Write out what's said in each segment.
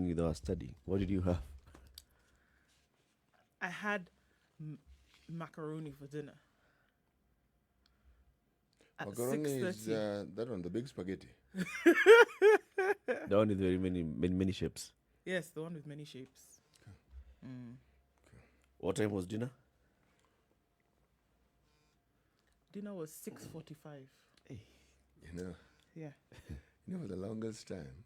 cooking with our study. What did you have? I had macaroni for dinner. At Macaroni is 6:30. that one, the big spaghetti. The one with very many shapes. Yes, the one with many shapes. What time was dinner? Dinner was 6:45. You know, Yeah. for the longest time,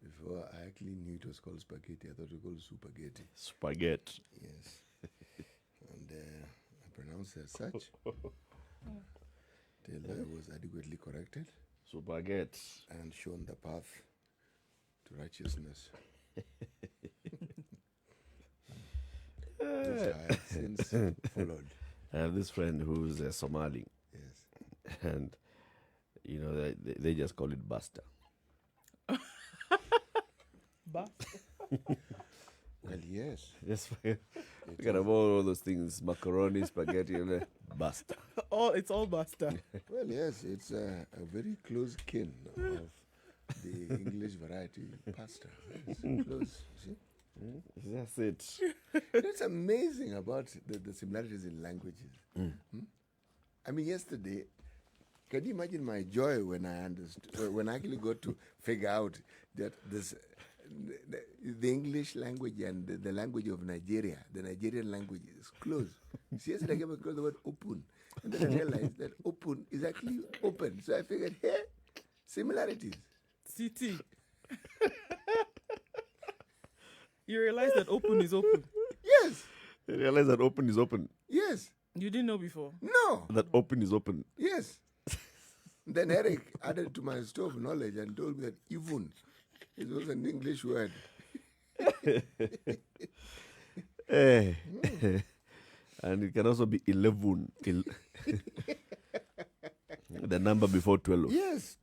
before I actually knew it was called spaghetti, I thought it was called spaghetti. Spaghetti. Yes. And I pronounced it as such till I was adequately corrected Spaghetti. and shown the path to righteousness. Which I have since followed. I have this friend who's a Somali, Yes. and they just call it basta. But Well, yes. Just forget about all those things: macaroni, spaghetti, and basta. it's all basta. Well, yes, it's a very close kin of the English variety pasta. It's close, see? That's it. It's amazing about the similarities in languages. I mean, yesterday, can you imagine my joy when I understood, when I actually got to figure out that the English language and the language of Nigeria, the Nigerian language is close. See, yesterday I came across the word open, and then I realized that open is actually open. So I figured, hey, similarities. CT. You realize that open is open. Yes, I realize that open is open. yes, You didn't know before. no, That open is open. yes. Then Eric added to my stove knowledge and told me that even it was an English word. Eh. And it can also be 11. The number before 12. Yes.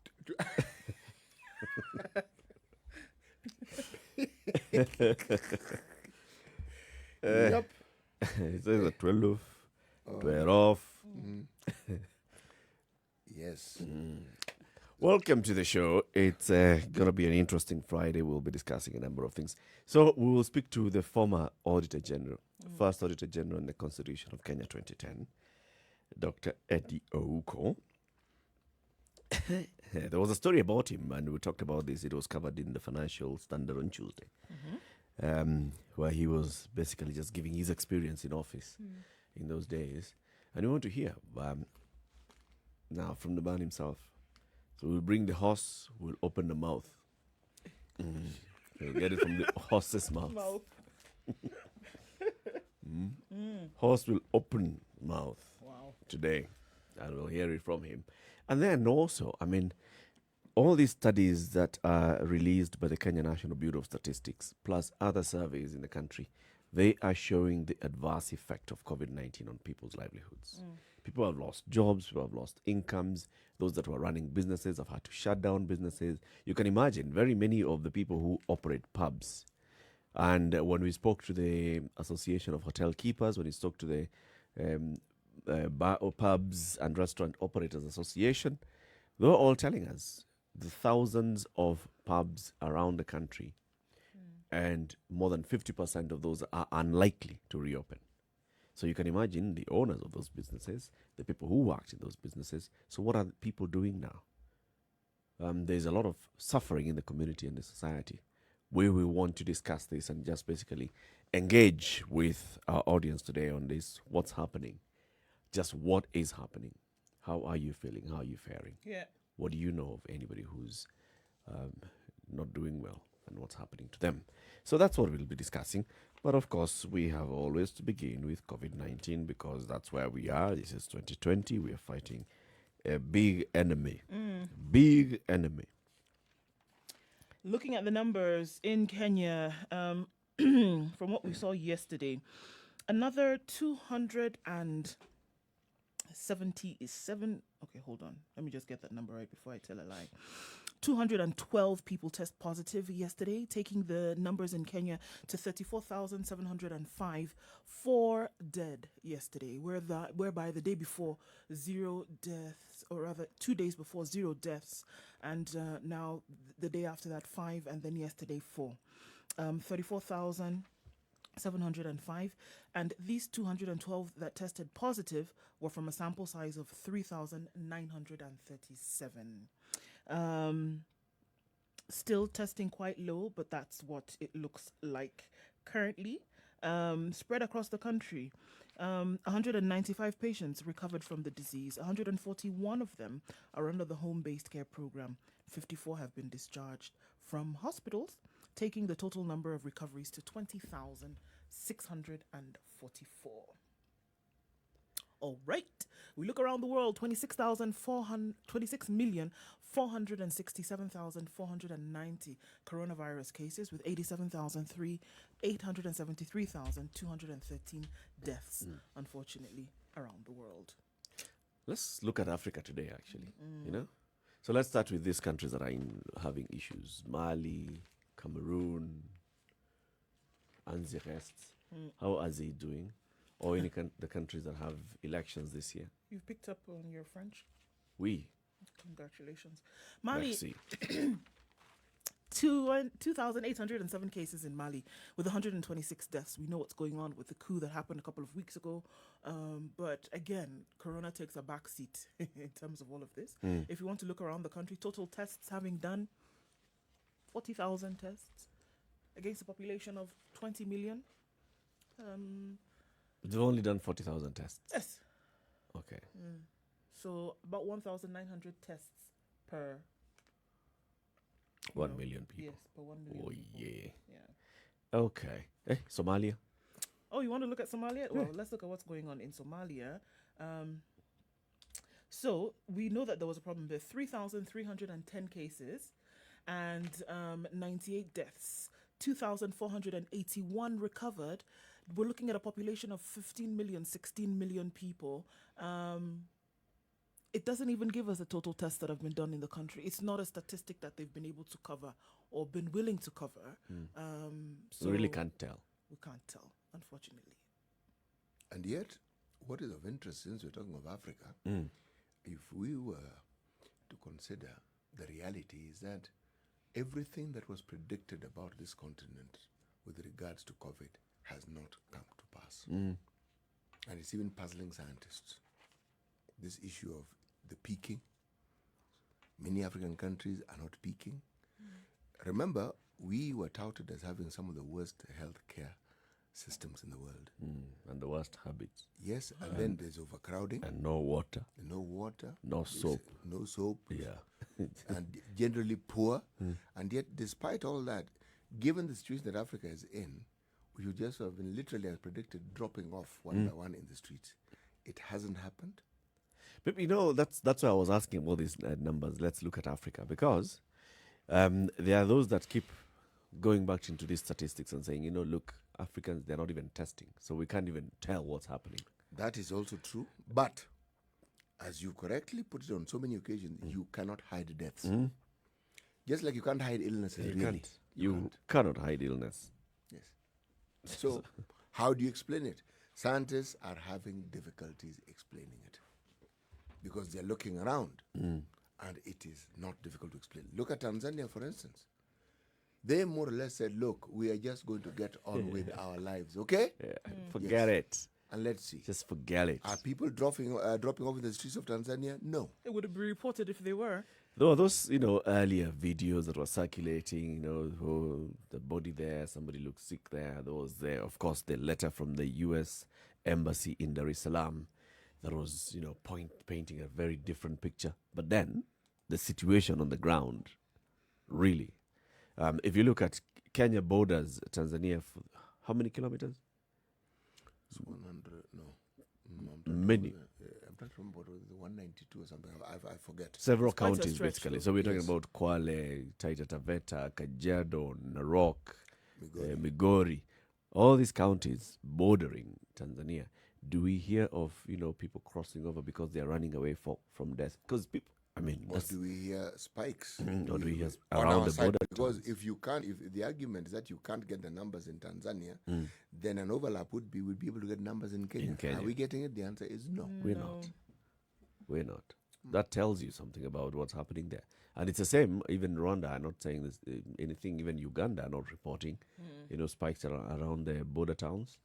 Yep. It says a 12, 12. Yes. Welcome to the show. It's going to be an interesting Friday. We'll be discussing a number of things. So we will speak to the former Auditor General, first Auditor General in the Constitution of Kenya 2010, Dr. Nduh Okoh. There was a story about him, and we talked about this. It was covered in the Financial Standard on Tuesday, where he was basically just giving his experience in office in those days. And we want to hear now from the man himself. So we'll bring the horse, we'll open the mouth. We'll get it from the horse's mouth. Horse will open mouth today, and we'll hear it from him. And then also, I mean, all these studies that are released by the Kenya National Bureau of Statistics, plus other surveys in the country, they are showing the adverse effect of COVID-19 on people's livelihoods. People have lost jobs, people have lost incomes. Those that were running businesses have had to shut down businesses. You can imagine very many of the people who operate pubs. And when we spoke to the Association of Hotel Keepers, when we spoke to the bar or pubs and restaurant operators association, they were all telling us the thousands of pubs around the country, and more than 50% of those are unlikely to reopen. So you can imagine the owners of those businesses, the people who worked in those businesses. So what are the people doing now? There's a lot of suffering in the community and the society. We want to discuss this and just basically engage with our audience today on this. What's happening? Just what is happening? How are you feeling? How are you faring? Yeah. What do you know of anybody who's not doing well and what's happening to them? So that's what we'll be discussing. But of course, we have always to begin with COVID-19 because that's where we are. This is 2020. We are fighting a big enemy. Big enemy. Looking at the numbers in Kenya, from what we saw yesterday, another 277. Okay, hold on. Let me just get that number right before I tell a lie. 212 people test positive yesterday, taking the numbers in Kenya to 34,705. 4 dead yesterday, whereby the day before, 0 deaths or rather 2 days before, 0 deaths. And now the day after that, 5, and then yesterday, 4. 34,705, and these 212 that tested positive were from a sample size of 3,937. Still testing quite low, but that's what it looks like currently. Spread across the country, 195 patients recovered from the disease. 141 of them are under the home-based care program. 54 have been discharged from hospitals, taking the total number of recoveries to 20,644. All right. We look around the world, 26,467,490 coronavirus cases, with 873,213 deaths, unfortunately, around the world. Let's look at Africa today, actually, you know? So let's start with these countries that are having issues. Mali, Cameroon, and the rest. How are they doing? Or any the countries that have elections this year? You've picked up on your French. Oui. Congratulations. Mali, Merci. 2,807 cases in Mali with 126 deaths. We know what's going on with the coup that happened a couple of weeks ago. But again, Corona takes a backseat in terms of all of this. If you want to look around the country, total tests having done 40,000 tests against a population of 20 million. They've only done 40,000 tests. Yes. Okay. So about 1,900 tests per 1 million people. Yes, per 1 million. Oh, people. yeah. Yeah. Okay. Somalia? Oh, you want to look at Somalia? Well, let's look at what's going on in Somalia. So we know that there was a problem there. 3,310 cases and 98 deaths. 2,481 recovered. We're looking at a population of 15 million, 16 million people. It doesn't even give us the total tests that have been done in the country. It's not a statistic that they've been able to cover or been willing to cover. So We really can't tell. We can't tell, unfortunately. And yet, what is of interest, since we're talking of Africa, if we were to consider the reality is that everything that was predicted about this continent with regards to COVID has not come to pass. And it's even puzzling scientists. This issue of the peaking. Many African countries are not peaking. Remember, we were touted as having some of the worst healthcare systems in the world. And the worst habits. Yes, and then there's overcrowding. And no water. No water. No soap. No soap. Yeah. And generally poor. And yet, despite all that, given the situation that Africa is in, we should just have been literally, as predicted, dropping off one by one in the streets. It hasn't happened. But you know, that's why I was asking about these numbers. Let's look at Africa, because there are those that keep going back into these statistics and saying, you know, look, Africans, they're not even testing, so we can't even tell what's happening. That is also true. But as you correctly put it on so many occasions, you cannot hide deaths. Just like you can't hide illnesses, You really. can't. You cannot hide illness. Yes. So how do you explain it? Scientists are having difficulties explaining it because they're looking around and it is not difficult to explain. Look at Tanzania, for instance. They more or less said, look, we are just going to get on with our lives, okay? Yeah. Forget it. And let's see. Just forget it. Are people dropping off in the streets of Tanzania? No. It would be reported if they were. Though those, you know, earlier videos that were circulating, you know, the body there, somebody looked sick there, there was there, of course, the letter from the U.S. Embassy in Dar es Salaam that was, you know, painting a very different picture. But then the situation on the ground, really, if you look at Kenya borders Tanzania, for how many kilometers? It's 100, no. Many. I'm trying to remember what was it, 192 or something. I forget. Several It's quite a counties, stretch, basically. though. So we're talking Yes. about Kwale, Taita Taveta, Kajiado, Narok, Migori. Migori, all these counties bordering Tanzania. Do we hear of, you know, people crossing over because they're running away from death? Because people, I mean, Or that's, do we hear spikes? or do we hear on around our the side? border? Because if the argument is that you can't get the numbers in Tanzania, then an overlap would be we'd be able to get numbers in Kenya. In Kenya. Are we getting it? The answer is no. We're No. not. We're not. That tells you something about what's happening there. And it's the same, even Rwanda, I'm not saying this, anything, even Uganda are not reporting, spikes around the border towns.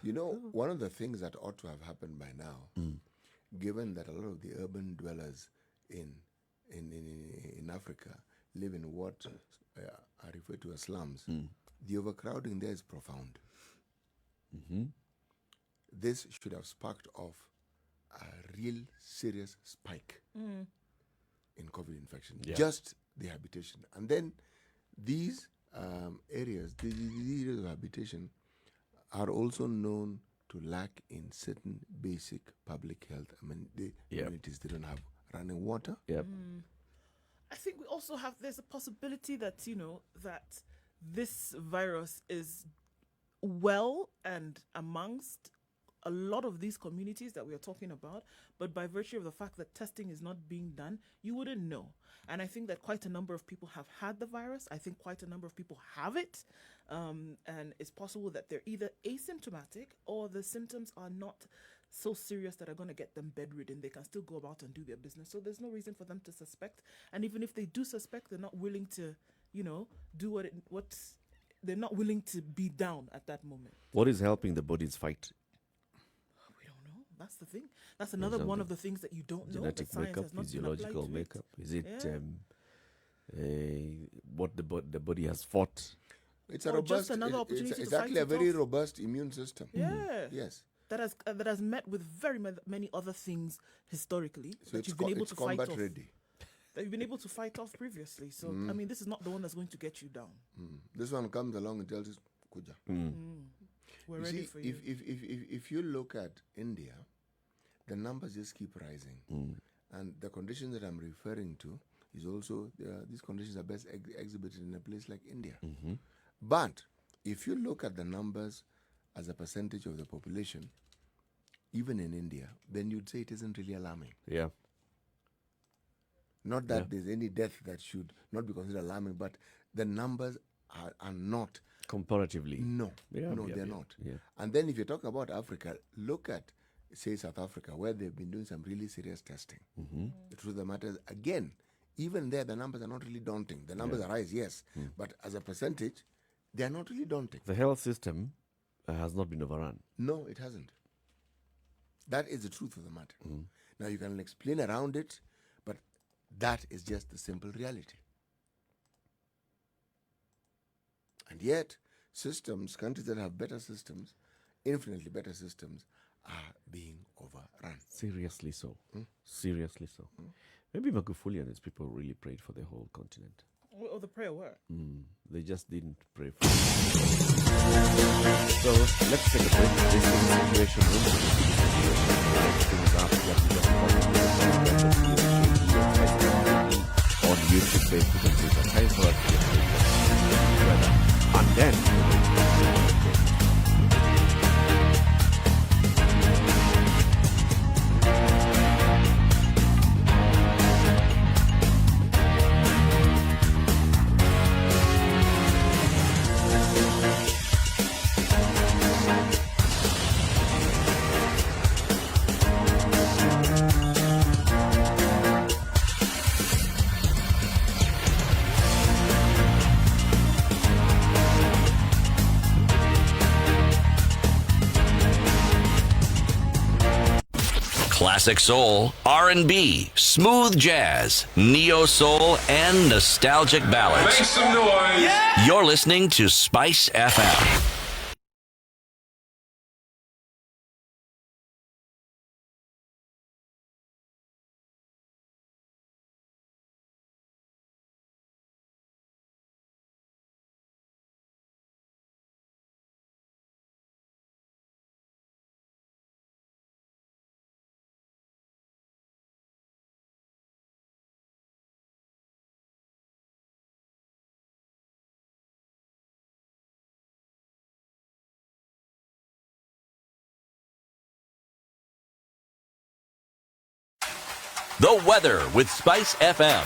You know, one of the things that ought to have happened by now, given that a lot of the urban dwellers in Africa live in what are referred to as slums, the overcrowding there is profound. This should have sparked off a real serious spike in COVID infection, just the habitation. And then these areas, the areas of habitation are also known to lack in certain basic public health. I mean, the communities, they don't have running water. I think we also have, there's a possibility that, that this virus is well and amongst a lot of these communities that we are talking about, but by virtue of the fact that testing is not being done, you wouldn't know. And I think that quite a number of people have had the virus. I think quite a number of people have it. And it's possible that they're either asymptomatic or the symptoms are not so serious that are going to get them bedridden. They can still go about and do their business. So there's no reason for them to suspect. And even if they do suspect, they're not willing to, do they're not willing to be down at that moment. What is helping the bodies fight? We don't know. That's the thing. That's another one of the things that you don't know. Genetic makeup, physiological makeup. Is it what the body has fought? It's a robust. Another opportunity it's actually a very robust immune system. Yeah. Yes. That has met with very many other things historically So that you've been able to fight off. ready. That you've been able to fight off previously. So I mean, this is not the one that's going to get you down. This one comes along and tells us, "Kuja." We're You ready see, for you. if you look at India, the numbers just keep rising, and the conditions that I'm referring to is also these conditions are best exhibited in a place like India. But if you look at the numbers as a percentage of the population, even in India, then you'd say it isn't really alarming. Yeah. Not that there's any death that should not be considered alarming, but the numbers are not. Comparatively. No, they're not. Yeah. And then if you talk about Africa, look at, say, South Africa, where they've been doing some really serious testing. The truth of the matter is, again, even there, the numbers are not really daunting. The numbers are rise, yes, but as a percentage, they are not really daunting. The health system has not been overrun. No, it hasn't. That is the truth of the matter. Now, you can explain around it, but that is just the simple reality. And yet, countries that have better systems, infinitely better systems, are being overrun. Seriously so. Seriously so. Maybe Magufuli and his people really prayed for the whole continent. Oh, the prayer work. They just didn't pray for it. So let's take a break. This is the situation room. On YouTube, Facebook, and Twitter. Time for us to get and then Classic soul, R&B, smooth jazz, neo soul, and nostalgic ballads. Make some noise. Yeah! You're listening to Spice FM. The weather with Spice FM.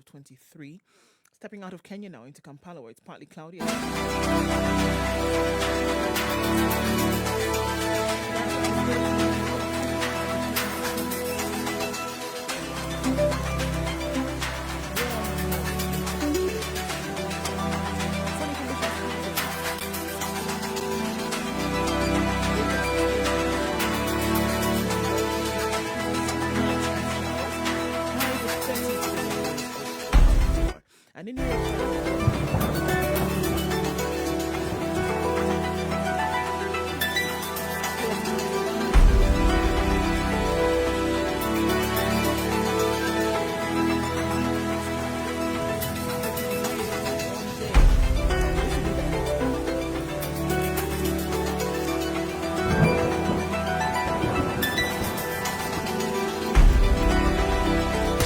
of 23. Stepping out of Kenya now into Kampala, where it's partly cloudy. And in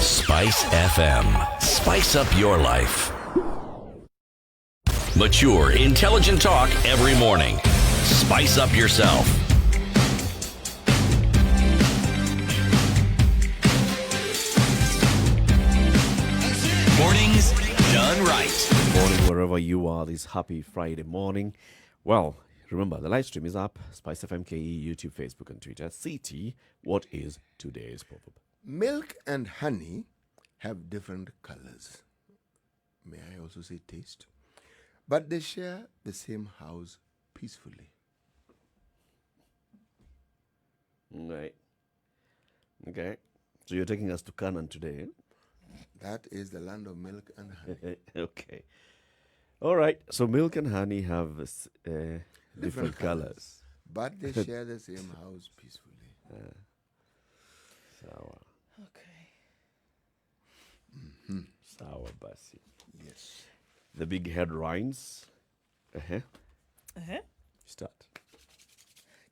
Spice FM. Spice up your life. Mature, intelligent talk every morning. Spice up yourself. Mornings done right. Good morning, wherever you are, this happy Friday morning. Well, remember, the live stream is up. Spice FM KE, YouTube, Facebook, and Twitter. CT, what is today's pop-up? Milk and honey have different colors. May I also say taste? But they share the same house peacefully. Right. Okay. So you're taking us to Canaan today. That is the land of milk and honey. Okay. All right. So milk and honey have different colors. But they share the same house peacefully. Sawa. okay. Sawa basi. Yes. The big headlines. Start.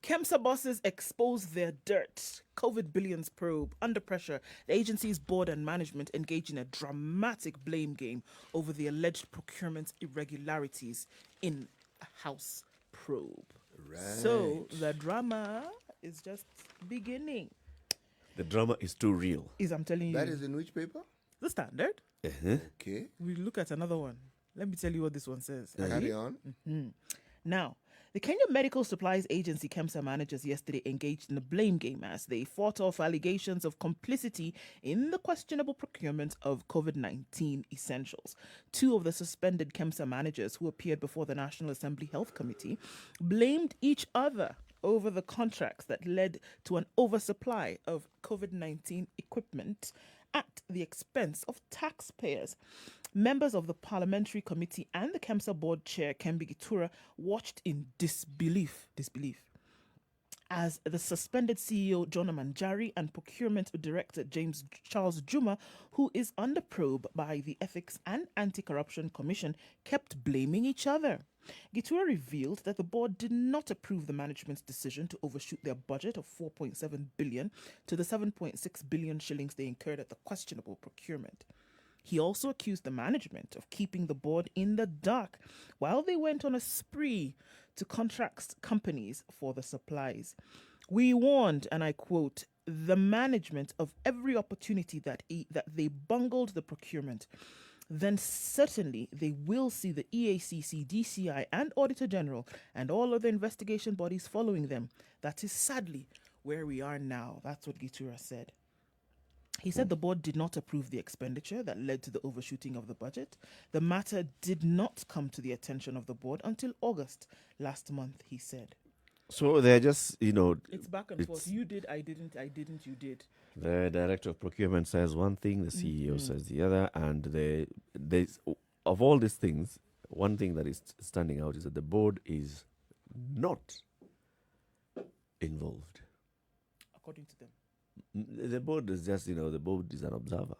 KEMSA bosses expose their dirt. COVID billions probe. Under pressure, the agency's board and management engage in a dramatic blame game over the alleged procurement irregularities in a house probe. Right. So the drama is just beginning. The drama is too real. I'm telling you. That is in which paper? The Standard. Okay. We look at another one. Let me tell you what this one says. Carry on. Now, the Kenya Medical Supplies Agency KEMSA managers yesterday engaged in a blame game as they fought off allegations of complicity in the questionable procurement of COVID-19 essentials. Two of the suspended KEMSA managers who appeared before the National Assembly Health Committee blamed each other over the contracts that led to an oversupply of COVID-19 equipment at the expense of taxpayers. Members of the Parliamentary Committee and the KEMSA board chair, Kembi Gitura, watched in disbelief as the suspended CEO, John Njeri, and procurement director, James Charles Juma, who is under probe by the Ethics and Anti-Corruption Commission, kept blaming each other. Gitura revealed that the board did not approve the management's decision to overshoot their budget of 4.7 billion to the 7.6 billion shillings they incurred at the questionable procurement. He also accused the management of keeping the board in the dark while they went on a spree to contract companies for the supplies. We warned, and I quote, the management of every opportunity that they bungled the procurement. Then certainly they will see the EACC, DCI, and Auditor General and all other investigation bodies following them. That is sadly where we are now. That's what Gitura said. He said the board did not approve the expenditure that led to the overshooting of the budget. The matter did not come to the attention of the board until August last month, he said. So they're just, It's back and forth. You did, I didn't, you did. the director of procurement says one thing, the CEO says the other, and there's of all these things, one thing that is standing out is that the board is not involved. According to them. The board is just, the board is an observer.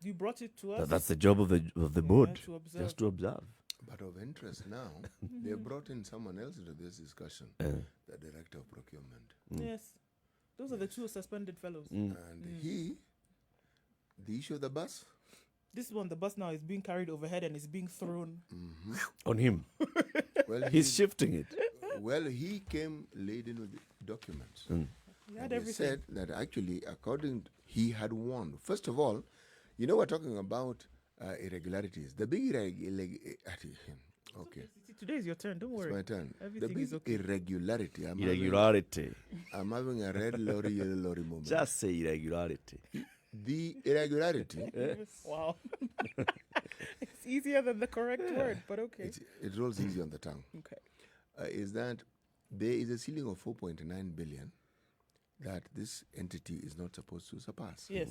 You brought it to us. That's the job of the board, to observe. just to observe. But of interest now, they brought in someone else into this discussion, the director of procurement. Yes. Those are the two suspended fellows. And the issue of the bus, This one, the bus now is being carried overhead and is being thrown. On him. well, He's shifting it. well, he came laden with documents. He had And he everything. said that actually, he had warned. First of all, we're talking about irregularities. The big okay, Today is your turn. Don't it's worry. my turn. Everything The big is okay. irregularity. Irregularity. I'm having a red lorry, yellow lorry moment. Just say irregularity. The irregularity. Wow. It's easier than the correct word, but okay. It rolls easy on the tongue. Okay. Is that there is a ceiling of 4.9 billion that this entity is not supposed to surpass. Yes.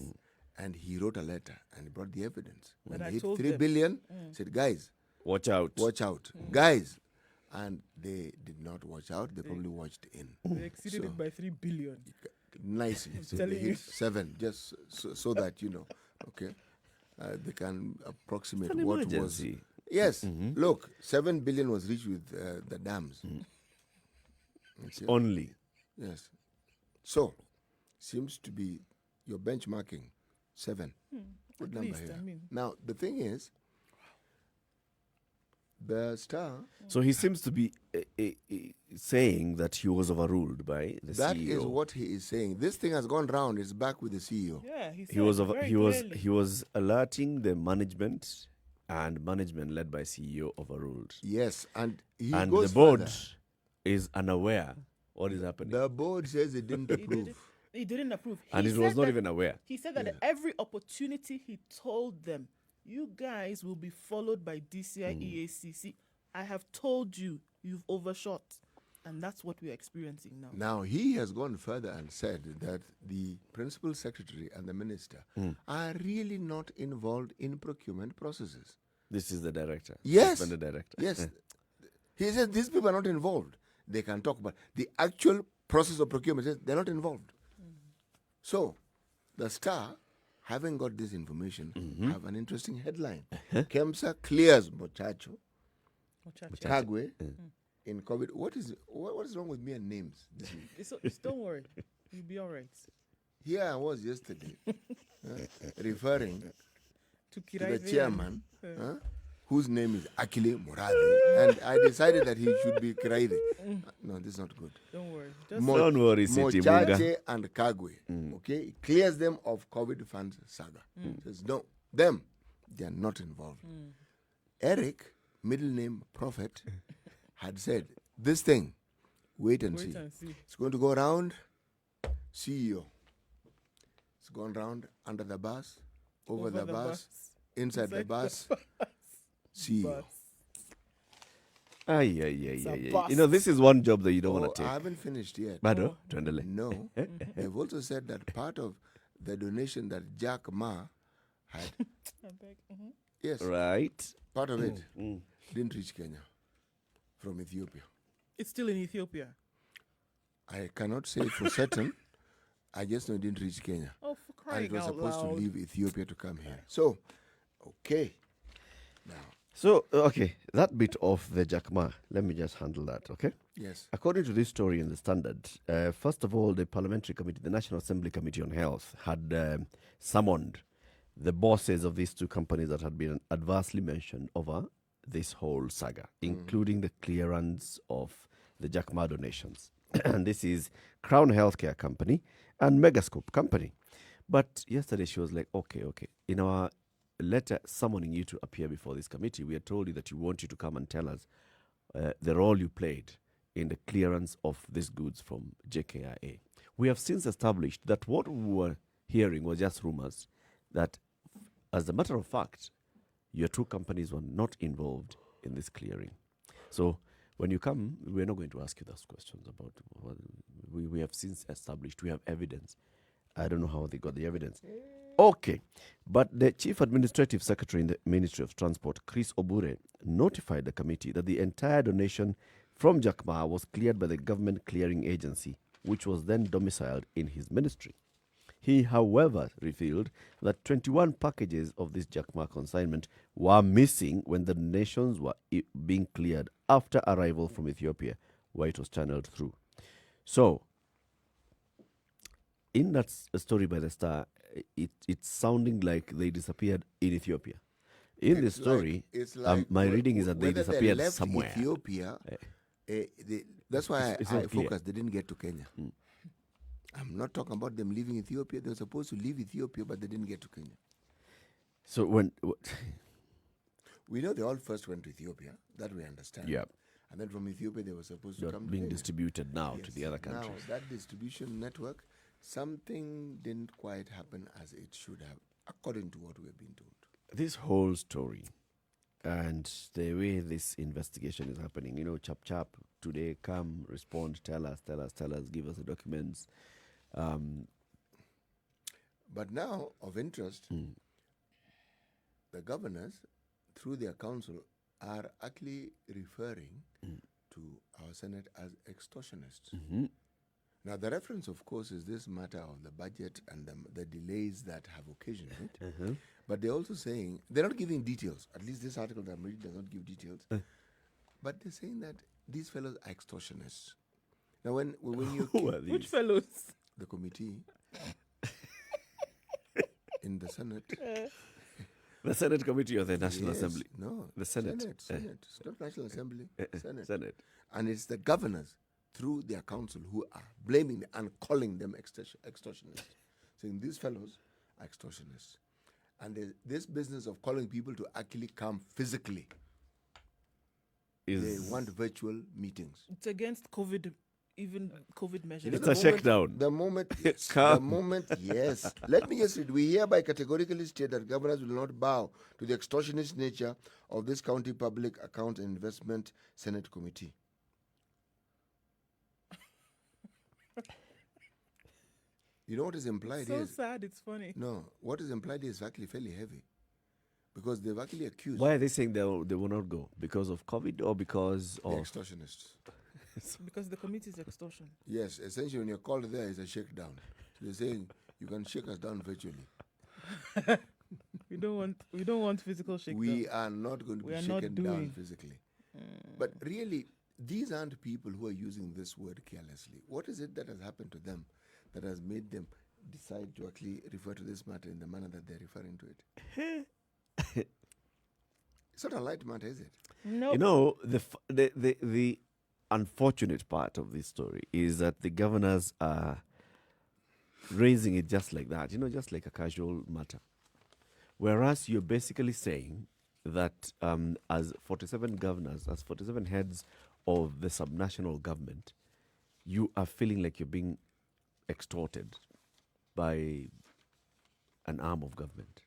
And he wrote a letter and he brought the evidence. When And I they hit told 3 them. billion, said, guys, Watch out. watch out. Guys. And they did not watch out. They probably watched in. They exceeded it by 3 billion. Nicely. So they telling you. hit 7, just so that you know. Okay. They can approximate It's an what emergency. was. Yes. Look, 7 billion was reached with the dams. Okay. Only. Yes. So, seems to be your benchmarking 7. Good At number least, here. I mean. Now, the thing is, the Star, So he seems to be saying that he was overruled by the that CEO. is what he is saying. This thing has gone round. It's back with the CEO. Yeah, He was very he was clearly. he was alerting the management, and management led by CEO overruled. Yes, and he And goes the board further. is unaware what is happening, The board says it didn't approve. He didn't approve. and He it was said not that- even aware. He said that at every opportunity he told them, you guys will be followed by DCI EACC. I have told you, you've overshot. And that's what we're experiencing now. Now, he has gone further and said that the principal secretary and the minister are really not involved in procurement processes. This is the director. Yes. Suspended director. Yes. He says these people are not involved. They can talk about the actual process of procurement. They're not involved. So, the Star, having got this information, have an interesting headline. KEMSA clears Mochacho, Kagwe, in COVID. What is wrong with me and names this week? Don't worry. You'll be all right. Here I was yesterday referring To to the Kiraive chairman, whose name is Akile Murade, and I decided that he should be Kiraive. No, this is not good. Don't worry. Just Don't worry, City Muga. Mochache and Kagwe, okay, it clears them of COVID funds saga. Says no, them, they are not involved. Eric, middle name Prophet, had said this thing. Wait and see. It's going to go around. CEO. It's going round under the bus, over the bus, inside the bus. CEO. Ay. a You know, this is one job that you don't want to I take. haven't finished yet. Bado, tuendelee. No. They've also said that part of the donation that Jack Ma had, yes, Right. part of it didn't reach Kenya from Ethiopia. It's still in Ethiopia. I cannot say for certain. I just know it didn't reach Kenya. Oh, for And crying it was out supposed loud. to leave Ethiopia to come here. So, okay. Now, So, okay, that bit of the Jack Ma, let me just handle that, okay? yes. According to this story in the Standard, first of all, the Parliamentary Committee, the National Assembly Committee on Health, had summoned the bosses of these two companies that had been adversely mentioned over this whole saga, including the clearance of the Jack Ma donations. And this is Crown Healthcare Company and Megascope Company. But yesterday she was like, okay, in our letter summoning you to appear before this committee, we had told you that we want you to come and tell us the role you played in the clearance of these goods from JKIA. We have since established that what we were hearing was just rumors, that as a matter of fact, your two companies were not involved in this clearing. So when you come, we're not going to ask you those questions about what we have since established. We have evidence. I don't know how they got the evidence. Okay, but the Chief Administrative Secretary in the Ministry of Transport, Chris Obure, notified the committee that the entire donation from Jack Ma was cleared by the Government Clearing Agency, which was then domiciled in his ministry. He, however, revealed that 21 packages of this Jack Ma consignment were missing when the donations were being cleared after arrival from Ethiopia, where it was channeled through. So, in that story by the Star, it's sounding like they disappeared in Ethiopia. In the story, it's like my reading is that they whether disappeared left somewhere. Ethiopia, that's why It's I not clear. focused. They didn't get to Kenya. I'm not talking about them leaving Ethiopia. They were supposed to leave Ethiopia, but they didn't get to Kenya. So when We know they all first went to Ethiopia. That we understand. Yeah. And then from Ethiopia, they were supposed to they're come to being Kenya. distributed now to Yes. the other countries. Now, that distribution network, something didn't quite happen as it should have, according to what we've been told. This whole story and the way this investigation is happening, chap, today, come, respond, tell us, give us the documents. But now, of interest, the governors, through their council, are actually referring to our Senate as extortionists. Now, the reference, of course, is this matter of the budget and the delays that have occasioned it. But they're also saying, they're not giving details. At least this article that I'm reading does not give details. But they're saying that these fellows are extortionists. Now, when you... Who are Which these? fellows? The committee in the Senate... The Senate Committee of the National Yes, Assembly. No. The Senate. Senate. It's not National Assembly. Senate. Senate. And it's the governors, through their council, who are blaming them and calling them extortionists. Saying these fellows are extortionists. And this business of calling people to actually come physically, they want virtual meetings. It's against COVID measures. It's a shakedown. The moment, Come. yes. Let me just read. We hereby categorically state that governors will not bow to the extortionist nature of this County Public Account and Investment Senate Committee. You know what is implied So is... sad, it's funny. No, what is implied is actually fairly heavy. Because they've actually accused Why are they saying they will not go? Because of COVID or because the of... extortionists. Because the committee is extortion. Yes, essentially when you're called there, it's a shakedown. So they're saying you can shake us down virtually. We don't want physical shakedown. We are not going to We be are not shaken down doing. physically. But really, these aren't people who are using this word carelessly. What is it that has happened to them that has made them decide to actually refer to this matter in the manner that they're referring to it? It's not a light matter, is it? No. The unfortunate part of this story is that the governors are raising it just like that, just like a casual matter. Whereas you're basically saying that as 47 governors, as 47 heads of the subnational government, you are feeling like you're being extorted by an arm of government.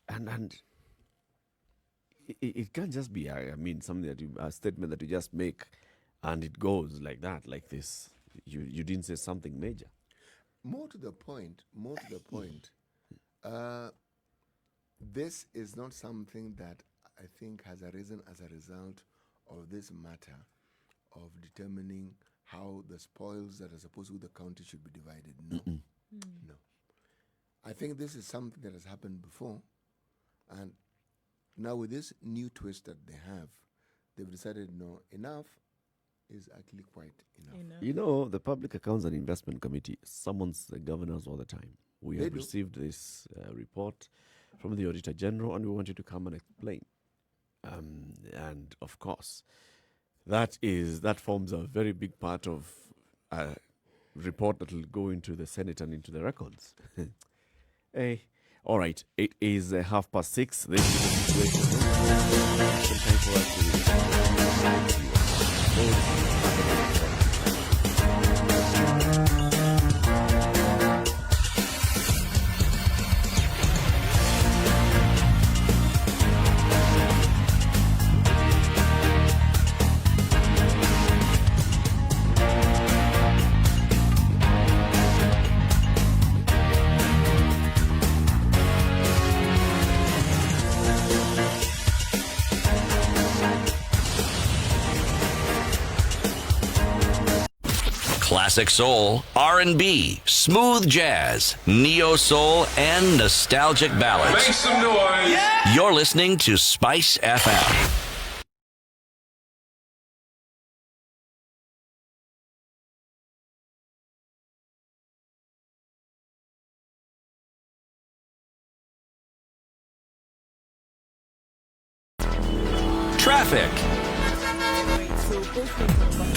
And it can't just be, something that a statement that you just make and it goes like that, like this. You didn't say something major. More to the point, this is not something that I think has arisen as a result of this matter of determining how the spoils that are supposed to the county should be divided. No. No. I think this is something that has happened before. And now with this new twist that they have, they've decided, no, enough is actually quite enough. The Public Accounts and Investment Committee summons the governors all the time. We have received this report from the Auditor General and we want you to come and explain. And of course, that forms a very big part of a report that will go into the Senate and into the records. Hey. All right, it is 6:30. This is the situation. Some time for us to Classic soul, R&B, smooth jazz, neo soul, and nostalgic ballads. Make some noise. Yeah! You're listening to Spice FM. Traffic. So both lanes are back.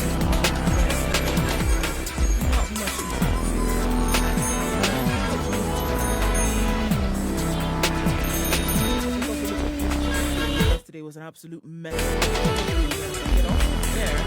Not much. was an absolute mess. Get off there.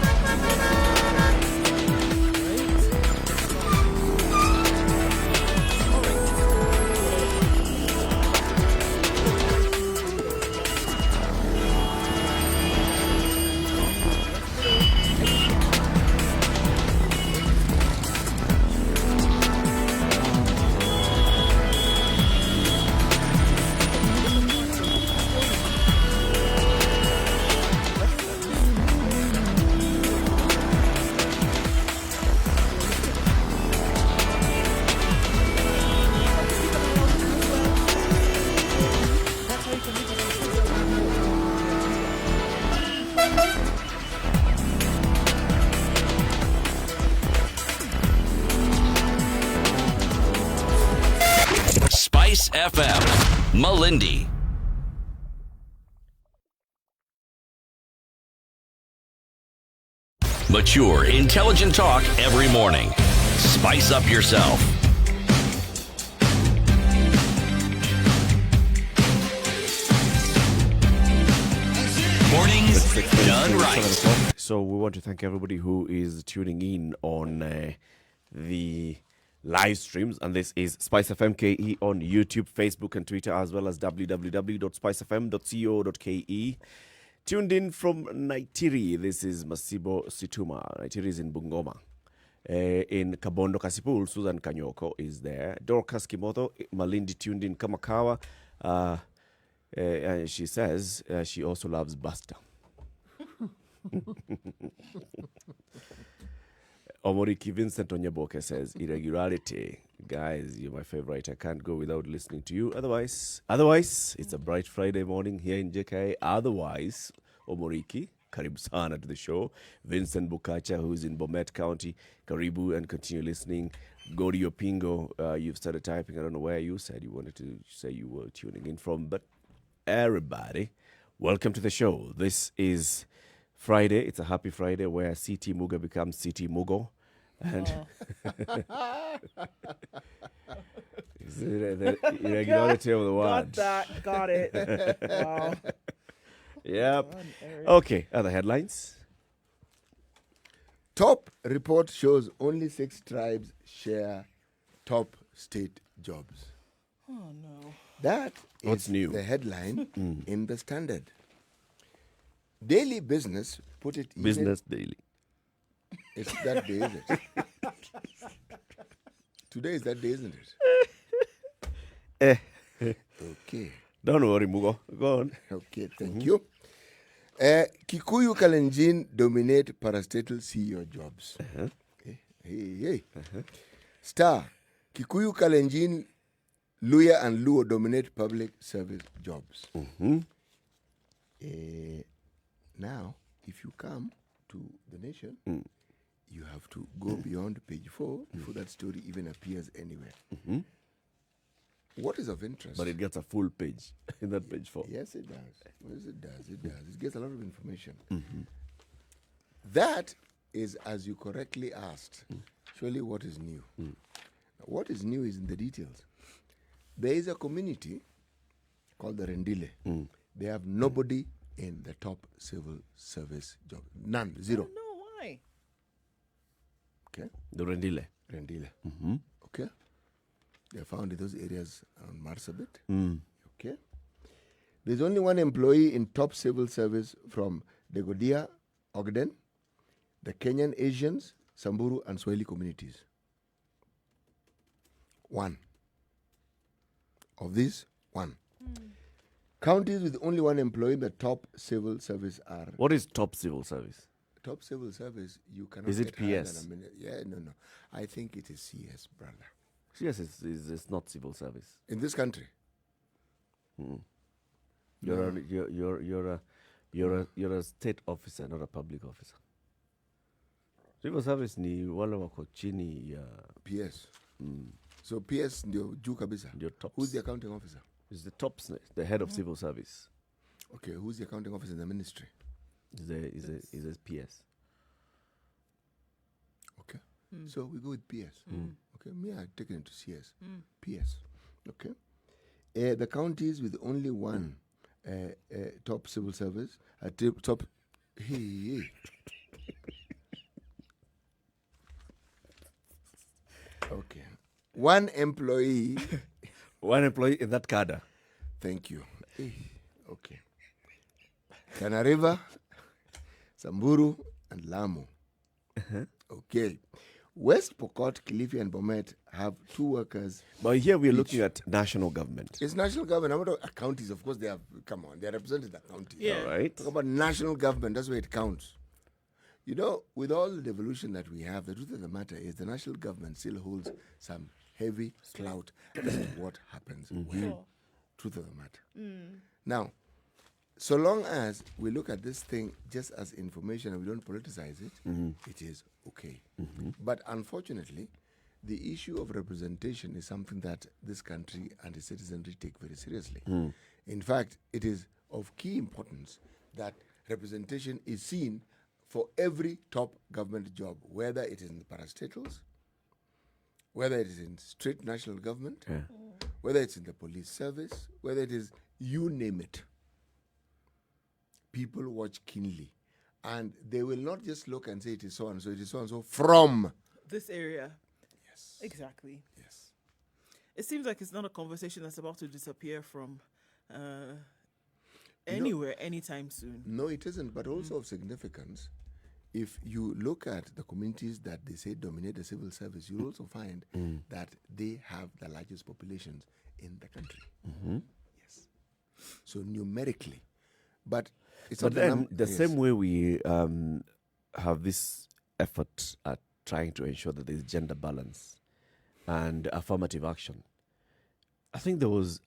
Spice FM, Malindi. Mature, intelligent talk every morning. Spice up yourself. Mornings done right. So we want to thank everybody who is tuning in on the live streams, and this is Spice FM KE on YouTube, Facebook, and Twitter, as well as www.spicefm.co.ke. Tuned in from Naitiri, this is Masibo Situma. Naitiri is in Bungoma. In Kabondo Kasipul, Susan Kanyoko is there. Dorcas Kimoto, Malindi tuned in Kamakawa. And she says she also loves Buster. Omoriki Vincent Onyaboke says, irregularity. Guys, you're my favorite. I can't go without listening to you. Otherwise, it's a bright Friday morning here in JKA. Otherwise, Omoriki, karibu sana to the show. Vincent Bukacha, who's in Bomet County, karibu, and continue listening. Gori Opingo, you've started typing. I don't know where you said you wanted to say you were tuning in from, but everybody, welcome to the show. This is Friday. It's a happy Friday where CT Muga becomes CT Mugo. And is it the irregularity of the word? Got that. Got it. Wow. Yep. Okay, other headlines. Top report shows only 6 tribes share top state jobs. Oh, no. That What's is new? the headline in the Standard. Daily Business put it Business Daily. It's that day, isn't it? Today is that day, isn't it? Okay. Don't worry, Mugo. Go on. Okay, thank you. Kikuyu Kalenjin dominate parastatal CEO jobs. Hey. Star. Kikuyu Kalenjin, Luya and Luo dominate public service jobs. Now, if you come to the Nation, you have to go beyond page 4 before that story even appears anywhere. What is of interest? But it gets a full page in that page 4. Yes, it does. Yes, it does. It does. It gets a lot of information. That is, as you correctly asked, surely what is new. What is new is in the details. There is a community called the Rendile. They have nobody in the top civil service job. None. Zero. No, why? Okay. The Rendile. Rendile. Okay. They are found in those areas around Marsabit. Okay. There's only one employee in top civil service from the Godia, Ogden, the Kenyan Asians, Samburu, and Swahili communities. One. Of these, one. Counties with only one employee in the top civil service are... What is top civil service? Top civil service, you cannot Is it get higher PS? than a minute. Yeah, no. I think it is CS, brother. Yes, it's not civil service. In this country. You're a state officer, not a public officer. Civil service ni wale wako chini ya PS. So PS ndio juu kabisa. Ndio tops. Who's the accounting officer? It's the top, the head of civil service. Okay, who's the accounting officer in the ministry? Is a PS. Okay. So we go with PS. Okay, me I take it into CS. PS. Okay. The counties with only one top civil service, top. Hey. Okay. One employee. One employee in that cadre. Thank you. Okay. Tana River, Samburu, and Lamu. Okay. West Pokot, Kilifi, and Bomet have 2 workers. But here we're looking at national government. It's national government. I'm not talking counties. Of course, they have. Come on, they are represented the counties. Yeah. All right. Talk about national government. That's where it counts. You know, with all the devolution that we have, the truth of the matter is the national government still holds some heavy clout as to what happens when. Truth of the matter. Now, so long as we look at this thing just as information and we don't politicize it, it is okay. But unfortunately, the issue of representation is something that this country and its citizenry take very seriously. In fact, it is of key importance that representation is seen for every top government job, whether it is in the parastatals, whether it is in straight national government, whether it's in the police service, whether it is, you name it. People watch keenly. And they will not just look and say it is so-and-so, it is so-and-so from. This area. Yes. Exactly. Yes. It seems like it's not a conversation that's about to disappear from anywhere anytime soon. No, it isn't, but also of significance. If you look at the communities that they say dominate the civil service, you'll also find that they have the largest populations in the country. Yes. So numerically. But it's But not then the yes. same way we have this effort at trying to ensure that there's gender balance and affirmative action, I think there was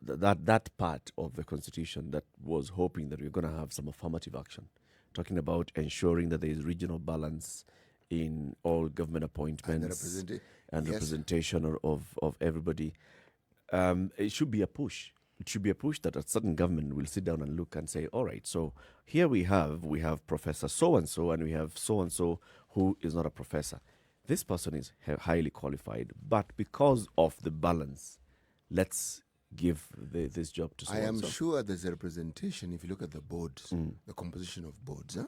that part of the Constitution that was hoping that we're going to have some affirmative action, talking about ensuring that there is regional balance in all government appointments and representation of everybody. It should be a push. It should be a push that a certain government will sit down and look and say, all right, so here we have Professor so-and-so and we have so-and-so who is not a professor. This person is highly qualified, but because of the balance, let's give this job to so-and-so. I am sure there's a representation if you look at the boards, the composition of boards.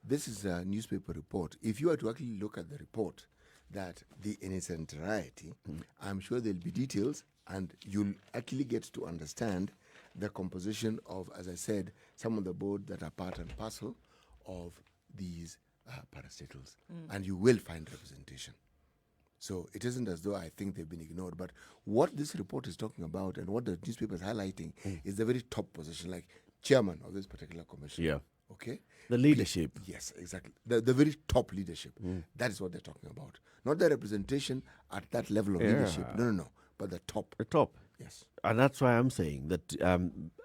This is a newspaper report. If you were to actually look at the report, that in its entirety, I'm sure there'll be details and you'll actually get to understand the composition of, as I said, some of the boards that are part and parcel of these parastatals. And you will find representation. So it isn't as though I think they've been ignored, but what this report is talking about and what the newspaper is highlighting is the very top position, like chairman of this particular commission. Yeah. Okay? The leadership. Yes, exactly. The very top leadership. That is what they're talking about. Not the representation at that level of leadership. No. But the top. The top. Yes. And that's why I'm saying that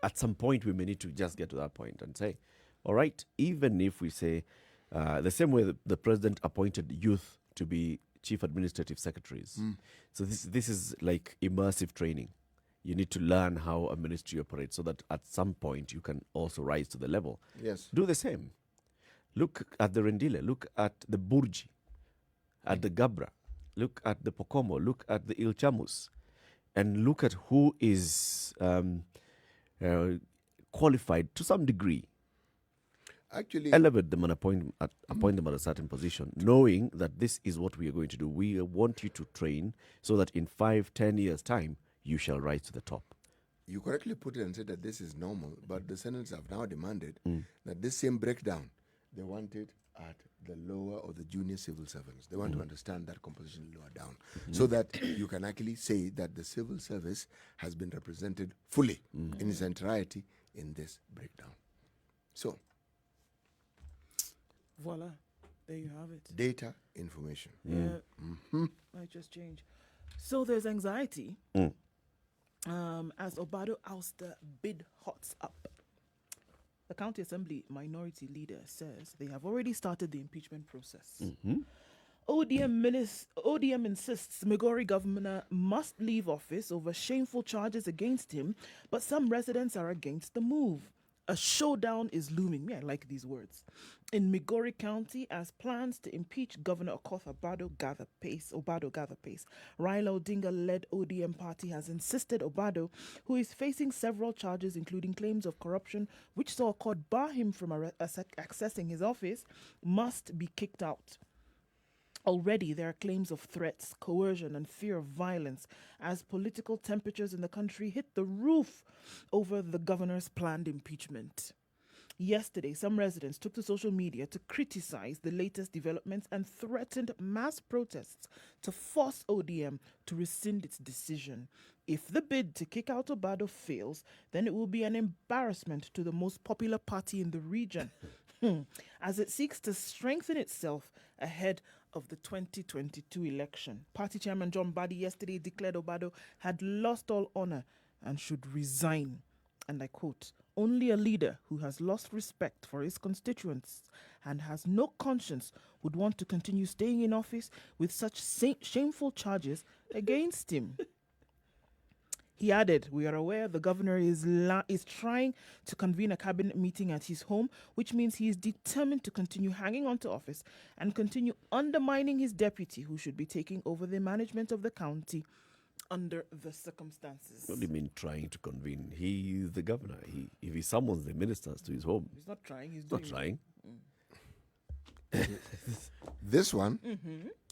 at some point we may need to just get to that point and say, all right, even if we say the same way the president appointed youth to be chief administrative secretaries. So this is like immersive training. You need to learn how a ministry operates so that at some point you can also rise to the level. Yes. Do the same. Look at the Rendile, look at the Burji, at the Gabra, look at the Pokomo, look at the Ilchamus, and look at who is qualified to some degree. Actually, elevate them and appoint them at a certain position, knowing that this is what we are going to do. We want you to train so that in 5-10 years' time, you shall rise to the top. you correctly put it and said that this is normal, but the Senates have now demanded that this same breakdown, they want it at the lower or the junior civil servants. They want to understand that composition lower down so that you can actually say that the civil service has been represented fully in its entirety in this breakdown. So, voila, there you have it. data, information. Yeah, might just change. So there's anxiety as Obado ouster bid hots up. The County Assembly Minority Leader says they have already started the impeachment process. ODM insists Migori governor must leave office over shameful charges against him, but some residents are against the move. A showdown is looming. Me, I like these words. In Migori County, as plans to impeach Governor Okoth Obado gather pace. Raila Odinga-led ODM party has insisted Obado, who is facing several charges, including claims of corruption, which saw a court bar him from accessing his office, must be kicked out. Already, there are claims of threats, coercion, and fear of violence as political temperatures in the country hit the roof over the governor's planned impeachment. Yesterday, some residents took to social media to criticize the latest developments and threatened mass protests to force ODM to rescind its decision. If the bid to kick out Obado fails, then it will be an embarrassment to the most popular party in the region, as it seeks to strengthen itself ahead of the 2022 election. Party chairman John Badi yesterday declared Obado had lost all honor and should resign. And I quote, "Only a leader who has lost respect for his constituents and has no conscience would want to continue staying in office with such shameful charges against him." He added, "We are aware the governor is trying to convene a cabinet meeting at his home, which means he is determined to continue hanging on to office and continue undermining his deputy, who should be taking over the management of the county under the circumstances." What do you mean trying to convene? He is the governor. If he summons the ministers to his home, He's not trying, he's not doing trying. This one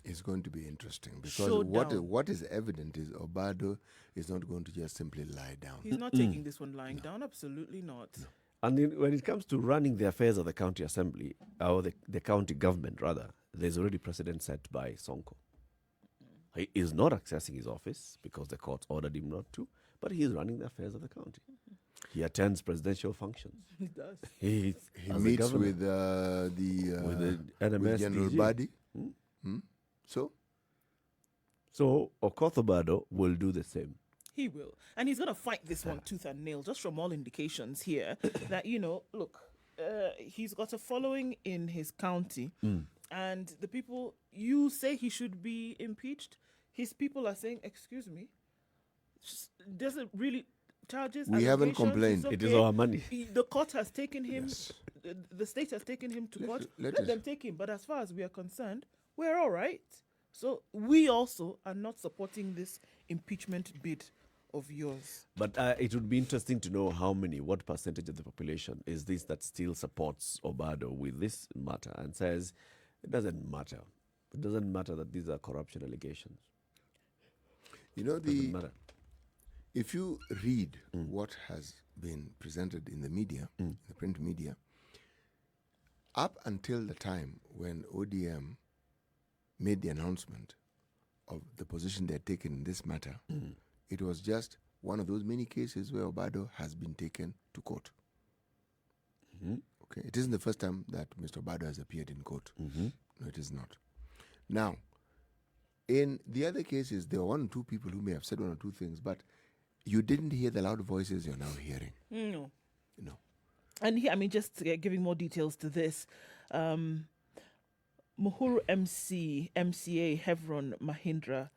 is going to be interesting because Showdown. what is evident is Obado is not going to just simply lie down. He's not taking this one lying down, absolutely not. And when it comes to running the affairs of the county assembly, or the county government rather, there's already precedent set by Sonko. He is not accessing his office because the court ordered him not to, but he is running the affairs of the county. He attends presidential functions. He does. He as a meets governor, with the NMS with General DG. Badi. So So Okoth Obado will do the same. He will. And he's going to fight this one tooth and nail, just from all indications here that, look, he's got a following in his county. And the people, you say he should be impeached. His people are saying, excuse me, doesn't really charges. We haven't allegations, complained. it's It is okay. our money. The court has taken him, Yes. the state has taken him to court. let Let it- them take him. But as far as we are concerned, we're all right. So we also are not supporting this impeachment bid of yours. But it would be interesting to know what percentage of the population is this that still supports Obado with this matter and says it doesn't matter. It doesn't matter that these are corruption allegations. you know It doesn't matter. if you read what has been presented in the media, in the print media, up until the time when ODM made the announcement of the position they had taken in this matter, it was just one of those many cases where Obado has been taken to court. Okay, it isn't the first time that Mr. Obado has appeared in court. No, it is not. Now, in the other cases, there were one or two people who may have said one or two things, but you didn't hear the loud voices you're now hearing. No. No. And here, just giving more details to this, Muhuru MCA Hevron Mahira,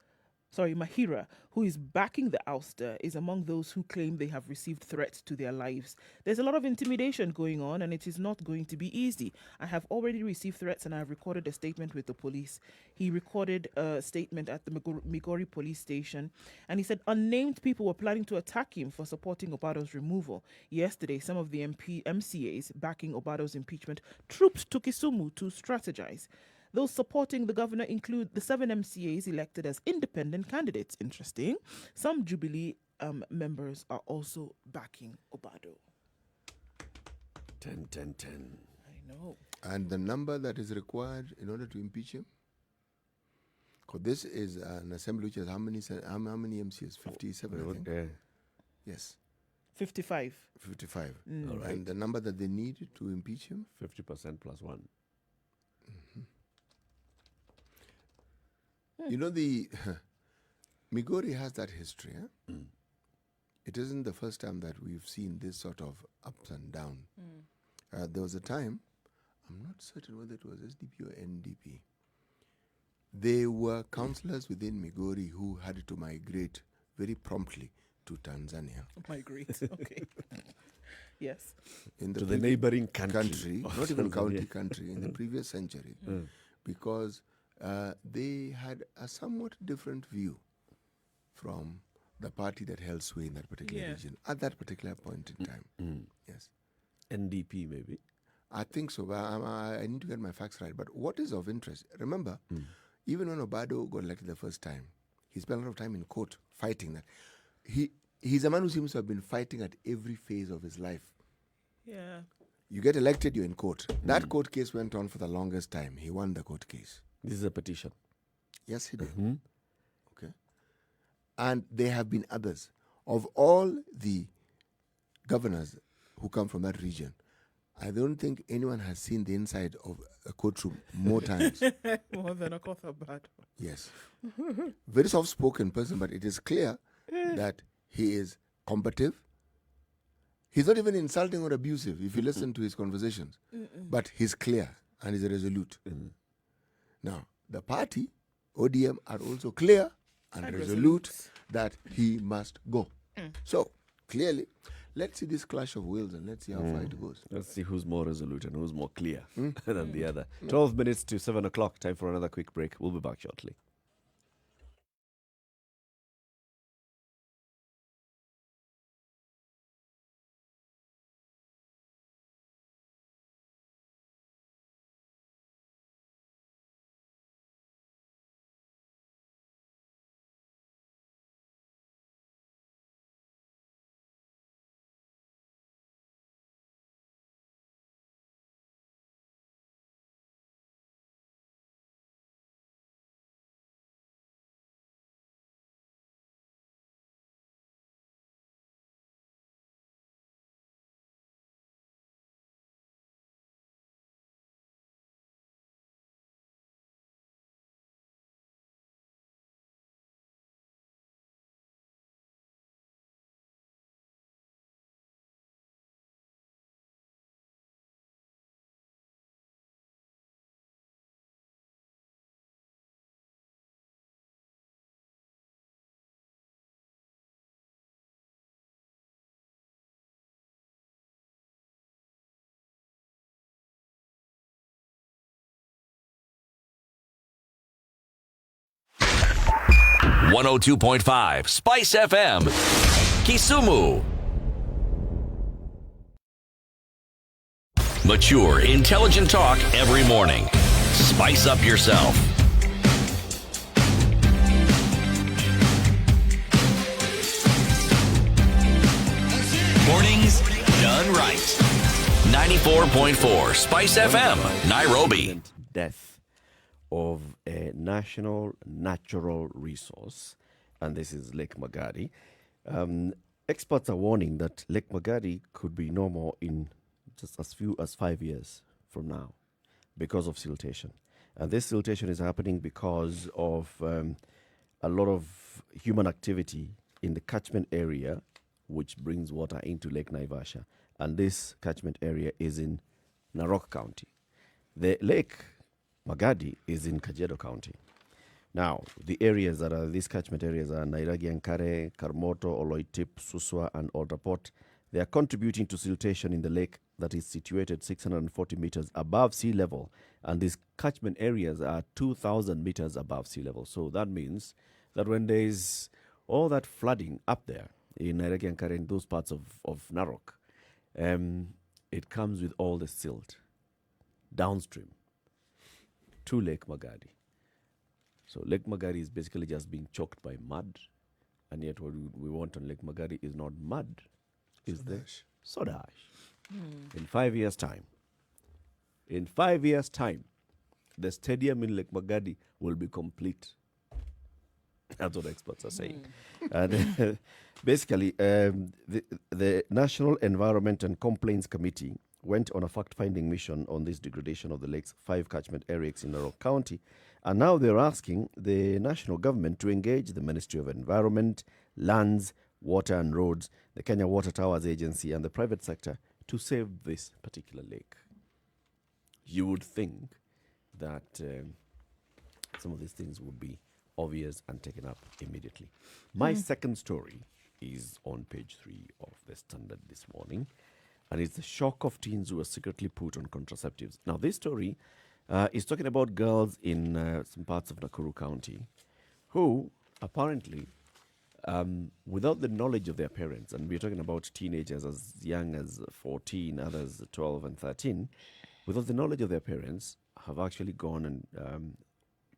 who is backing the ouster, is among those who claim they have received threats to their lives. There's a lot of intimidation going on, and it is not going to be easy. I have already received threats, and I have recorded a statement with the police. He recorded a statement at the Migori police station, and he said unnamed people were planning to attack him for supporting Obado's removal. Yesterday, some of the MCAs backing Obado's impeachment trooped to Kisumu to strategize. Those supporting the governor include the 7 MCAs elected as independent candidates. Interesting. Some Jubilee members are also backing Obado. 10. I know. And the number that is required in order to impeach him? Because this is an assembly which has how many MCAs? 57, I think. Yes, 55. 55. All right. And the number that they need to impeach him? 50% plus 1. You know, the Migori has that history. It isn't the first time that we've seen this sort of ups and down. There was a time, I'm not certain whether it was SDP or NDP. There were councillors within Migori who had to migrate very promptly to Tanzania. Migrate. Okay. Yes. in To the neighboring country. not even county, country, in the previous century, because they had a somewhat different view from the party that held sway in that particular region at that particular point in time. Yes. NDP, maybe. I think so. But I need to get my facts right. But what is of interest, remember, even when Obado got elected the first time, he spent a lot of time in court fighting that. He's a man who seems to have been fighting at every phase of his life. Yeah. You get elected, you're in court. That court case went on for the longest time. He won the court case. This is a petition. Yes, he did. Okay. And there have been others. Of all the governors who come from that region, I don't think anyone has seen the inside of a courtroom more times. More than a Okoh bad. Yes. Very soft-spoken person, but it is clear that he is combative. He's not even insulting or abusive if you listen to his conversations. But he's clear and he's resolute. Now, the party, ODM, are also clear and resolute that he must go. So, clearly, let's see this clash of wills and let's see how far it goes. Let's see who's more resolute and who's more clear than the other. 12 minutes to 7 o'clock. Time for another quick break. We'll be back shortly. .5 Spice FM, Kisumu. Mature, intelligent talk every morning. Spice up yourself. Mornings done right. 94.4 Spice FM, Nairobi. Death of a national natural resource, and this is Lake Magadi. Experts are warning that Lake Magadi could be no more in just as few as 5 years from now because of siltation. And this siltation is happening because of a lot of human activity in the catchment area, which brings water into Lake Naivasha. And this catchment area is in Narok County. The Lake Magadi is in Kajiado County. Now, the areas that are these catchment areas are Nairagi and Kare, Karmoto, Oloitip, Suswa, and Olderport. They are contributing to siltation in the lake that is situated 640 meters above sea level. And these catchment areas are 2,000 meters above sea level. So that means that when there is all that flooding up there in Nairagi and Kare, in those parts of Narok, it comes with all the silt downstream to Lake Magadi. So Lake Magadi is basically just being choked by mud, and yet what we want on Lake Magadi is not mud, is the soda ash. In 5 years' time, the stadium in Lake Magadi will be complete. That's what experts are saying. And basically, the National Environment and Complaints Committee went on a fact-finding mission on this degradation of the lake's 5 catchment areas in Narok County. And now they're asking the national government to engage the Ministry of Environment, Lands, Water and Roads, the Kenya Water Towers Agency, and the private sector to save this particular lake. You would think that some of these things would be obvious and taken up immediately. My second story is on page 3 of the Standard this morning. And it's the shock of teens who are secretly put on contraceptives. Now, this story is talking about girls in some parts of Nakuru County who apparently, without the knowledge of their parents, and we're talking about teenagers as young as 14, others 12 and 13, without the knowledge of their parents, have actually gone and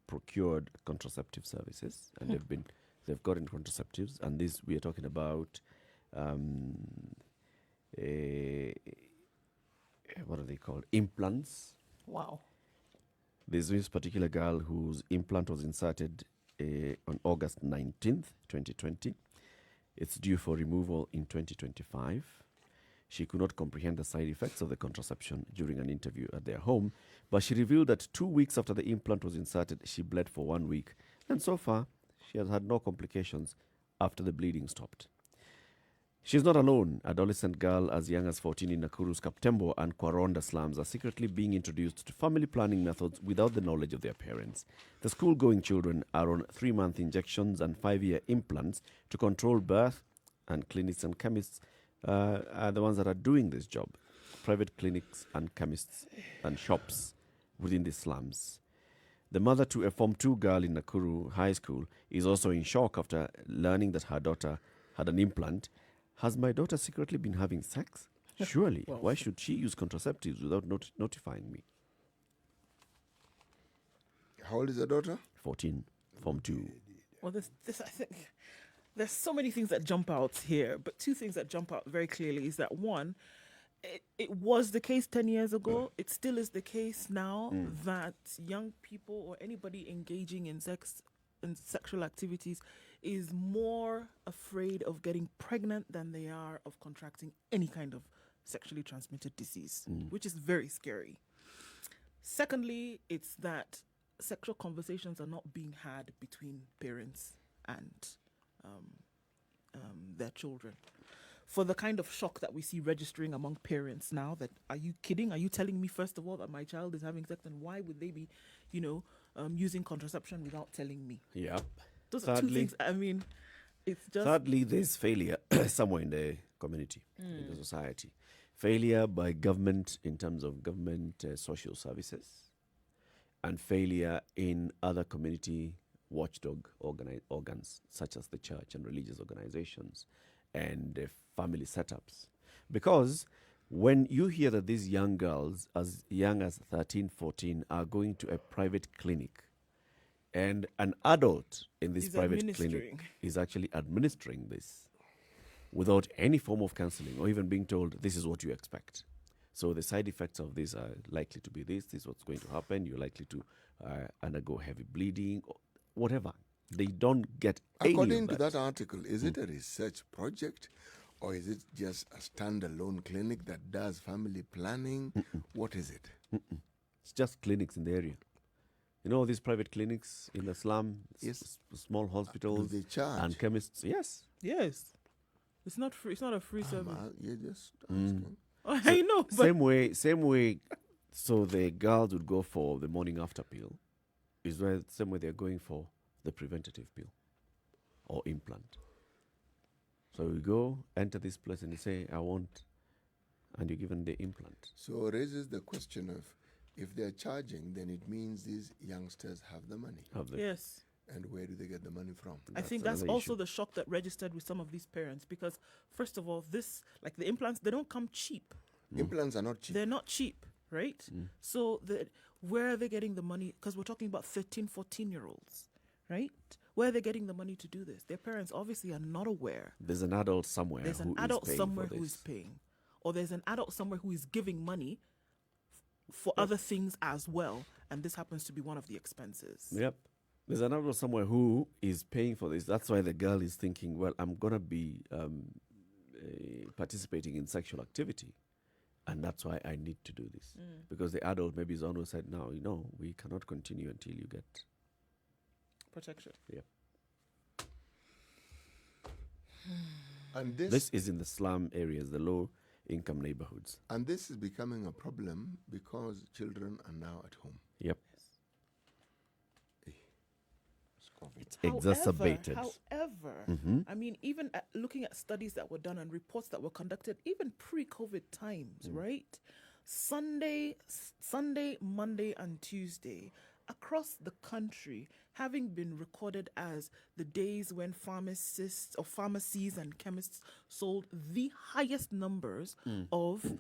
procured contraceptive services, and they've gotten contraceptives, and this we are talking about what are they called? Implants. Wow. There's this particular girl whose implant was inserted on August 19th, 2020. It's due for removal in 2025. She could not comprehend the side effects of the contraception during an interview at their home, but she revealed that 2 weeks after the implant was inserted, she bled for 1 week. And so far, she has had no complications after the bleeding stopped. She's not alone. Adolescent girls as young as 14 in Nakuru's Kaptembo and Kwaronda slums are secretly being introduced to family planning methods without the knowledge of their parents. The school-going children are on 3-month injections and 5-year implants to control birth, and clinics and chemists are the ones that are doing this job. Private clinics and chemists and shops within the slums. The mother to a Form 2 girl in Nakuru High School is also in shock after learning that her daughter had an implant. Has my daughter secretly been having sex? Surely. Well, why should she use contraceptives without notifying me? How old is the daughter? 14, Form 2. Well, this I think there's so many things that jump out here, but two things that jump out very clearly is that one, it was the case 10 years ago. It still is the case now that young people or anybody engaging in sex and sexual activities is more afraid of getting pregnant than they are of contracting any kind of sexually transmitted disease, which is very scary. Secondly, it's that sexual conversations are not being had between parents and their children. For the kind of shock that we see registering among parents now, that, are you kidding? Are you telling me, first of all, that my child is having sex, and why would they be, using contraception without telling me? Yeah. Those are two things. I mean, it's just... Sadly, there's failure somewhere in the community, in the society. Failure by government in terms of government social services, and failure in other community watchdog organs, such as the church and religious organizations and family setups. Because when you hear that these young girls, as young as 13, 14, are going to a private clinic, and an adult in this private clinic is actually administering this without any form of counseling or even being told, this is what you expect. So the side effects of this are likely to be this is what's going to happen. You're likely to undergo heavy bleeding, or whatever. They don't get any According of to that. that article, is it a research project, or is it just a standalone clinic that does family planning? What is it? It's just clinics in the area. You know, these private clinics in the slum, Yes. small hospitals Do they charge? and chemists. Yes. Yes. It's not free. It's not a free service. You're just asking. I know, but Same way. So the girls would go for the morning after pill. Is the same way they're going for the preventative pill or implant. So you go, enter this place, and you say, I want, and you're given the implant. So it raises the question of, if they're charging, then it means these youngsters have the money. yes. And where do they get the money from? I think that's another also issue. the shock that registered with some of these parents, because first of all, like the implants, they don't come cheap. Implants are not cheap. They're not cheap, right? So where are they getting the money? Because we're talking about 13, 14-year-olds, right? Where are they getting the money to do this? Their parents obviously are not aware. There's an adult somewhere There's who an adult is paying somewhere for who this. is paying. Or there's an adult somewhere who is giving money for other things as well. And this happens to be one of the expenses. Yep. There's an adult somewhere who is paying for this. That's why the girl is thinking, well, I'm going to be participating in sexual activity. And that's why I need to do this. Because the adult maybe is the one who said, no, we cannot continue until you get Protection. Yeah. And This is in the slum areas, the low-income neighborhoods. and this is becoming a problem because children are now at home. Yep. exacerbated. However, I mean, even looking at studies that were done and reports that were conducted, even pre-COVID times, right? Sunday, Monday, and Tuesday across the country having been recorded as the days when pharmacists or pharmacies and chemists sold the highest numbers of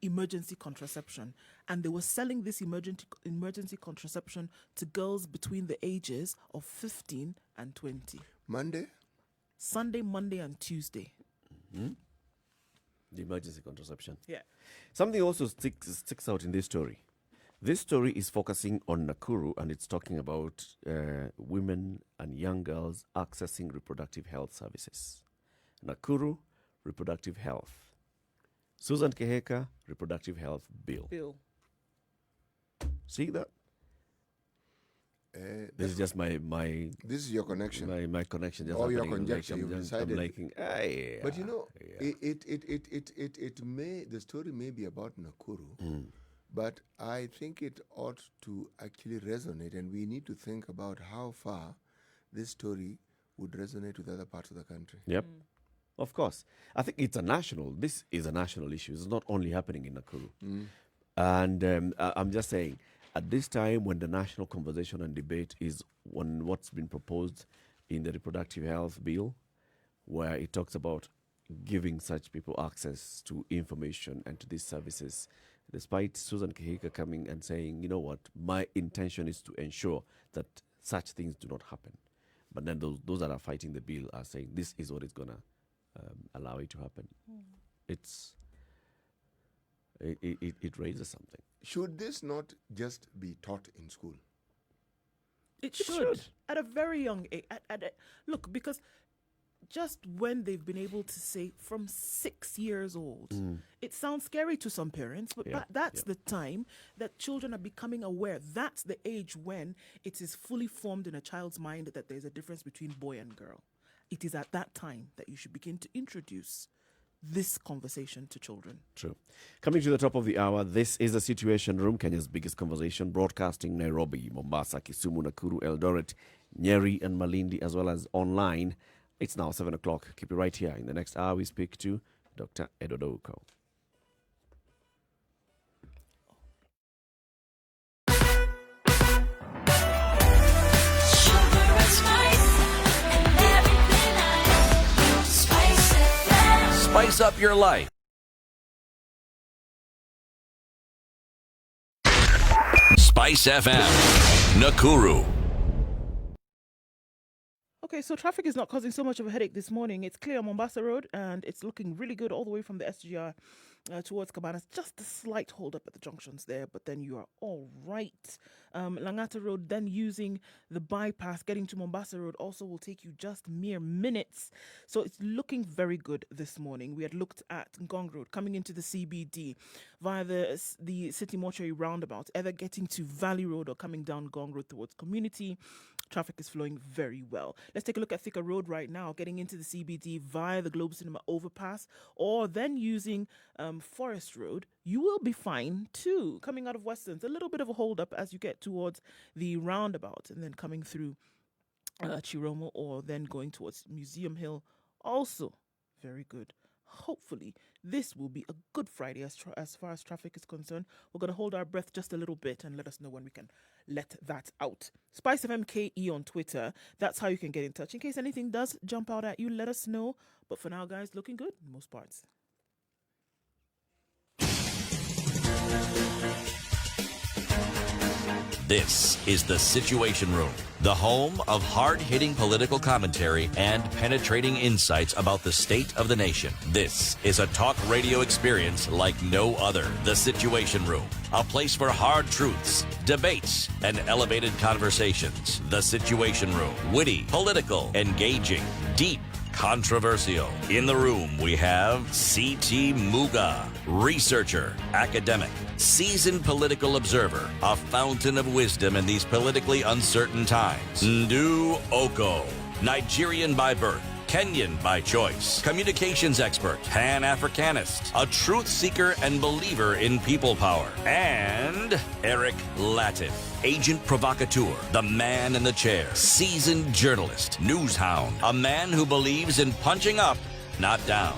emergency contraception, and they were selling this emergency contraception to girls between the ages of 15 and 20. Sunday, Monday, and Tuesday. The emergency contraception. Yeah. Something also sticks out in this story. This story is focusing on Nakuru, and it's talking about women and young girls accessing reproductive health services. Nakuru, reproductive health. Susan Keheka, reproductive health bill. See that? This is just my. This is your connection. My connection. Just All your happening. conjecture. You've decided. Yeah. But you know, the story may be about Nakuru, but I think it ought to actually resonate, and we need to think about how far this story would resonate with other parts of the country. Yep. Of course. I think this is a national issue. It's not only happening in Nakuru. And I'm just saying, at this time when the national conversation and debate is on what's been proposed in the reproductive health bill, where it talks about giving such people access to information and to these services, despite Susan Kehika coming and saying, you know what, my intention is to ensure that such things do not happen. But then those that are fighting the bill are saying this is what is going to allow it to happen. It raises something. Should this not just be taught in school? It should. At a very young age. Look, because just when they've been able to say from 6 years old, it sounds scary to some parents, but that's the time that children are becoming aware. That's the age when it is fully formed in a child's mind that there's a difference between boy and girl. It is at that time that you should begin to introduce this conversation to children. True. Coming to the top of the hour, this is the Situation Room, Kenya's biggest conversation, broadcasting Nairobi, Mombasa, Kisumu, Nakuru, Eldoret, Nyeri, and Malindi, as well as online. It's now 7 o'clock. Keep it right here. In the next hour, we speak to Dr. Nduh Okoh. Spice up your life. Spice FM, Nakuru. Okay, so traffic is not causing so much of a headache this morning. It's clear on Mombasa Road, and it's looking really good all the way from the SGR towards Cabanas. Just a slight hold up at the junctions there, but then you are all right. Langata Road, then using the bypass, getting to Mombasa Road also will take you just mere minutes. So it's looking very good this morning. We had looked at Ngong Road coming into the CBD via the City Mortuary roundabout, either getting to Valley Road or coming down Ngong Road towards Community. Traffic is flowing very well. Let's take a look at Thika Road right now, getting into the CBD via the Globe Cinema overpass, or then using Forest Road. You will be fine too. Coming out of Westlands, a little bit of a hold up as you get towards the roundabout, and then coming through Chiromo, or then going towards Museum Hill. Also very good. Hopefully, this will be a good Friday as far as traffic is concerned. We're going to hold our breath just a little bit and let us know when we can let that out. Spice FM KE on Twitter. That's how you can get in touch. In case anything does jump out at you, let us know. But for now, guys, looking good in most parts. This is the Situation Room, the home of hard-hitting political commentary and penetrating insights about the state of the nation. This is a talk radio experience like no other. The Situation Room, a place for hard truths, debates, and elevated conversations. The Situation Room, witty, political, engaging, deep, controversial. In the room, we have C.T. Muga, researcher, academic, seasoned political observer, a fountain of wisdom in these politically uncertain times. Nduh Okoh, Nigerian by birth, Kenyan by choice, communications expert, Pan-Africanist, a truth seeker and believer in people power, and Eric Latiff, agent provocateur, the man in the chair, seasoned journalist, news hound, a man who believes in punching up, not down.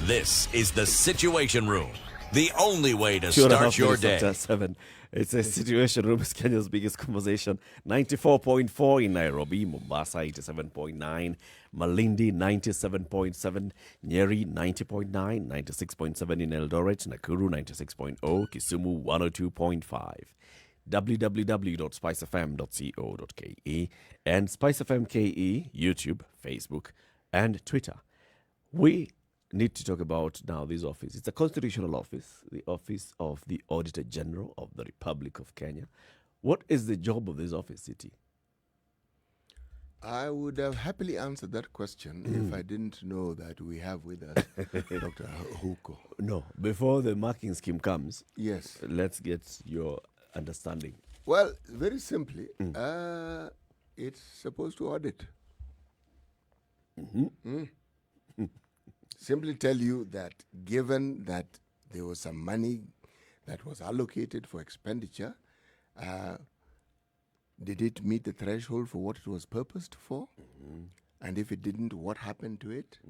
This is the Situation Room, the only way to start your day. 7. It's a Situation Room, is Kenya's biggest conversation. 94.4 in Nairobi, Mombasa 87.9, Malindi 97.7, Njeri 90.9, 96.7 in Eldoret, Nakuru 96.0, Kisumu 102.5. www.spicefm.co.ke and SpiceFM KE, YouTube, Facebook, and Twitter. We need to talk about now this office. It's a constitutional office, the Office of the Auditor General of the Republic of Kenya. What is the job of this office, City? I would have happily answered that question if I didn't know that we have with us Dr. Okoh. No, before the marking scheme comes, Yes. let's get your understanding. Well, very simply, it's supposed to audit. Simply tell you that given that there was some money that was allocated for expenditure, did it meet the threshold for what it was purposed for? And if it didn't, what happened to it?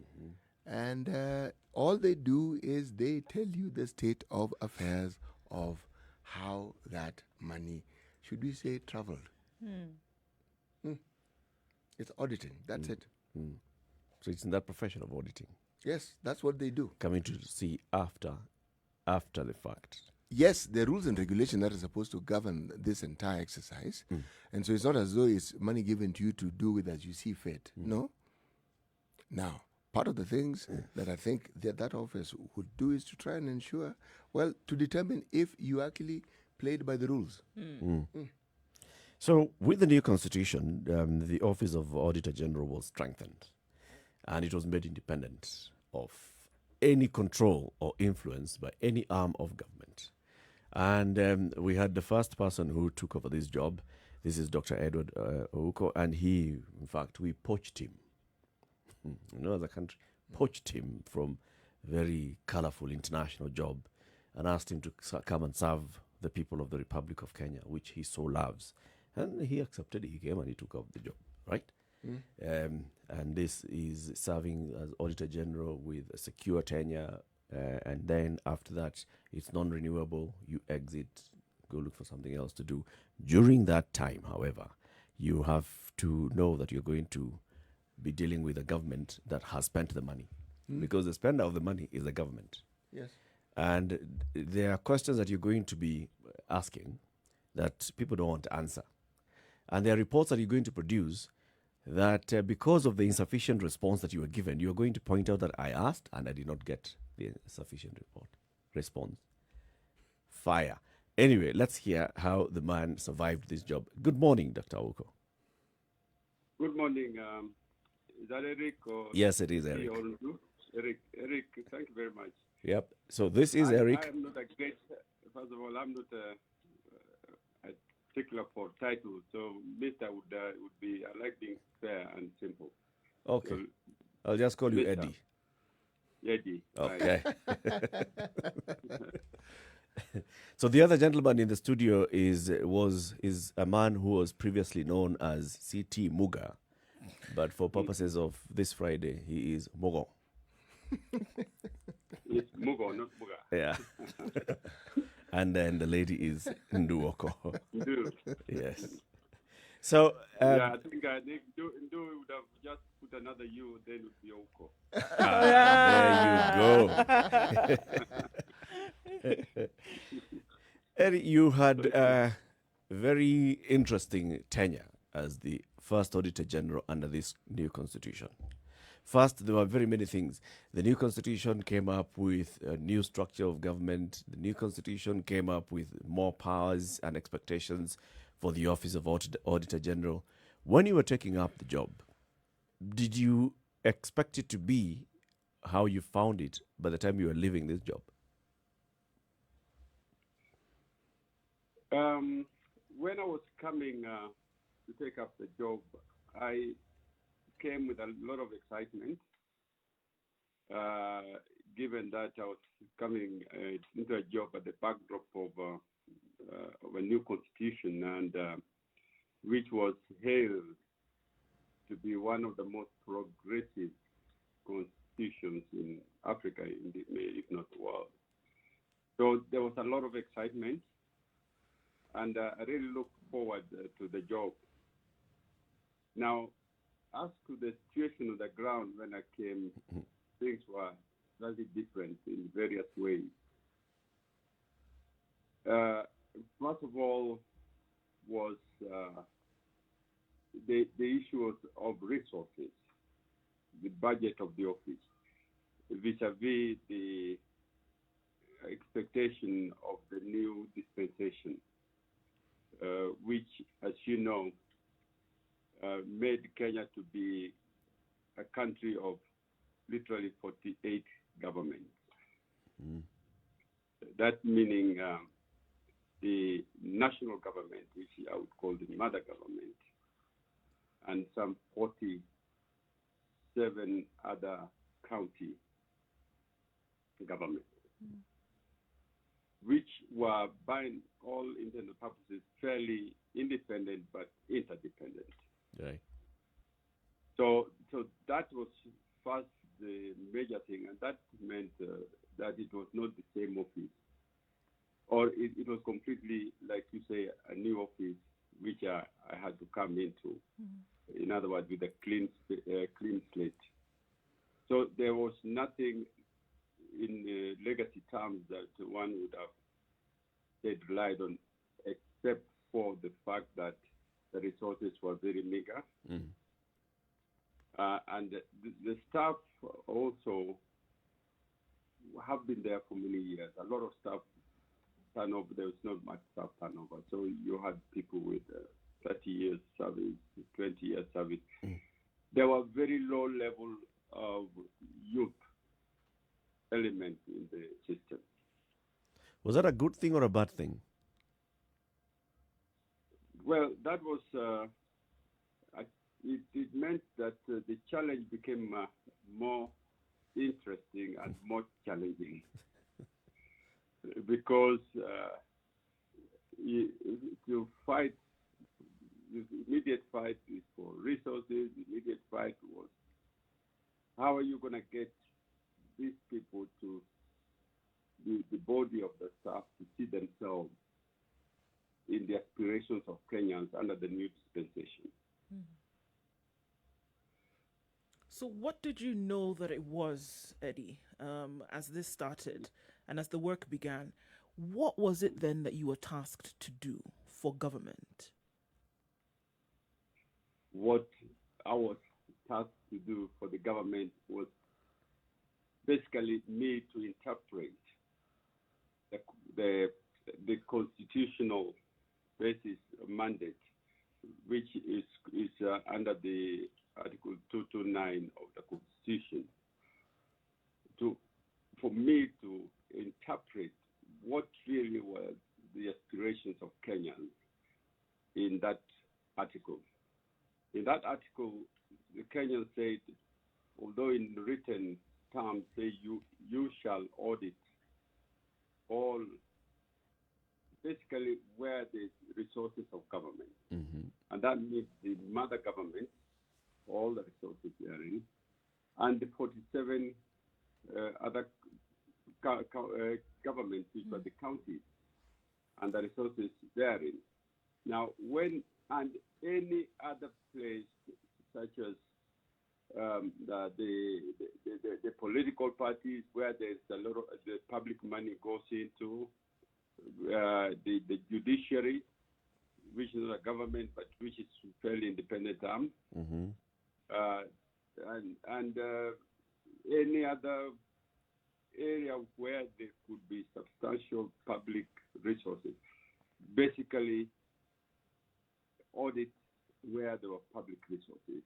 And all they do is they tell you the state of affairs of how that money, should we say, traveled. It's auditing. That's it. So it's in that profession of auditing, Yes, that's what they do. coming to see after the fact. Yes, there are rules and regulations that are supposed to govern this entire exercise. And so it's not as though it's money given to you to do with as you see fit. No. Now, part of the things that I think that office would do is to try and ensure, well, to determine if you actually played by the rules. So with the new constitution, the Office of Auditor General was strengthened, and it was made independent of any control or influence by any arm of government. And we had the first person who took over this job. This is Dr. Edward Okoh, and he, in fact, we poached him. As a country, poached him from very colorful international job and asked him to come and serve the people of the Republic of Kenya, which he so loves. And he accepted it. He came and he took up the job, right? And this is serving as Auditor General with a secure tenure. And then after that, it's non-renewable. You exit, go look for something else to do. During that time, however, you have to know that you're going to be dealing with a government that has spent the money. Because the spender of the money is the government. Yes. And there are questions that you're going to be asking that people don't want to answer. And there are reports that you're going to produce that because of the insufficient response that you were given, you're going to point out that I asked and I did not get the sufficient response. Fire. Anyway, let's hear how the man survived this job. Good morning, Dr. Okoh. Good morning. Is that Eric? Or Yes, it is Eric. Eric, thank you very much. Yep. So this is Eric. I am not a great, first of all, I'm not a particular for title. So Mr. would be, I like being fair and simple. Okay. So, I'll just call you Mr. Eddie. Eddie. Okay. So the other gentleman in the studio is a man who was previously known as CT Muga, but for purposes of this Friday, he is Mogo. It's Muga, not Muga. Yeah. And then the lady is Nduh Okoh. Nduh. Yes. So yeah, I think Nduh would have just put another U, then it would be Okoh. There you go. Eddie, you had a very interesting tenure as the first Auditor General under this new constitution. First, there were very many things. The new constitution came up with a new structure of government. The new constitution came up with more powers and expectations for the Office of Auditor General. When you were taking up the job, did you expect it to be how you found it by the time you were leaving this job? When I was coming to take up the job, I came with a lot of excitement, given that I was coming into a job at the backdrop of a new constitution, and which was hailed to be one of the most progressive constitutions in Africa, if not the world. So there was a lot of excitement, and I really look forward to the job. Now, as to the situation on the ground when I came, things were slightly different in various ways. First of all, was the issue of resources, the budget of the office, vis-a-vis the expectation of the new dispensation, which, as you know, made Kenya to be a country of literally 48 governments. That meaning the national government, which I would call the mother government, and some 47 other county governments, which were, by all intents and purposes, fairly independent but interdependent. Right. So that was first the major thing, and that meant that it was not the same office, or it was completely, like you say, a new office which I had to come into. In other words, with a clean slate. So there was nothing in legacy terms that one would have said relied on, except for the fact that the resources were very meager. And the staff also have been there for many years. A lot of staff turnover. There was not much staff turnover. So you had people with 30 years service, 20 years service. There were very low level of youth element in the system. Was that a good thing or a bad thing? Well, that was, it meant that the challenge became more interesting and more challenging because to fight, the immediate fight is for resources. The immediate fight was how are you going to get these people to the body of the staff to see themselves in the aspirations of Kenyans under the new dispensation. So what did you know that it was, Eddie, as this started and as the work began? What was it then that you were tasked to do for government? What I was tasked to do for the government was basically me to interpret the constitutional basis mandate, which is under the Article 229 of the Constitution, for me to interpret what really were the aspirations of Kenyans in that article. In that article, the Kenyans said, although in written terms say you shall audit all, basically where the resources of government. And that means the mother government, all the resources therein, and the 47 other governments, which were the counties, and the resources therein. Now, when and any other place, such as the political parties, where there's a lot of the public money goes into, the judiciary, which is not a government, but which is fairly independent arm, and any other area where there could be substantial public resources. Basically, audit where there were public resources.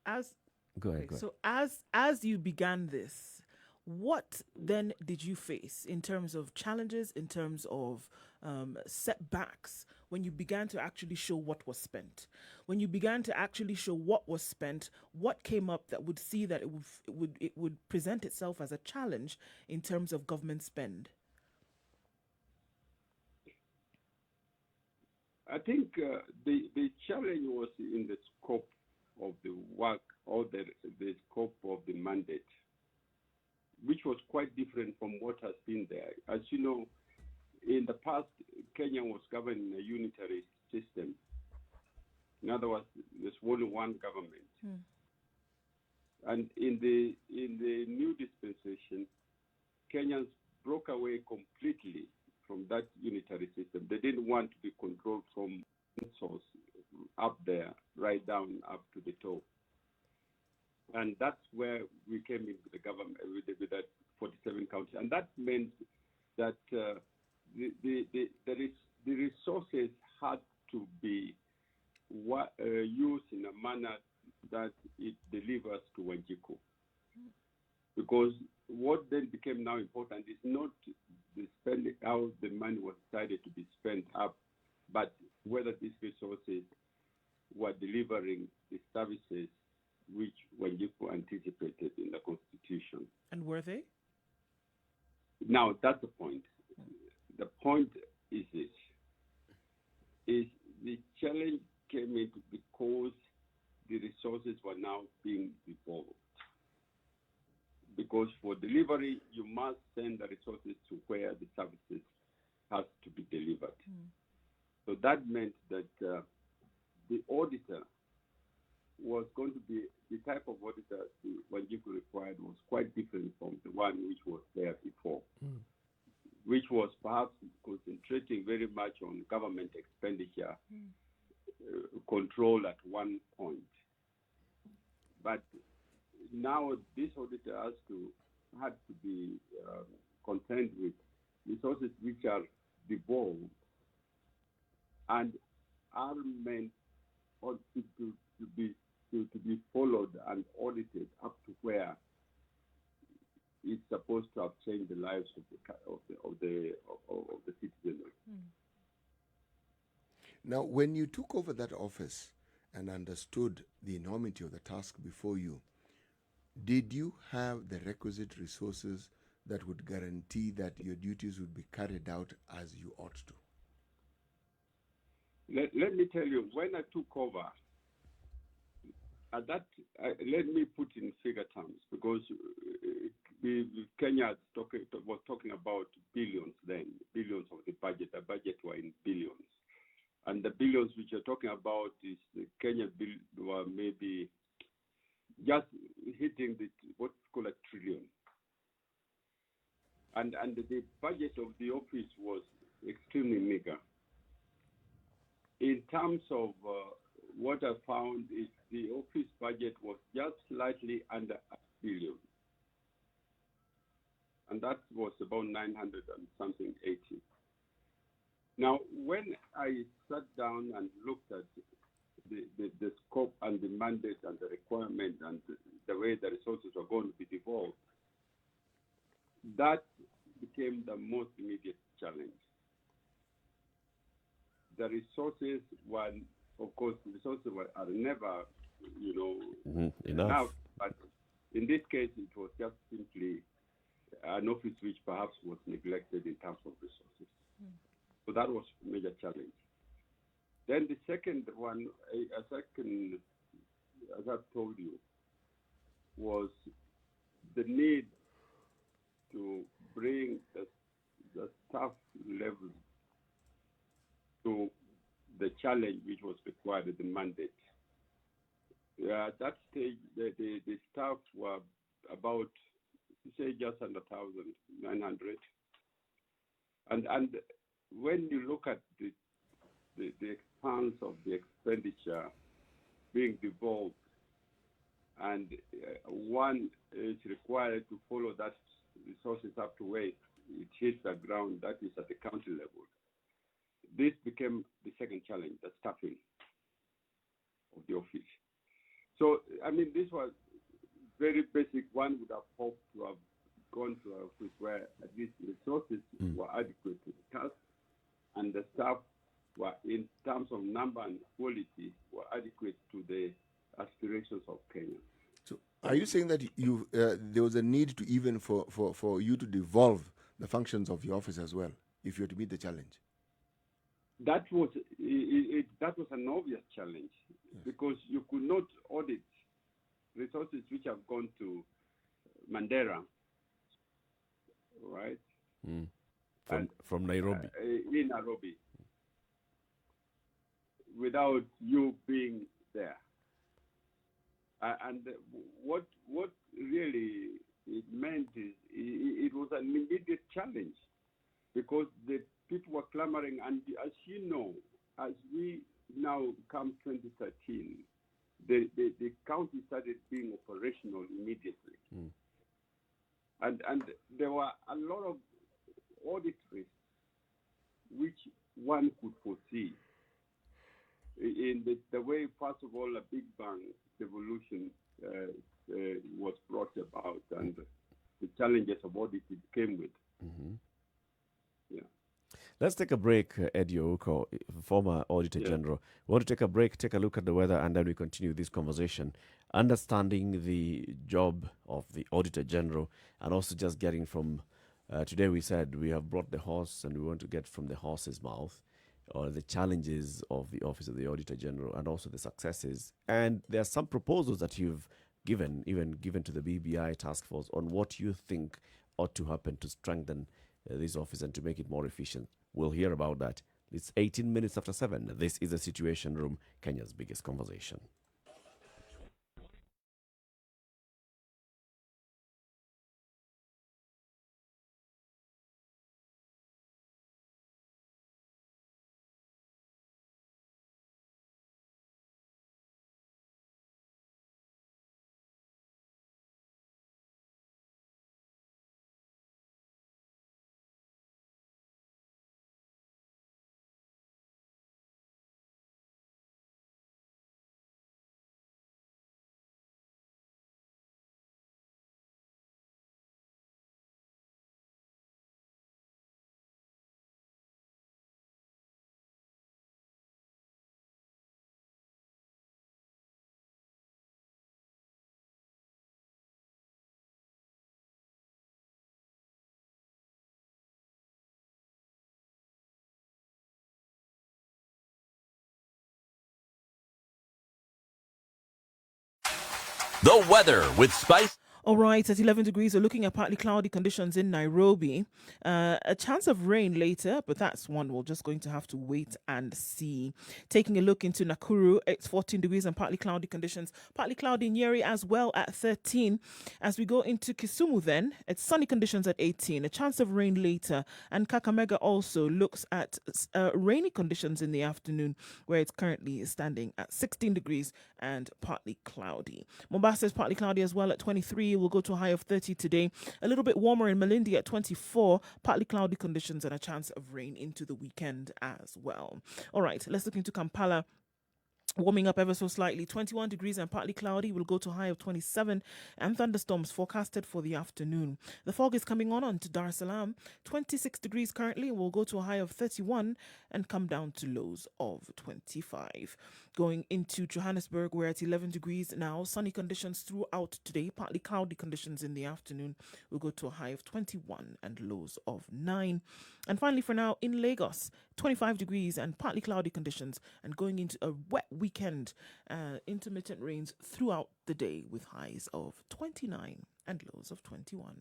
As Go ahead. so as you began this, What then did you face in terms of challenges, in terms of setbacks, when you began to actually show what was spent? When you began to actually show what was spent, what came up that would see that it would present itself as a challenge in terms of government spend? I think the challenge was in the scope of the work or the scope of the mandate, which was quite different from what has been there. As you know, in the past, Kenya was governed in a unitary system. In other words, there's only one government. And in the new dispensation, Kenyans broke away completely from that unitary system. They didn't want to be controlled from source up there, right down up to the top. And that's where we came into the government with that 47 counties. And that meant that the resources had to be used in a manner that it delivers to Wanjiku. Because what then became now important is not the spending, how the money was decided to be spent up, but whether these resources were delivering the services which Wanjiku anticipated in the Constitution. And were they? Now, that's the point. The point is this. Is the challenge came in because the resources were now being devolved. Because for delivery, you must send the resources to where the services has to be delivered. So that meant that the auditor was going to be, the type of auditor Wanjiku required was quite different from the one which was there before, which was perhaps concentrating very much on government expenditure control at one point. But now this auditor had to be content with resources which are devolved and are meant to be followed and audited up to where it's supposed to have changed the lives of the citizenry. Now, when you took over that office and understood the enormity of the task before you, did you have the requisite resources that would guarantee that your duties would be carried out as you ought to? Let me tell you, when I took over, let me put in figure terms, because Kenya was talking about billions then, billions of the budget. The budget were in billions. And the billions which you're talking about is the Kenya bill were maybe just hitting what's called a trillion. And the budget of the office was extremely meager. In terms of what I found is the office budget was just slightly under $1 billion. And that was about 900 and something 80. Now, when I sat down and looked at the scope and the mandate and the requirement and the way the resources are going to be devolved, that became the most immediate challenge. The resources were, of course, are never, enough. But in this case, it was just simply an office which perhaps was neglected in terms of resources. So that was a major challenge. Then the second one, as I've told you, was the need to bring the staff level to the challenge which was required at the mandate. At that stage, the staff were about, say, just under 1,900. And when you look at the expanse of the expenditure being devolved, and one is required to follow that resources up to where it hits the ground, that is at the county level. This became the second challenge, the staffing of the office. So, I mean, this was very basic. One would have hoped to have gone to an office where at least resources were adequate to the task, and the staff were, in terms of number and quality, were adequate to the aspirations of Kenya. So, are you saying that there was a need to even for you to devolve the functions of your office as well, if you're to meet the challenge? That was that was an obvious challenge, because you could not audit resources which have gone to Mandera, right? From Nairobi. In Nairobi, without you being there. And what really it meant is it was an immediate challenge, because the people were clamoring. And as you know, as we now come 2013, the county started being operational immediately. And there were a lot of audit risks which one could foresee in the way, first of all, a big bang devolution was brought about, and the challenges of audit it came with. Yeah. Let's take a break, Nduh Okoh, former Auditor General. We want to take a break, take a look at the weather, and then we continue this conversation, understanding the job of the Auditor General, and also just getting from, today we said we have brought the horse, and we want to get from the horse's mouth, or the challenges of the Office of the Auditor General, and also the successes. And there are some proposals that you've given to the BBI task force on what you think ought to happen to strengthen this office and to make it more efficient. We'll hear about that. It's 18 minutes after 7. This is the Situation Room, Kenya's biggest conversation. The weather with Spice. All right, at 11 degrees, we're looking at partly cloudy conditions in Nairobi. A chance of rain later, but that's one we're just going to have to wait and see. Taking a look into Nakuru, it's 14 degrees and partly cloudy conditions. Partly cloudy in Njeri as well at 13. As we go into Kisumu then, it's sunny conditions at 18. A chance of rain later. And Kakamega also looks at rainy conditions in the afternoon, where it's currently standing at 16 degrees and partly cloudy. Mombasa is partly cloudy as well at 23. We'll go to a high of 30 today. A little bit warmer in Malindi at 24. Partly cloudy conditions and a chance of rain into the weekend as well. All right, let's look into Kampala. Warming up ever so slightly, 21 degrees and partly cloudy. We'll go to a high of 27, and thunderstorms forecasted for the afternoon. The fog is coming on to Dar es Salaam, 26 degrees currently. We'll go to a high of 31 and come down to lows of 25. Going into Johannesburg, we're at 11 degrees now. Sunny conditions throughout today, partly cloudy conditions in the afternoon. We'll go to a high of 21 and lows of 9. And finally, for now, in Lagos, 25 degrees and partly cloudy conditions, and going into a wet weekend, intermittent rains throughout the day with highs of 29 and lows of 21.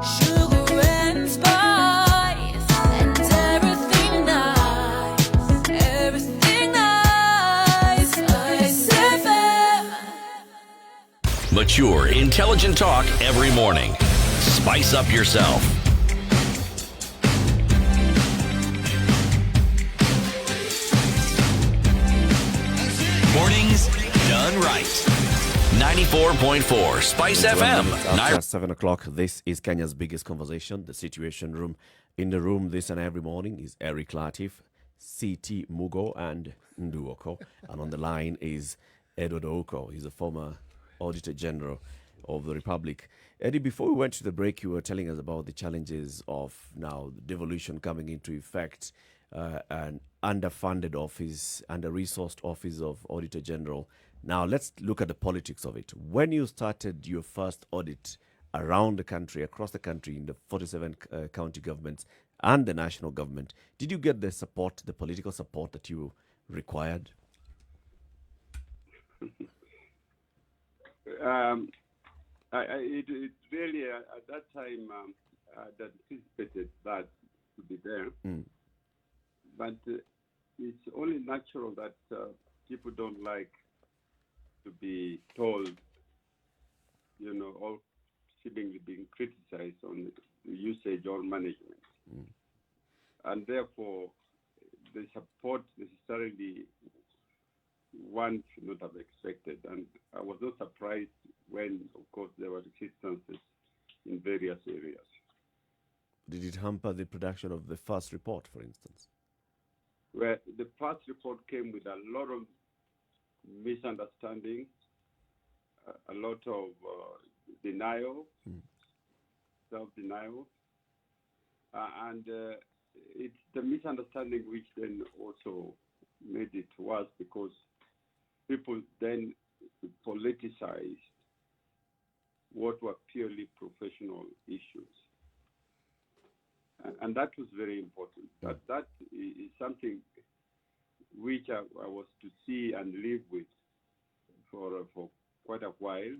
Sugar and spice and everything nice, everything nice. Ice FM. Mature, intelligent talk every morning. Spice up yourself. Mornings done right. 94.4 Spice FM. After 7 o'clock, this is Kenya's biggest conversation, the Situation Room. In the room this and every morning is Eric Latiff, CT Mugo, and Nduh Okoh. And on the line is Nduh Okoh. He's a former Auditor General. of the Republic. Eddie, before we went to the break, you were telling us about the challenges of now the devolution coming into effect, an underfunded office, under-resourced office of Auditor General. Now, let's look at the politics of it. When you started your first audit around the country, across the country, in the 47 county governments and the national government, did you get the support, the political support that you required? It really, at that time, that anticipated that to be there. But it's only natural that people don't like to be told, all seemingly being criticized on the usage or management. And therefore, the support necessarily one should not have expected. And I was not surprised when, of course, there were resistances in various areas. Did it hamper the production of the first report, for instance? Where the first report came with a lot of misunderstanding, a lot of denial, self-denial, and it's the misunderstanding which then also made it worse, because people then politicized what were purely professional issues. And that was very important. That is something which I was to see and live with for quite a while,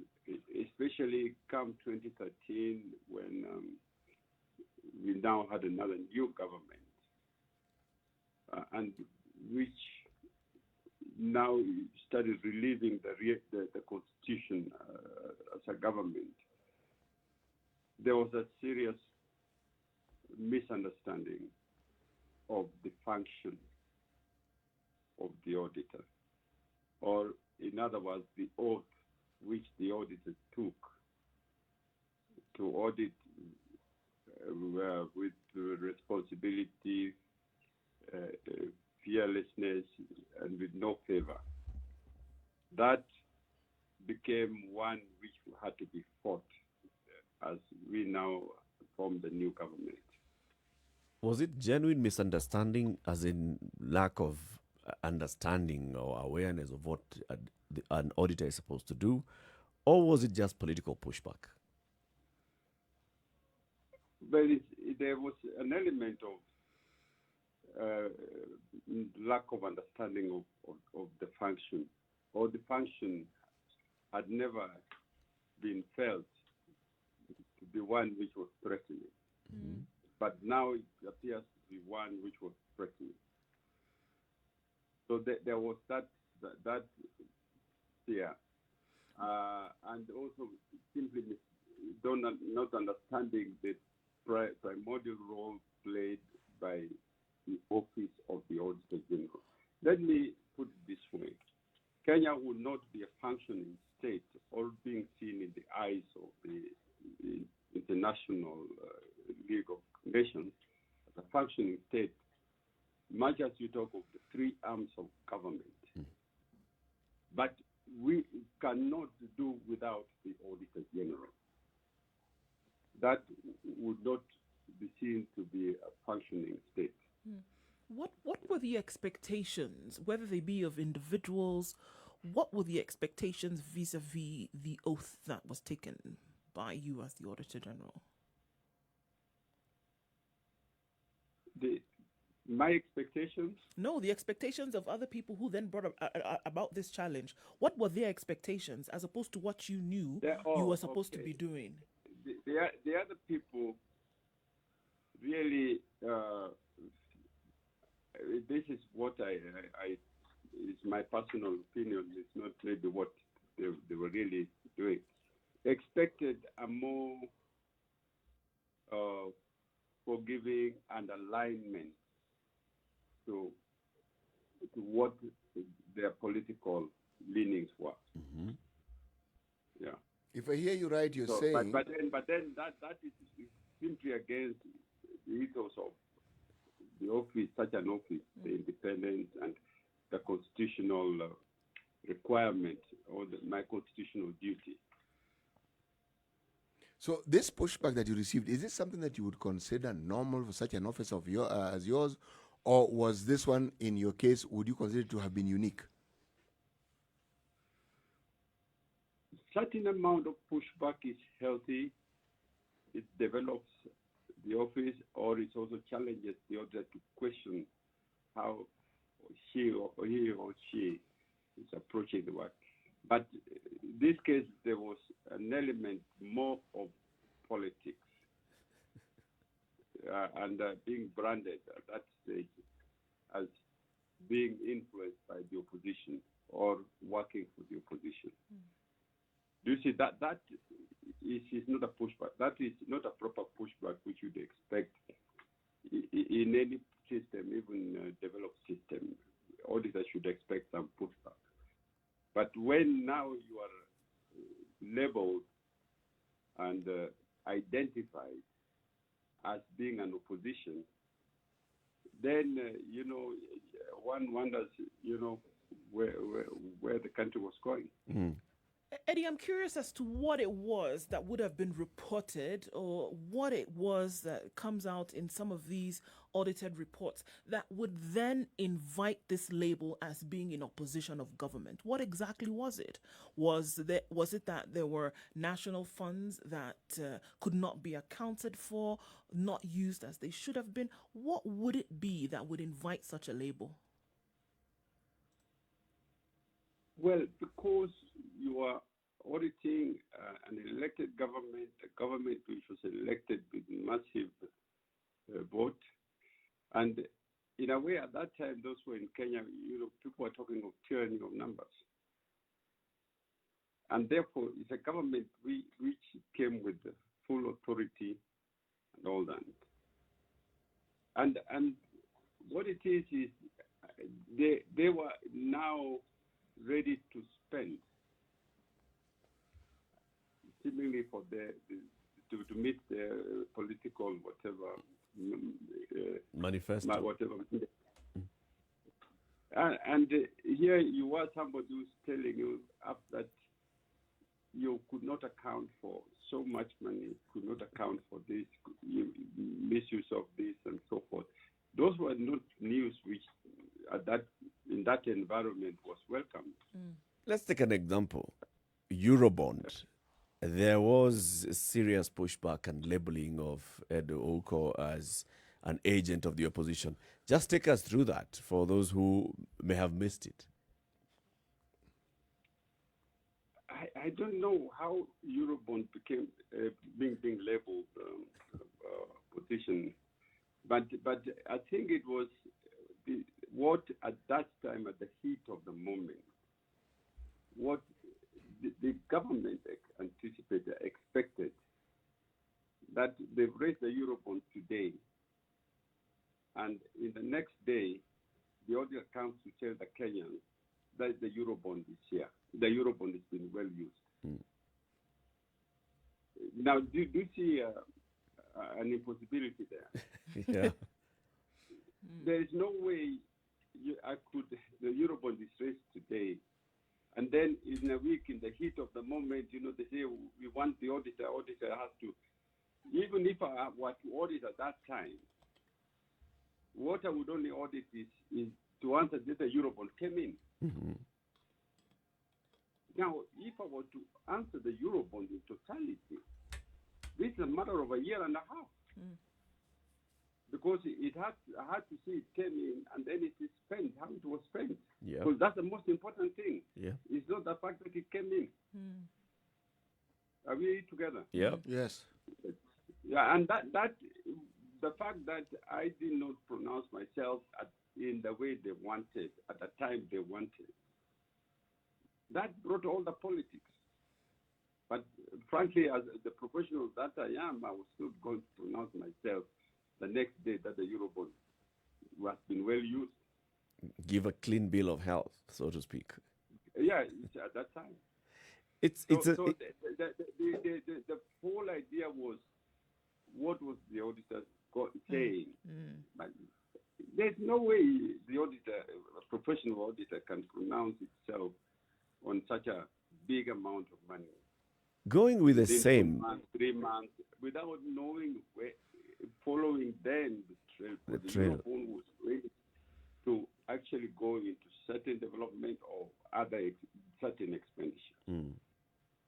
especially come 2013, when we now had another new government, and which now started reliving the constitution as a government. There was a serious misunderstanding of the function of the auditor, or in other words, the oath which the auditor took to audit with responsibility, fearlessness, and with no favor. That became one which had to be fought as we now form the new government. Was it genuine misunderstanding, as in lack of understanding or awareness of what an auditor is supposed to do, or was it just political pushback? But there was an element of lack of understanding of the function, or the function had never been felt to be one which was threatening. But now it appears to be one which was threatening. So there was that fear, and also simply not understanding the primordial role played by the office of the Auditor General. Let me put it this way. Kenya would not be a functioning state, all being seen in the eyes of the International League of Nations, as a functioning state, much as you talk of the three arms of government. But we cannot do without the Auditor General. That would not be seen to be a functioning state. What were the expectations, whether they be of individuals? What were the expectations vis-a-vis the oath that was taken by you as the Auditor General? My expectations? No, the expectations of other people who then brought about this challenge. What were their expectations as opposed to what you knew you were supposed to be doing? The other people really, this is what I is my personal opinion. It's not maybe what they were really doing. They expected a more forgiving and alignment to what their political leanings were. Yeah. If I hear you right, you're saying... But then that is simply against the ethos of the office, such an office, the independence and the constitutional requirement, or my constitutional duty. So this pushback that you received, is this something that you would consider normal for such an office of as yours, or was this one, in your case, would you consider it to have been unique? Certain amount of pushback is healthy. It develops the office, or it also challenges the auditor to question how he or she is approaching the work. But in this case, there was an element more of politics and being branded at that stage as being influenced by the opposition or working for the opposition. Do you see that is not a pushback? That is not a proper pushback which you'd expect in any system, even developed system. Auditors should expect some pushback. But when now you are labeled and identified as being an opposition, then one wonders, where the country was going. Mm. Eddie, I'm curious as to what it was that would have been reported, or what it was that comes out in some of these audited reports that would then invite this label as being in opposition of government. What exactly was it? Was it that there were national funds that could not be accounted for, not used as they should have been? What would it be that would invite such a label? Well, because you are auditing an elected government, a government which was elected with massive vote, and in a way at that time, those who were in Kenya, people were talking of tyranny of numbers. And therefore, it's a government which came with full authority and all that. And what it is they were now ready to spend, seemingly for to meet their political whatever Manifesto. whatever. And here you are somebody who's telling you that you could not account for so much money, could not account for this, misuse of this and so forth. Those were not news which in that environment was welcomed. Let's take an example. Eurobond. There was serious pushback and labeling of Nduh Okoh as an agent of the opposition. Just take us through that for those who may have missed it. I don't know how Eurobond became being labeled opposition, but I think it was what at that time, at the heat of the moment, what the government anticipated, expected, that they've raised the Eurobond today, and in the next day, the auditor comes to tell the Kenyans that the Eurobond is here. The Eurobond has been well used. Now, do you see an impossibility there? Yeah. There is no way the Eurobond is raised today, and then in a week, in the heat of the moment, they say we want the auditor has to, even if I were to audit at that time, what I would only audit is to answer that the Eurobond came in. Mm-hmm. Now, if I were to answer the Eurobond in totality, this is a matter of a year and a half. Because I had to see it came in and then it is spent, how it was spent. Yeah. Because that's the most important thing. Yeah. It's not the fact that it came in. Are we together? Yeah. Yes. Yeah, and that the fact that I did not pronounce myself in the way they wanted, at the time they wanted, that brought all the politics. But frankly, as the professional that I am, I was still going to pronounce myself the next day that the Eurobond has been well used. Give a clean bill of health, so to speak. Yeah, at that time. The whole idea was, what was the auditor saying? But there's no way the auditor, a professional auditor, can pronounce itself on such a big amount of money. Going with the Within same. 2 months, 3 months. without knowing where, following then the trail. The The trail. Eurozone was ready to actually go into certain development or other certain expenditure.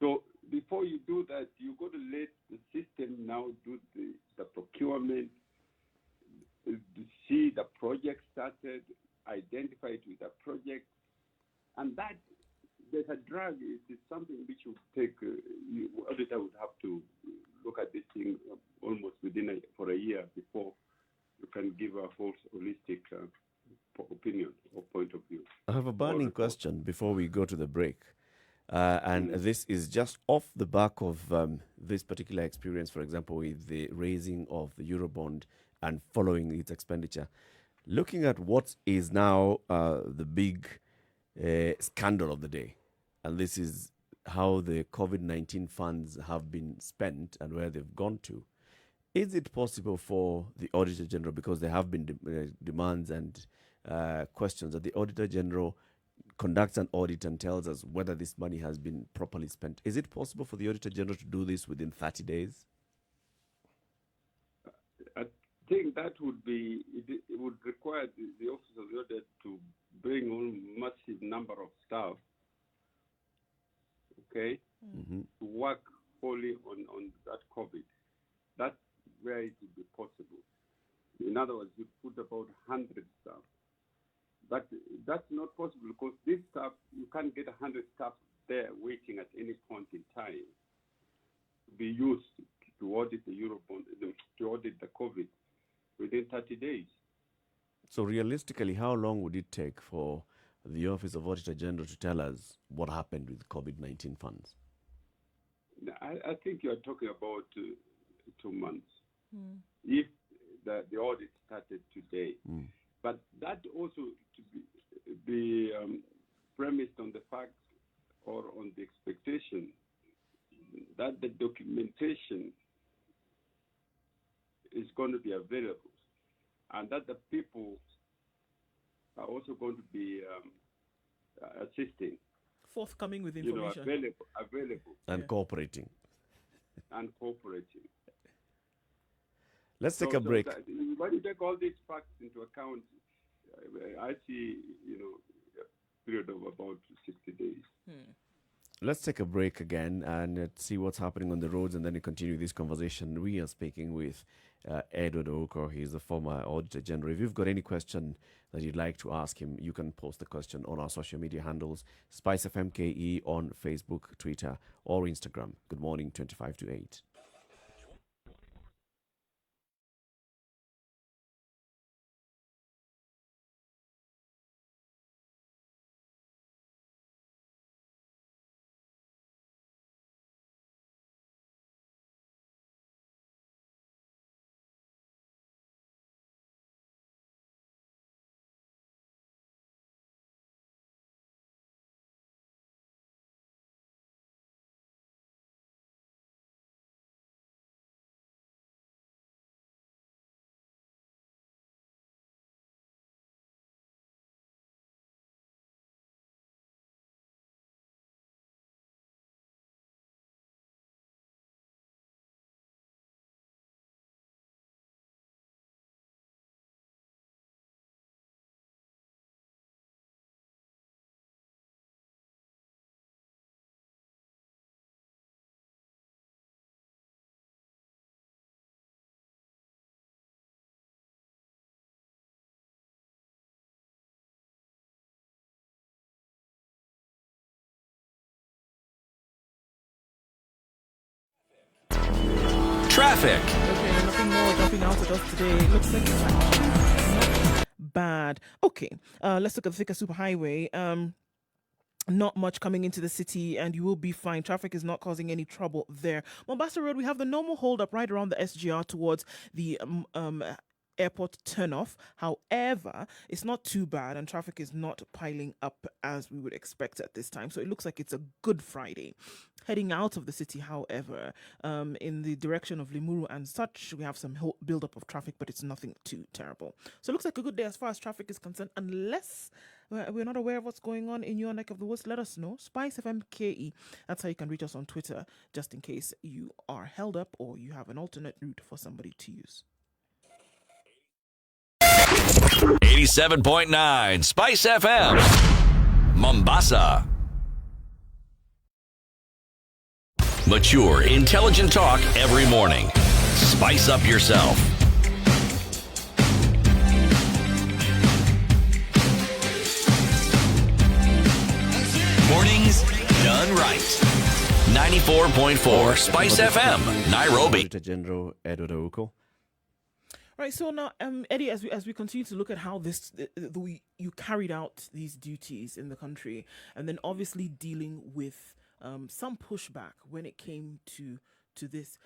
So before you do that, you got to let the system now do the procurement, see the project started, identify it with a project, and that there's a drag. It's something which you take. Auditor would have to look at this thing almost for a year before you can give a whole holistic opinion or point of view. I have a burning question before we go to the break. And this is just off the back of this particular experience, for example, with the raising of the Eurobond and following its expenditure. Looking at what is now the big scandal of the day, and this is how the COVID-19 funds have been spent and where they've gone to. Is it possible for the Auditor General, because there have been demands and questions, that the Auditor General conducts an audit and tells us whether this money has been properly spent? Is it possible for the Auditor General to do this within 30 days? I think that would be, it would require the Office of the Auditor to bring on massive number of staff, okay, to work wholly on that COVID. That's where it would be possible. In other words, you put about 100 staff. But that's not possible because this staff, you can't get 100 staff there waiting at any point in time to be used to audit the Eurobond, to audit the COVID within 30 days. So realistically, how long would it take for the Office of Auditor General to tell us what happened with COVID-19 funds? I think you are talking about 2 months. If the audit started today. But that also to be premised on the fact or on the expectation that the documentation is going to be available and that the people are also going to be assisting. Forthcoming with information. Available. And cooperating. And cooperating. Let's take a break. When you take all these facts into account, I see, a period of about 60 days. Let's take a break again and see what's happening on the roads, and then we continue this conversation. We are speaking with Nduh Okoh. He's the former Auditor General. If you've got any question that you'd like to ask him, you can post the question on our social media handles, Spice FMKE on Facebook, Twitter, or Instagram. Good morning, 25 to 8. Traffic. Okay, nothing more jumping out at us today. It looks like it's actually not bad. Okay, let's look at the Thika Superhighway. Not much coming into the city, and you will be fine. Traffic is not causing any trouble there. Mombasa Road, we have the normal hold up right around the SGR towards the airport turnoff. However, it's not too bad, and traffic is not piling up as we would expect at this time. So it looks like it's a good Friday. Heading out of the city, however, in the direction of Limuru and such, we have some build-up of traffic, but it's nothing too terrible. So it looks like a good day as far as traffic is concerned, unless we're not aware of what's going on in your neck of the woods, let us know. Spice FM KE. That's how you can reach us on Twitter, just in case you are held up or you have an alternate route for somebody to use. 87.9 Spice FM, Mombasa. Mature, intelligent talk every morning. Spice up yourself. Mornings done right. 94.4 Spice FM, Nairobi. Auditor General Nduh Okoh. Right, so now, Eddie, as we continue to look at how you carried out these duties in the country, and then obviously dealing with some pushback when it came to this,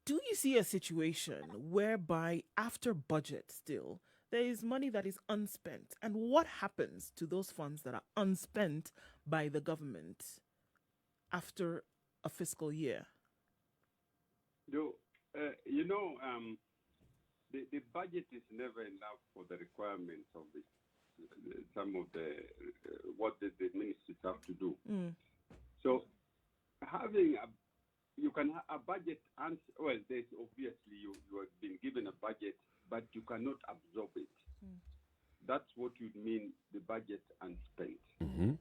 do you see a situation whereby after budget still there is money that is unspent, and what happens to those funds that are unspent by the government after a fiscal year? The budget is never enough for the requirements of some of the what the ministries have to do. So having you can have a budget, and there's obviously you have been given a budget, but you cannot absorb it. That's what you mean the budget unspent. Mm-hmm.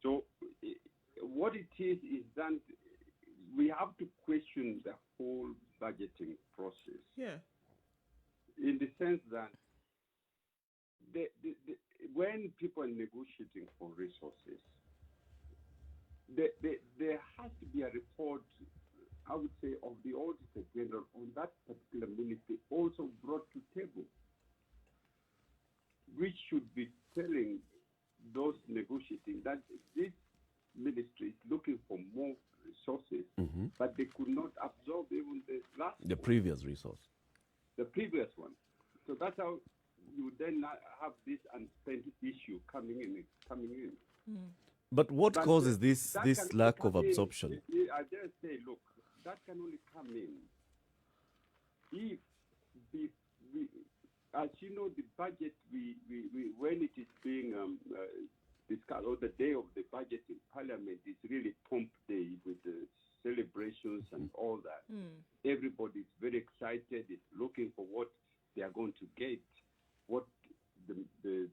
So what it is that we have to question the whole budgeting process. Yeah. In the sense that when people are negotiating for resources, there has to be a report, I would say, of the Auditor General on that particular ministry also brought to table, which should be telling those negotiating that this ministry is looking for more resources, but they could not absorb even the previous resource. The previous one. So that's how you then have this unspent issue coming in. But what causes this can lack come of absorption? I dare say, look, that can only come in if as you know, the budget we when it is being discussed, or the day of the budget in Parliament is really pomp day with the celebrations and all that. Everybody is very excited, is looking for what they are going to get, what the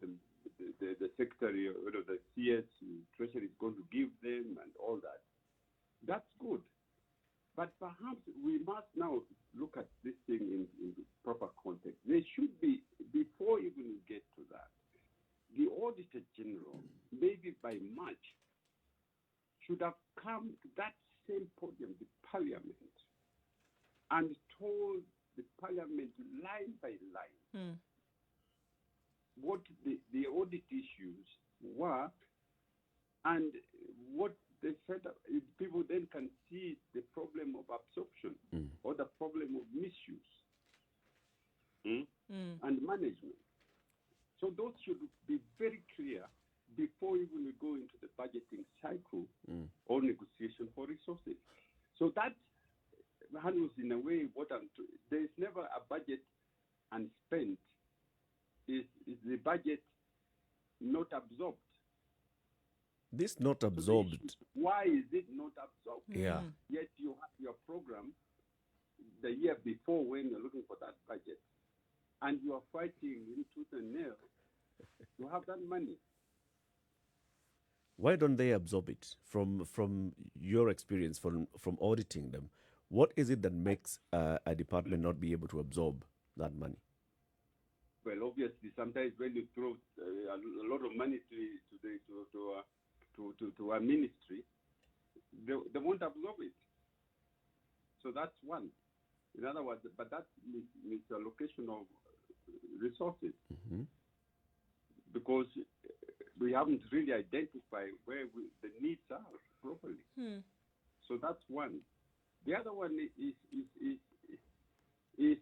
secretary or the CS treasury is going to give them and all that. That's good. But perhaps we must now look at this thing in the proper context. There should be, before even we get to that, the Auditor General, maybe by March, should have come to that same podium, the Parliament, and told the Parliament line by line what the audit issues were and what they said. People then can see the problem of absorption or the problem of misuse and management. So those should be very clear before even we go into the budgeting cycle or negotiation for resources. So that handles in a way what there is never a budget unspent. Is the budget not absorbed? This not absorbed. Why is it not absorbed? Yeah. Yet you have your program the year before when you're looking for that budget, and you are fighting in tooth and nail to have that money. Why don't they absorb it? From your experience, from auditing them, what is it that makes a department not be able to absorb that money? Well, obviously, sometimes when you throw a lot of money to a ministry, they won't absorb it. So that's one. In other words, but that's misallocation of resources because we haven't really identified where the needs are properly. So that's one. The other one is the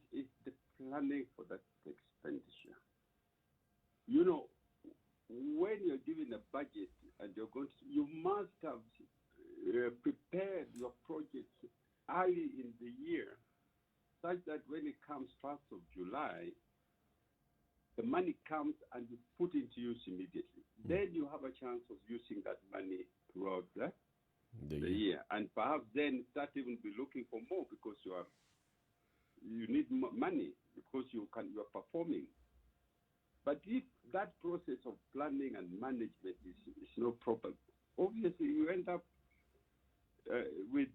planning for that expenditure. You know, when you're given a budget and you must have prepared your projects early in the year, such that when it comes 1st of July, the money comes and is put into use immediately. Then you have a chance of using that money throughout the year. And perhaps then start even be looking for more because you need money because you are performing. But if that process of planning and management is not proper, obviously you end up with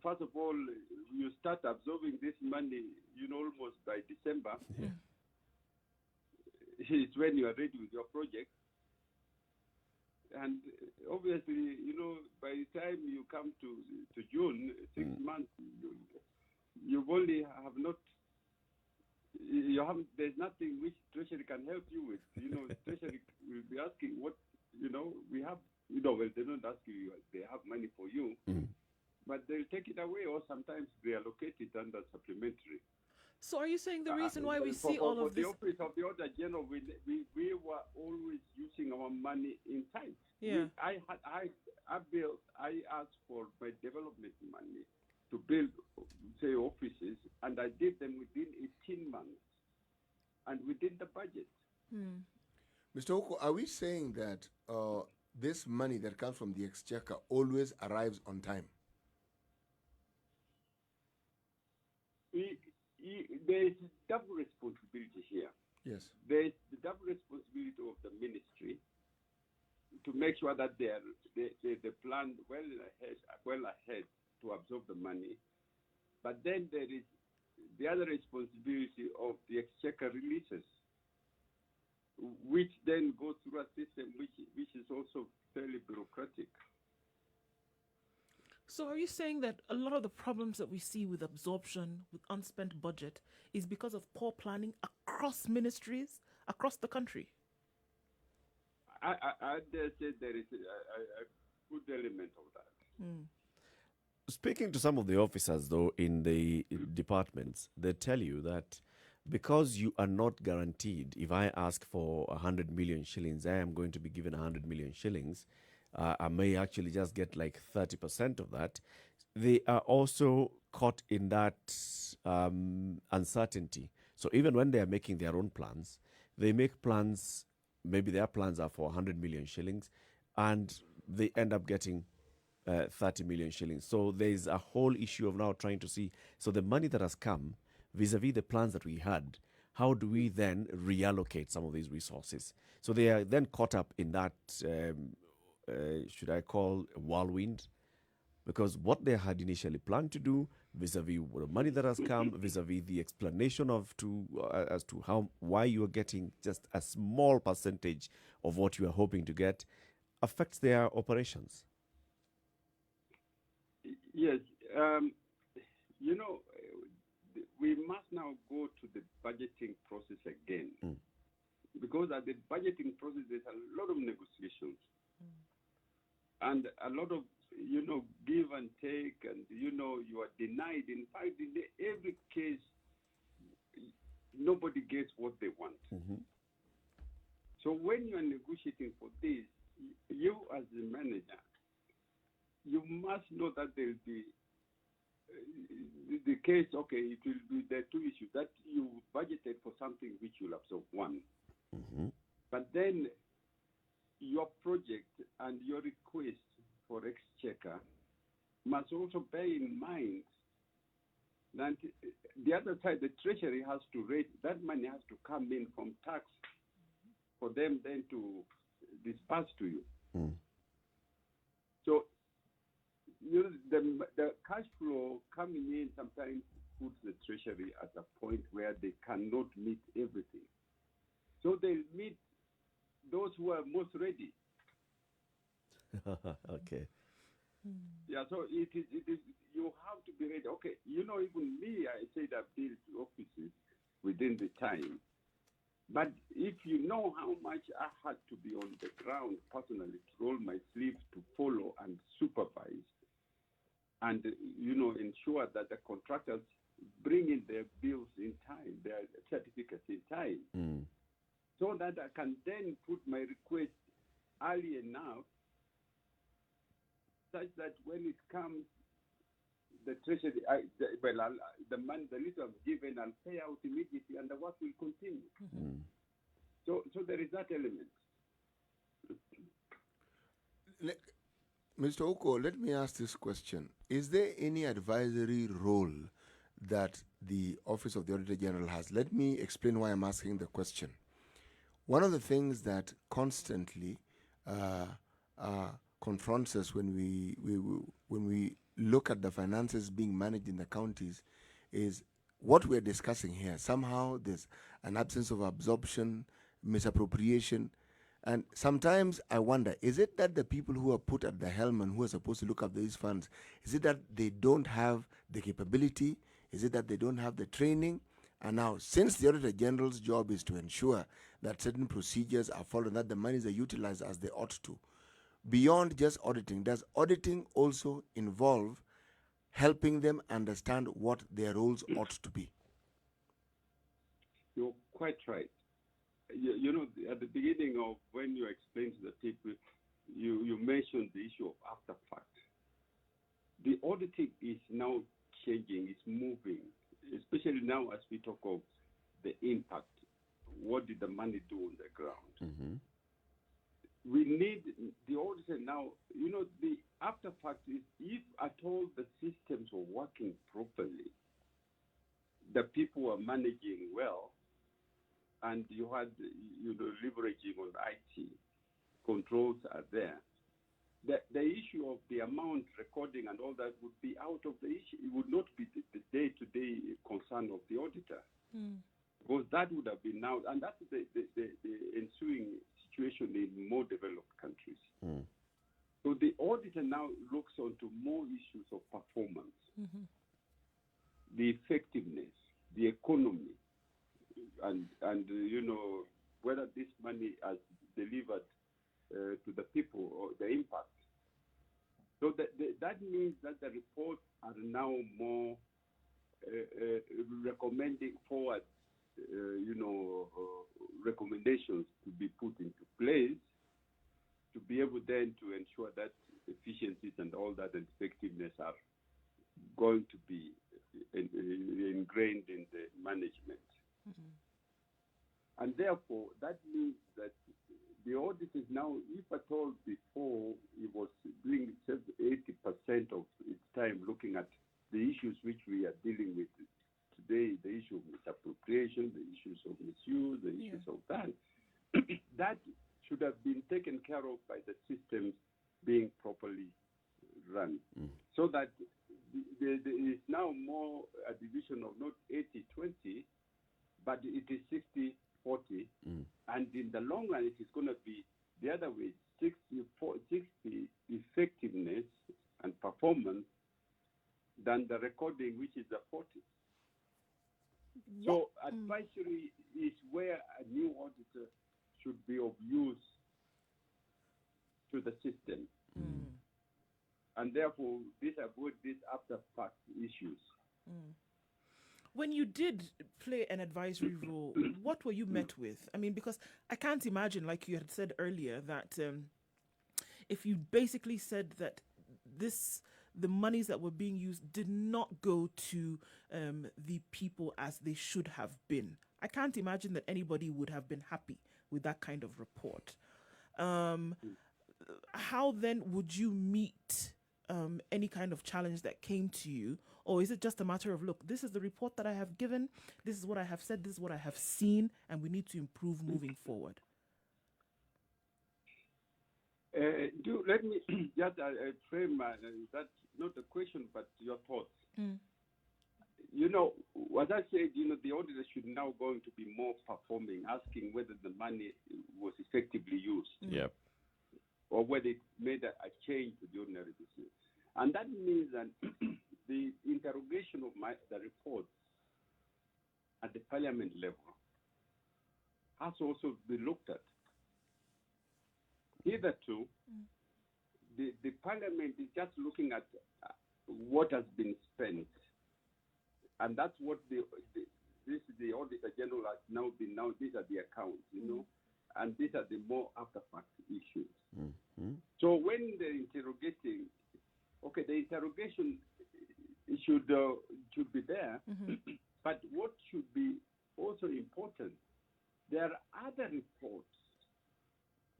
first of all, you start absorbing this money, almost by December. Yeah. It's when you are ready with your project. And obviously, by the time you come to June, 6 months, you've only have not, there's nothing which Treasury can help you with. Treasury will be asking what, we have, well, they don't ask you, they have money for you, but they'll take it away or sometimes they allocate it under supplementary. So are you saying the reason why we see all of the this? Office of the Auditor General, we were always using our money in time. Yeah. I asked for my development money to build, say, offices, and I did them within 18 months and within the budget. Mr. Okoh, are we saying that this money that comes from the exchequer always arrives on time? There is double responsibility here. Yes. There is the double responsibility of the ministry to make sure that they plan well ahead to absorb the money. But then there is the other responsibility of the exchequer releases, which then go through a system which is also fairly bureaucratic. So are you saying that a lot of the problems that we see with absorption, with unspent budget, is because of poor planning across ministries, across the country? I dare say there is a good element of that. Speaking to some of the officers, though, in the departments, they tell you that because you are not guaranteed, if I ask for 100 million shillings, I am going to be given 100 million shillings. I may actually just get like 30% of that. They are also caught in that uncertainty. So even when they are making their own plans, they make plans, maybe their plans are for 100 million shillings, and they end up getting 30 million shillings. So there's a whole issue of now trying to see, so the money that has come vis-a-vis the plans that we had, how do we then reallocate some of these resources? So they are then caught up in that, should I call, whirlwind? Because what they had initially planned to do vis-a-vis the money that has come, vis-a-vis the explanation as to why you are getting just a small percentage of what you are hoping to get, affects their operations. Yes, we must now go to the budgeting process again, because at the budgeting process there's a lot of negotiations and a lot of give and take, and you are denied. In fact, in every case, nobody gets what they want. So when you are negotiating for this, you as the manager, you must know that there will be the case. Okay, it will be there are two issues that you budgeted for something which you'll absorb one, but then your project and your request for exchequer must also bear in mind that the other side, the treasury, has to raise that money, has to come in from tax for them then to disperse to you. So the cash flow coming in sometimes puts the treasury at a point where they cannot meet everything. So they meet those who are most ready. Okay. Yeah, so it is, you have to be ready. Okay, even me, I said I built offices within the time. But if you know how much I had to be on the ground personally to roll my sleeves to follow and supervise and, ensure that the contractors bring in their bills in time, their certificates in time, so that I can then put my request early enough such that when it comes, the treasury, the money, the list I've given, I'll pay out immediately and the work will continue. So there is that element. Mr. Okoh, let me ask this question. Is there any advisory role that the Office of the Auditor General has? Let me explain why I'm asking the question. One of the things that constantly confronts us when we look at the finances being managed in the counties is what we're discussing here. Somehow there's an absence of absorption, misappropriation, and sometimes I wonder, is it that the people who are put at the helm and who are supposed to look after these funds, is it that they don't have the capability? Is it that they don't have the training? And now, since the Auditor General's job is to ensure that certain procedures are followed, that the monies are utilized as they ought to, beyond just auditing, does auditing also involve helping them understand what their roles ought to be? You're quite right. You know, at the beginning of when you explained to the people, you mentioned the issue of after fact. The auditing is now changing, it's moving, especially now as we talk of the impact. What did the money do on the ground? Mm-hmm. We need the auditor now. You know, the after fact is if at all the systems were working properly, the people were managing well, and you had, leveraging on IT, controls are there. The issue of the amount recording and all that would be out of the issue. It would not be the day-to-day concern of the auditor. Because that would have been now, and that's the ensuing situation in more developed countries. So the auditor now looks onto more issues of performance, the effectiveness, the economy, and whether this money has delivered to the people or the impact. So that means that the reports are now more recommending forward, recommendations to be put into place to be able then to ensure that efficiencies and all that and effectiveness are going to be ingrained in the management. And therefore, that means that the audit is now, if at all before, it was doing 80% of its time looking at the issues which we are dealing with today, the issue of misappropriation, the issues of misuse, the issues of that. That should have been taken care of by the systems being properly run. So that there is now more a division of not 80-20, but it is 60-40. And in the long run, it is going to be the other way, 60 effectiveness and performance than the recording, which is the 40. So advisory is where a new auditor should be of use to the system. And therefore, this avoid these after-fact issues. When you did play an advisory role, what were you met with? I mean, because I can't imagine, like you had said earlier, that if you basically said that the monies that were being used did not go to the people as they should have been. I can't imagine that anybody would have been happy with that kind of report. How then would you meet any kind of challenge that came to you? Or is it just a matter of, look, this is the report that I have given, this is what I have said, this is what I have seen, and we need to improve moving forward? Let me just frame that's not a question, but your thoughts. As I said, the auditor should now going to be more performing, asking whether the money was effectively used. Or whether it made a change to the ordinary business. And that means that the interrogation of the reports at the parliament level has also been looked at. Hitherto, the parliament is just looking at what has been spent. And that's what the Auditor General has now been, these are the accounts, and these are the more after-fact issues. So when they're interrogating, the interrogation should be there, but what should be also important, there are other reports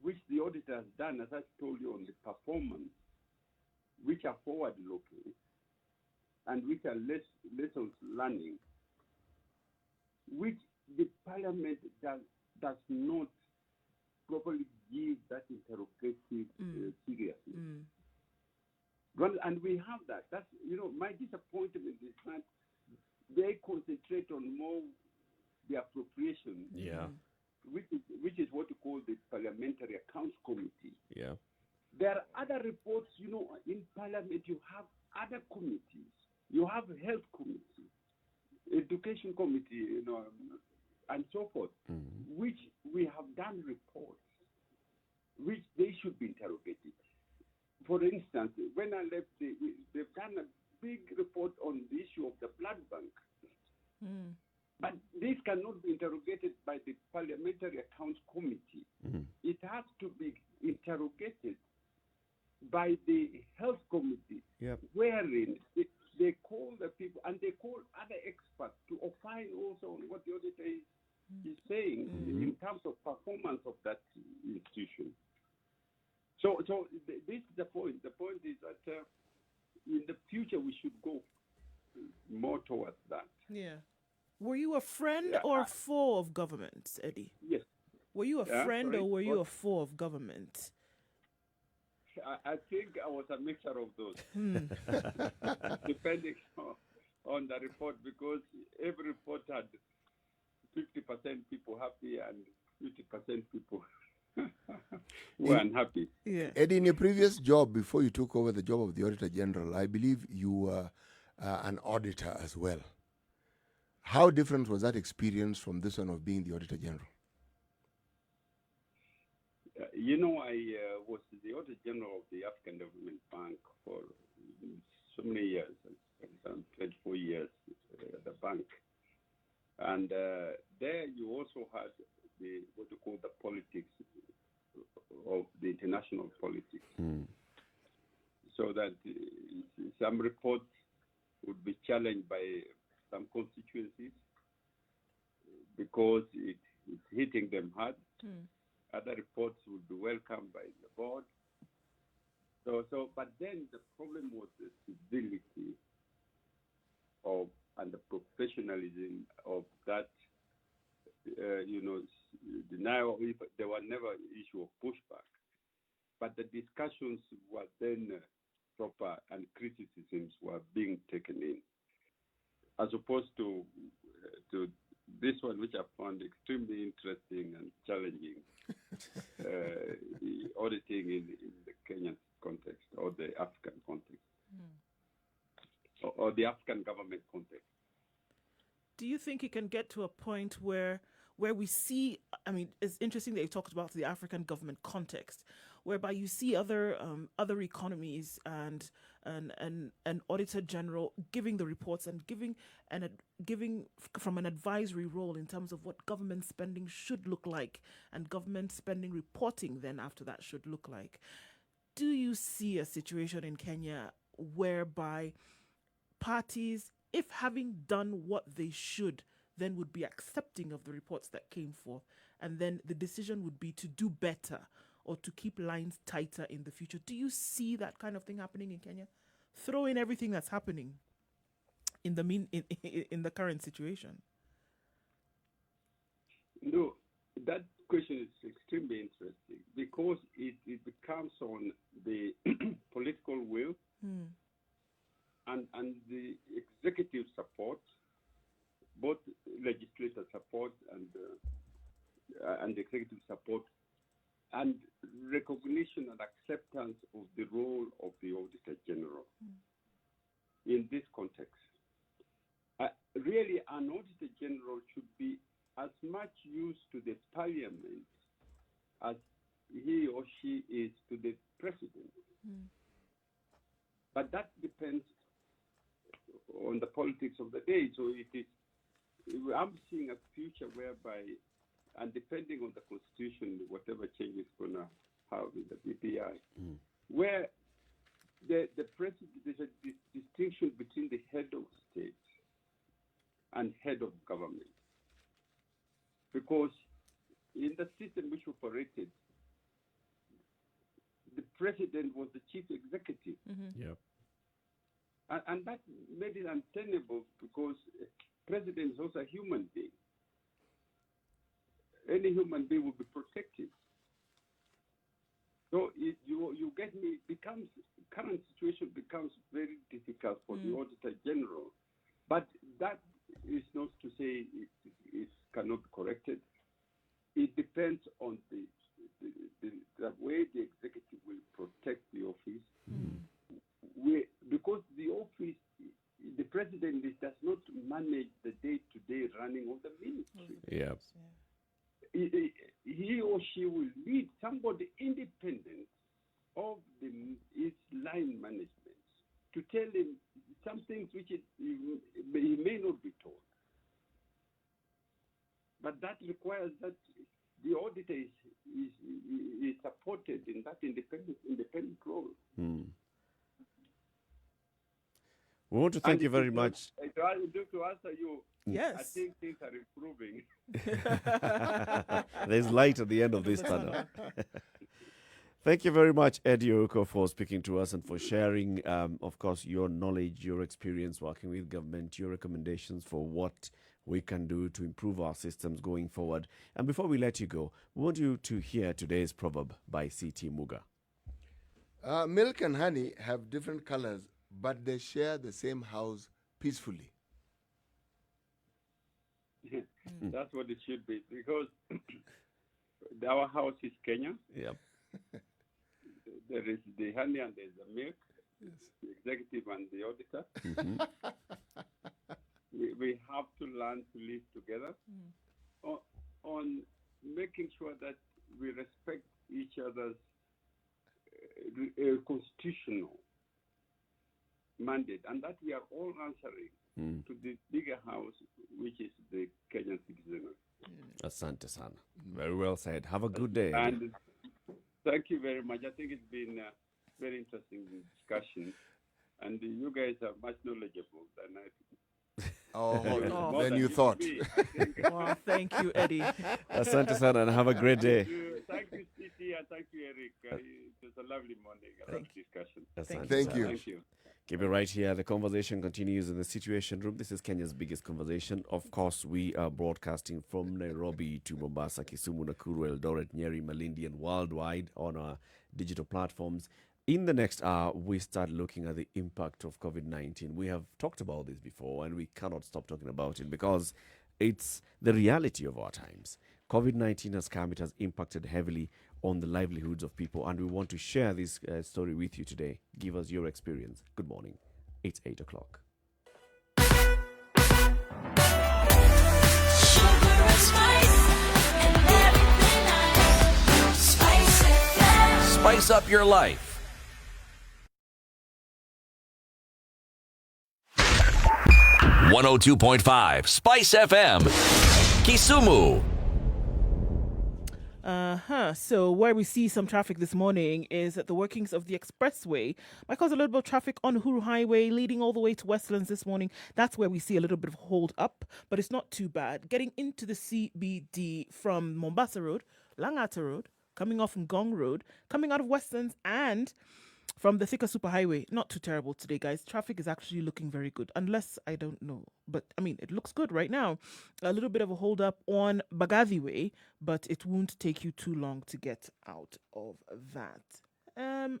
which the auditor has done, as I told you, on the performance, which are forward-looking and which are lessons learning, which the Parliament does not properly give that interrogative seriousness. Well, and we have that. That's, my disappointment is that they concentrate on more the appropriation, which is what you call the Parliamentary Accounts Committee. Yeah. There are other reports, in Parliament you have other committees. You have Health Committee, Education Committee, and so forth, which we have done reports, which they should be interrogated. For instance, when I left, they've done a big report on the issue of the blood bank. But this cannot be interrogated by the Parliamentary Accounts Committee. It has to be interrogated by the Health Committee, wherein they call the people and they call other experts to opine also on what the auditor is saying in terms of performance of that institution. So this is the point. The point is that in the future we should go more towards that. Yeah. Were you a friend or foe of government, Eddie? Yes. Were you a friend or were you a foe of government? I think I was a mixture of those, depending on the report, because every report had 50% people happy and 50% people were unhappy. Yeah. Eddie, in your previous job, before you took over the job of the Auditor General, I believe you were an auditor as well. How different was that experience from this one of being the Auditor General? I was the Auditor General of the African Development Bank for so many years, 24 years at the bank. And there you also had what you call the politics of the international politics. So that some reports would be challenged by some constituencies because it's hitting them hard. Other reports would be welcomed by the board. But then the problem was the civility and the professionalism of that, denial. There was never an issue of pushback, but the discussions were then proper and criticisms were being taken in, as opposed to this one, which I found extremely interesting and challenging, auditing in the Kenyan context or the African context, or the African government context. Do you think it can get to a point where we see, it's interesting that you talked about the African government context, whereby you see other economies and an auditor general giving the reports and giving from an advisory role in terms of what government spending should look like and government spending reporting then after that should look like. Do you see a situation in Kenya whereby parties, if having done what they should, then would be accepting of the reports that came forth, and then the decision would be to do better or to keep lines tighter in the future? Do you see that kind of thing happening in Kenya? Throw in everything that's happening in the current situation. No, that question is extremely interesting because it becomes on the political will and the executive support, both legislative support and executive support, and recognition and acceptance of the role of the Auditor General in this context. Really, an Auditor General should be as much used to the Parliament as he or she is to the President. But that depends on the politics of the day. So I'm seeing a future whereby, and depending on the Constitution, whatever change is going to have in the BPI, where the President, there's a distinction between the head of state and head of government. Because in the system which operated, the president was the chief executive. Yep. And that made it untenable because president is also a human being. Any human being will be protected. So you get me, current situation becomes very difficult for the Auditor General. But that is not to say it cannot be corrected. It depends on the way the executive will protect the office. Because the office, the president does not manage the day-to-day running of the ministry. Yeah. He or she will lead somebody independent of his line management to tell him some things which he may not be told. But that requires that the auditor is supported in that independent role. We want to thank you very much. To answer you, Yes. I think things are improving. There's light at the end of this tunnel. Thank you very much, Nduh Okoh, for speaking to us and for sharing, of course, your knowledge, your experience working with government, your recommendations for what we can do to improve our systems going forward. And before we let you go, we want you to hear today's proverb by C.T. Muga. Milk and honey have different colors, but they share the same house peacefully. That's what it should be, because our house is Kenya. Yep. There is the honey and there's the milk, the executive and the auditor. We have to learn to live together on making sure that we respect each other's constitutional mandate, and that we are all answering to the bigger house, which is the Kenyan citizenry. Asante sana. Very well said. Have a good day. And thank you very much. I think it's been a very interesting discussion, and you guys are much knowledgeable than I. Than you thought. Wow, thank you, Eddie. Asante sana and have a great day. Thank you, Titi, and thank you, Eric. It was a lovely morning, a lovely discussion. Asante Thank sana. you. Thank you. Keep it right here. The conversation continues in the Situation Room. This is Kenya's biggest conversation. Of course, we are broadcasting from Nairobi to Mombasa, Kisumu, Nakuru, Eldoret, Nyeri, Malindi, and worldwide on our digital platforms. In the next hour, we start looking at the impact of COVID-19. We have talked about this before, and we cannot stop talking about it because it's the reality of our times. COVID-19 has come. It has impacted heavily on the livelihoods of people, and we want to share this story with you today. Give us your experience. Good morning. It's 8 o'clock. Sugar and spice and everything nice. Spice FM. Spice up your life. 102.5 Spice FM, Kisumu. So where we see some traffic this morning is at the workings of the expressway. Might cause a little bit of traffic on Uhuru Highway leading all the way to Westlands this morning. That's where we see a little bit of hold up, but it's not too bad. Getting into the CBD from Mombasa Road, Langata Road, coming off from Gong Road, coming out of Westlands and from the Thika Superhighway. Not too terrible today, guys. Traffic is actually looking very good. Unless, I don't know. But, I mean, it looks good right now. A little bit of a hold up on Bagathi Way, but it won't take you too long to get out of that.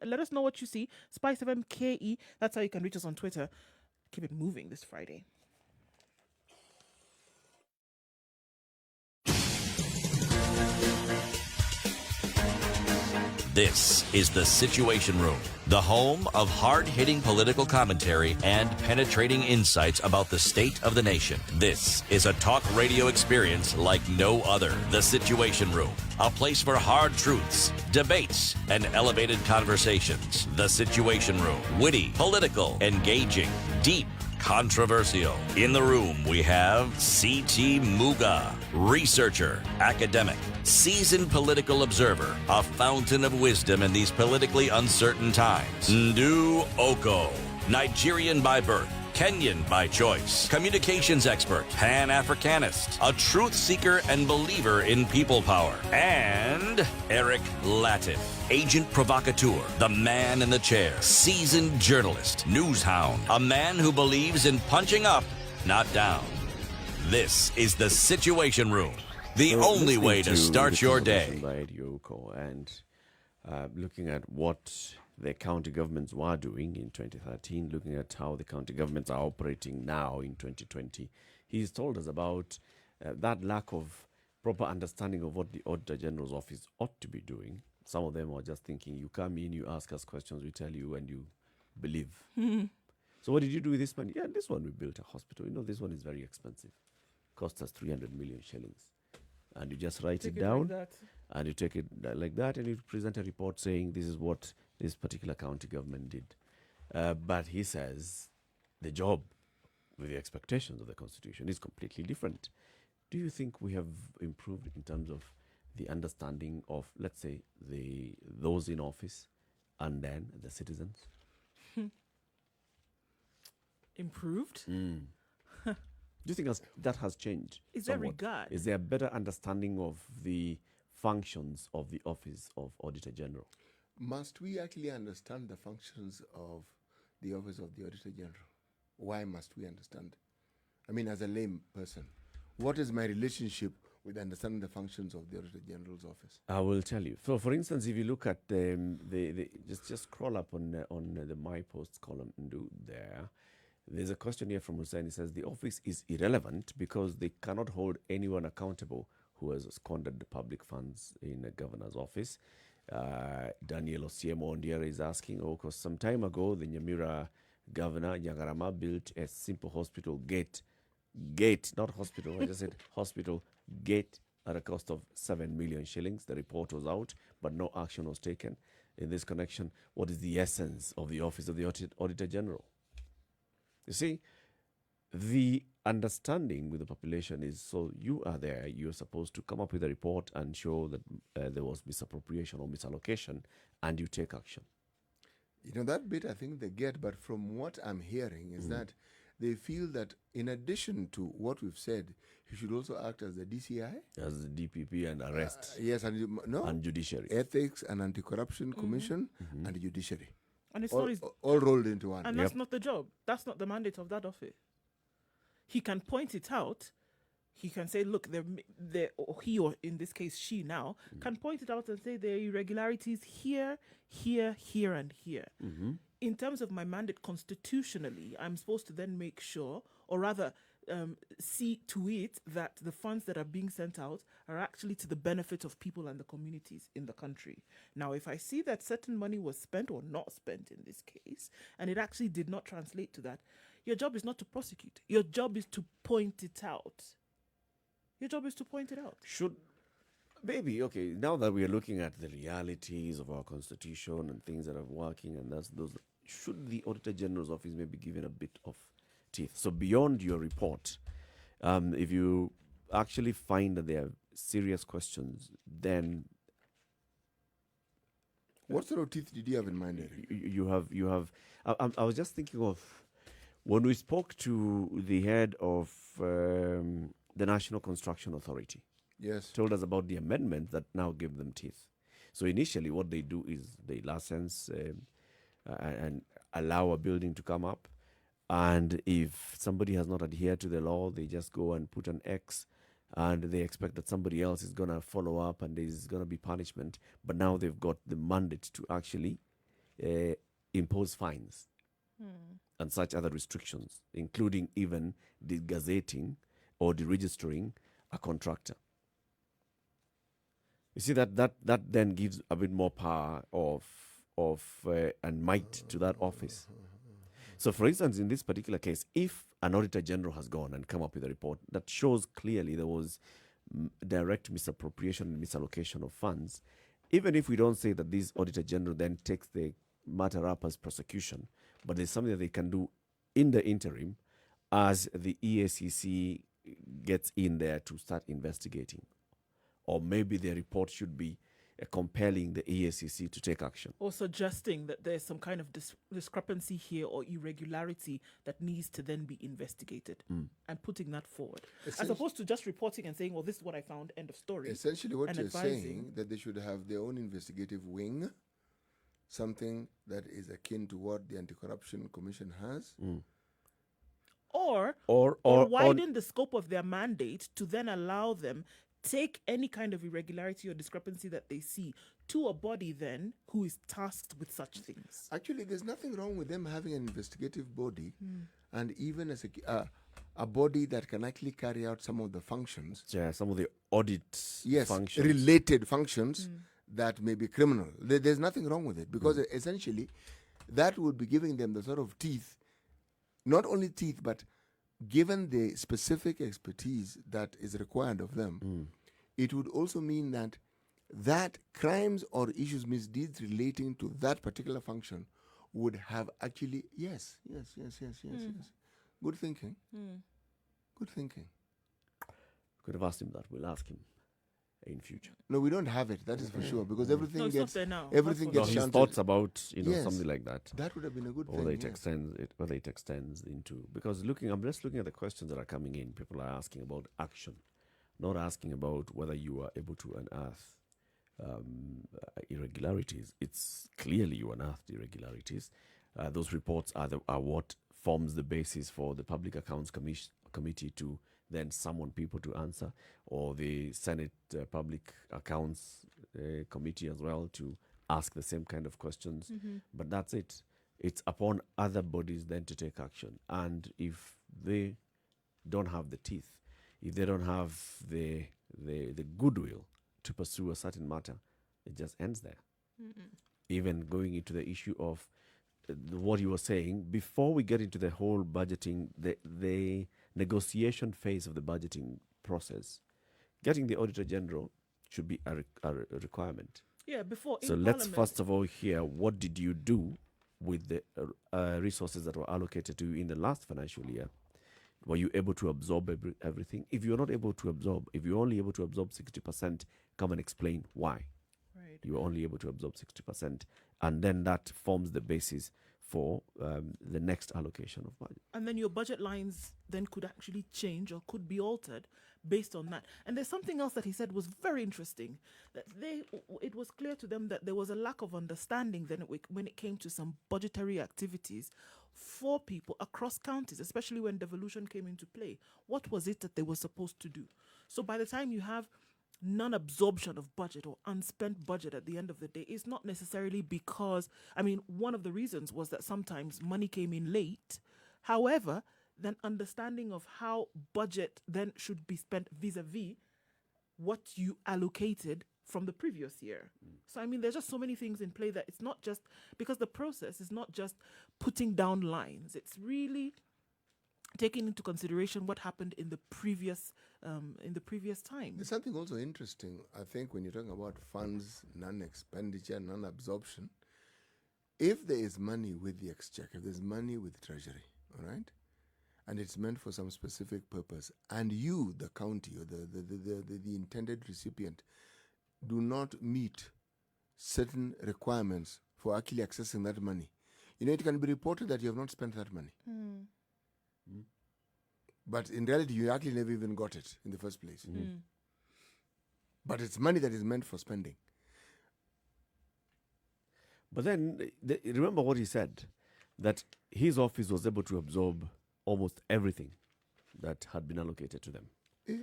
Let us know what you see. Spice FM KE. That's how you can reach us on Twitter. Keep it moving this Friday. This is The Situation Room, the home of hard-hitting political commentary and penetrating insights about the state of the nation. This is a talk radio experience like no other. The Situation Room, a place for hard truths, debates, and elevated conversations. The Situation Room, witty, political, engaging, deep, controversial. In the room, we have C.T. Muga, researcher, academic, seasoned political observer, a fountain of wisdom in these politically uncertain times. Nduh Okoh, Nigerian by birth, Kenyan by choice, communications expert, Pan-Africanist, a truth seeker and believer in people power, and Eric Latiff, agent provocateur, the man in the chair, seasoned journalist, news hound, a man who believes in punching up, not down. This is the Situation Room, the So only listening way to start the your conversation day. by Nduh Okoh and looking at what the county governments were doing in 2013, looking at how the county governments are operating now in 2020, he's told us about that lack of proper understanding of what the Auditor General's office ought to be doing. Some of them are just thinking, you come in, you ask us questions, we tell you, and you believe. So what did you do with this money? Yeah, this one we built a hospital. You know, this one is very expensive. Cost us 300 million shillings. And you just write it down, and you take it like that, and you present a report saying this is what this particular county government did. But he says the job with the expectations of the Constitution is completely different. Do you think we have improved in terms of the understanding of, let's say, those in office and then the citizens? Improved? Do you think that has changed? Is there somewhat? regard? Is there a better understanding of the functions of the Office of Auditor General? Must we actually understand the functions of the Office of the Auditor General? Why must we understand? I mean, as a lame person, what is my relationship with understanding the functions of the Auditor General's office? I will tell you. So, for instance, if you look at the just scroll up on the My Posts column and do there. There's a question here from Hussein. He says the office is irrelevant because they cannot hold anyone accountable who has squandered the public funds in a governor's office. Daniel Osiemo Njeri is asking, because some time ago the Nyamira governor Nyagarama built a simple hospital gate, not hospital. I just said hospital gate at a cost of 7 million shillings. The report was out, but no action was taken. In this connection, what is the essence of the office of the Auditor General? You see, the understanding with the population is, so you are there, you're supposed to come up with a report and show that there was misappropriation or misallocation, and you take action. You know, that bit I think they get, but from what I'm hearing is that they feel that in addition to what we've said, he should also act as the DCI? As the DPP and arrest Yes, and and judiciary. Ethics and Anti-Corruption Commission and Judiciary. And it's not his, All rolled into one. and that's not the job. That's not the mandate of that office. He can point it out. He can say, look, or he, or in this case, she now, can point it out and say there are irregularities here, here, here, and here. In terms of my mandate constitutionally, I'm supposed to then make sure, or rather see to it that the funds that are being sent out are actually to the benefit of people and the communities in the country. Now, if I see that certain money was spent or not spent in this case, and it actually did not translate to that, your job is not to prosecute. Your job is to point it out. Your job is to point it out. Maybe, okay, now that we are looking at the realities of our constitution and things that are working, and should the Auditor General's office maybe given a bit of teeth? So beyond your report, if you actually find that there are serious questions, then What sort of teeth did you have in mind, Eric? you have. I was just thinking of when we spoke to the head of the National Construction Authority. Yes. Told us about the amendment that now give them teeth. So initially, what they do is they license and allow a building to come up, and if somebody has not adhered to the law, they just go and put an X, and they expect that somebody else is going to follow up and there's going to be punishment. But now they've got the mandate to actually impose fines and such other restrictions, including even the gazetting or the registering a contractor. You see that then gives a bit more power and might to that office. So, for instance, in this particular case, if an Auditor General has gone and come up with a report that shows clearly there was direct misappropriation and misallocation of funds, even if we don't say that this Auditor General then takes the matter up as prosecution, but there's something that they can do in the interim as the EACC gets in there to start investigating. Or maybe the report should be compelling the EACC to take action. Or suggesting that there's some kind of discrepancy here or irregularity that needs to then be investigated and putting that forward. As opposed to just reporting and saying, well, this is what I found, end of story. Essentially, what and you're advising. saying, that they should have their own investigative wing, something that is akin to what the Anti-Corruption Commission has. Or Or widen the scope of their mandate to then allow them take any kind of irregularity or discrepancy that they see to a body then who is tasked with such things. Actually, there's nothing wrong with them having an investigative body, and even as a body that can actually carry out some of the functions. yeah, some of the audit Yes, functions. related functions that may be criminal. There's nothing wrong with it, because essentially that would be giving them the sort of teeth, not only teeth, but given the specific expertise that is required of them, it would also mean that crimes or issues, misdeeds relating to that particular function would have actually, yes. Good thinking. Good thinking. Could have asked him that. We'll ask him in future. No, we don't have it, that is for sure, because everything No, it's not gets there now. everything That's No, what- gets his shunted. thoughts about Yes. something like that. That would have been a good Whether thing. it extends into, because I'm just looking at the questions that are coming in. People are asking about action, not asking about whether you are able to unearth irregularities. It's clearly you unearthed irregularities. Those reports are what forms the basis for the Public Accounts Committee to then summon people to answer, or the Senate Public Accounts Committee as well to ask the same kind of questions. But that's it. It's upon other bodies then to take action. And if they don't have the teeth, if they don't have the goodwill to pursue a certain matter, it just ends there. Even going into the issue of what you were saying, before we get into the whole budgeting, the negotiation phase of the budgeting process, getting the Auditor General should be a requirement. Yeah, before. So in let's Parliament- first of all hear, what did you do with the resources that were allocated to you in the last financial year? Were you able to absorb everything? If you're not able to absorb, if you're only able to absorb 60%, come and explain why Right. you were only able to absorb 60%. And then that forms the basis for the next allocation of budget. And then your budget lines then could actually change or could be altered based on that. And there's something else that he said was very interesting, that it was clear to them that there was a lack of understanding then when it came to some budgetary activities for people across counties, especially when devolution came into play. What was it that they were supposed to do? So by the time you have non-absorption of budget or unspent budget at the end of the day, it's not necessarily because, one of the reasons was that sometimes money came in late. However, then understanding of how budget then should be spent vis-a-vis what you allocated from the previous year. So, there's just so many things in play that it's not just, because the process is not just putting down lines. It's really taking into consideration what happened in the previous time. There's something also interesting, I think, when you're talking about funds, non-expenditure, non-absorption. If there is money with the exchequer, if there's money with treasury, all right, and it's meant for some specific purpose, and you, the county or the intended recipient, do not meet certain requirements for actually accessing that money, it can be reported that you have not spent that money. But in reality, you actually never even got it in the first place. But it's money that is meant for spending. But then, remember what he said, that his office was able to absorb almost everything that had been allocated to them.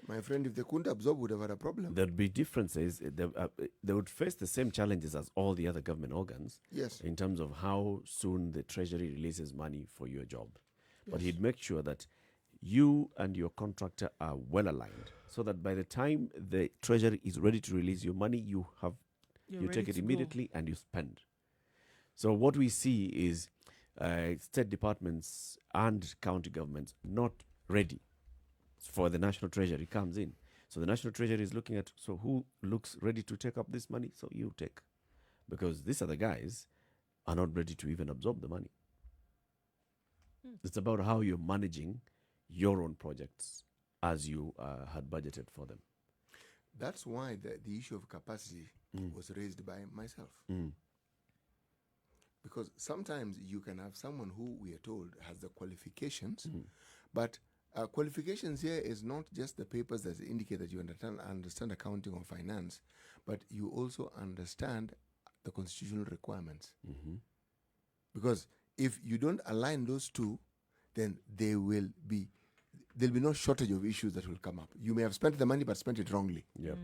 My friend, if they couldn't absorb, would have had a problem. There'd be differences. They would face the same challenges as all the other government organs. Yes. In terms of how soon the treasury releases money for your job. But he'd make sure that you and your contractor are well aligned, so that by the time the treasury is ready to release your money, you You're take ready it to go. immediately and you spend. So what we see is state departments and county governments not ready for the national treasury comes in. So the national treasury is looking at, so who looks ready to take up this money? So you take, because these other guys are not ready to even absorb the money. It's about how you're managing your own projects as you had budgeted for them. That's why the issue of capacity was raised by myself. Because sometimes you can have someone who we are told has the qualifications, but qualifications here is not just the papers that indicate that you understand accounting or finance, but you also understand the constitutional requirements. Because if you don't align those two, then there'll be no shortage of issues that will come up. You may have spent the money but spent it wrongly. Yep.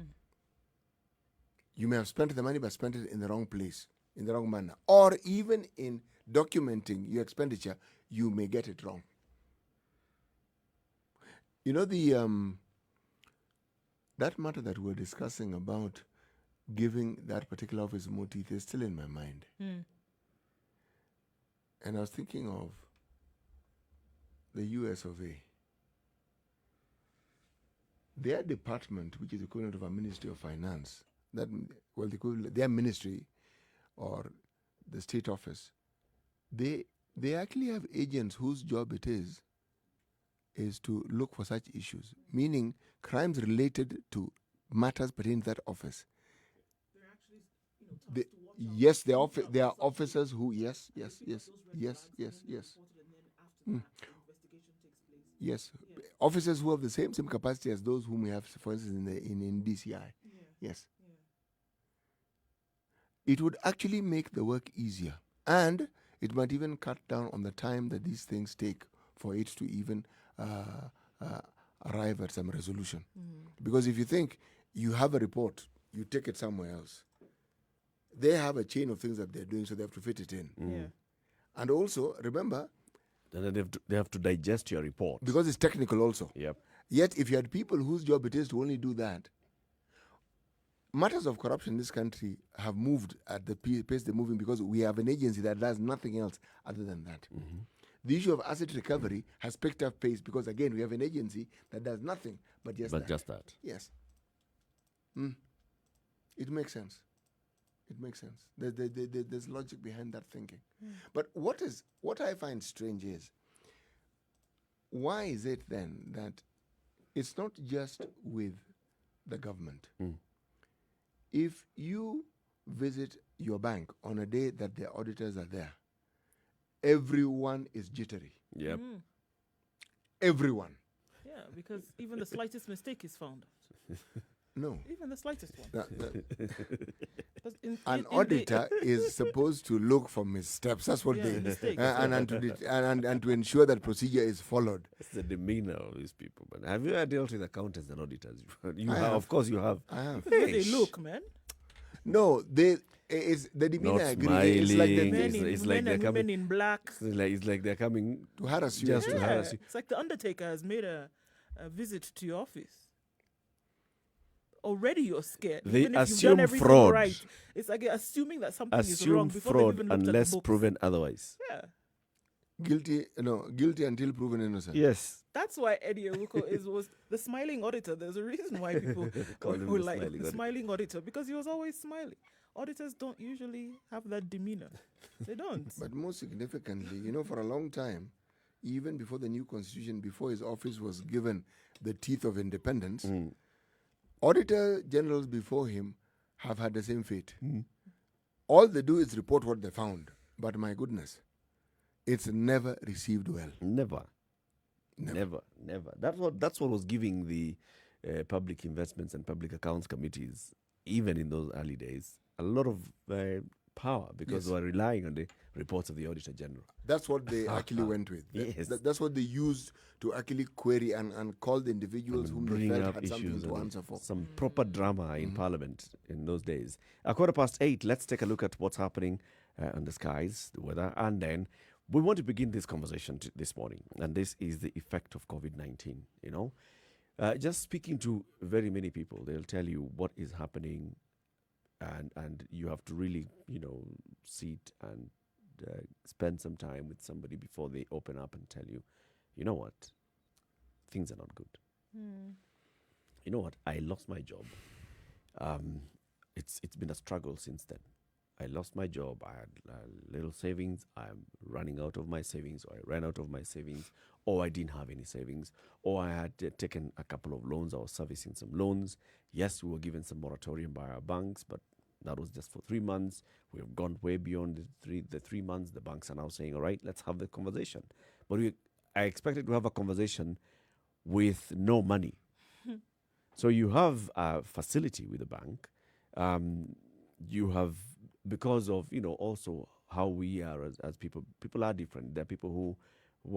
You may have spent the money but spent it in the wrong place, in the wrong manner. Or even in documenting your expenditure, you may get it wrong. You know, that matter that we're discussing about giving that particular office more teeth is still in my mind. And I was thinking of the US of A. Their department, which is equivalent of a Ministry of Finance, their ministry or the state office, they actually have agents whose job it is to look for such issues, meaning crimes related to matters pertaining to that office. Yes, there are officers who, yes. Yes, officers who have the same capacity as those whom we have, for instance, in DCI. Yes. It would actually make the work easier, and it might even cut down on the time that these things take for it to even arrive at some resolution. Because if you think you have a report, you take it somewhere else. They have a chain of things that they're doing, so they have to fit it in. And also, remember, Then they have to digest your report. because it's technical also. Yep. Yet, if you had people whose job it is to only do that, matters of corruption in this country have moved at the pace they're moving because we have an agency that does nothing else other than that. The issue of asset recovery has picked up pace because, again, we have an agency that does nothing but just that. Just that. Yes. It makes sense. It makes sense. There's logic behind that thinking. But what I find strange is, why is it then that it's not just with the government? If you visit your bank on a day that the auditors are there, everyone is jittery. Yep. Everyone. Yeah, because even the slightest mistake is found. No. Even the slightest one. Because An auditor is supposed to look for missteps. That's what they mistakes. and to ensure that procedure is followed. It's the demeanor of these people. But have you ever dealt with accountants and auditors? You I have. have. Of course, you have. I have. the way they look, man. No, it's the demeanor. Not I agree. It's like smiling. Men, It's in, like men they're and coming. women in black. It's like they're coming to harass you. just to Yeah, harass you. it's like the Undertaker has made a visit to your office. Already you're scared. They Even if you've assume done everything fraud. right. It's like you're assuming that something is wrong Assume before fraud they've even looked unless at the books. proven otherwise. Yeah. Guilty until proven innocent. Yes. That's why Eddie Okoh was the smiling auditor. There's a reason why people Call him were the like smiling the auditor. smiling auditor, because he was always smiling. Auditors don't usually have that demeanor. They don't. But more significantly, for a long time, even before the new constitution, before his office was given the teeth of independence, auditor generals before him have had the same fate. All they do is report what they found. But my goodness, it's never received well. Never. That's what was giving the public investments and public accounts committees, even in those early days, a lot of power because they were relying on the reports of the Auditor General. That's what they actually went with. Yes. That's what they used to actually query and call the individuals whom they Bring felt up had something issues to and answer for. some proper drama in Parliament in those days. 8:15, let's take a look at what's happening on the skies, the weather, and then we want to begin this conversation this morning, and this is the effect of COVID-19, just speaking to very many people, they'll tell you what is happening, and you have to really, sit and spend some time with somebody before they open up and tell you, you know what, things are not good. You know what, I lost my job. It's been a struggle since then. I lost my job. I had little savings. I'm running out of my savings, or I ran out of my savings, or I didn't have any savings, or I had taken a couple of loans. I was servicing some loans. Yes, we were given some moratorium by our banks, but That was just for 3 months. We have gone way beyond the 3 months. The banks are now saying, all right, let's have the conversation. But I expected to have a conversation with no money. So you have a facility with the bank. You have, because of, also how we are as people are different. There are people who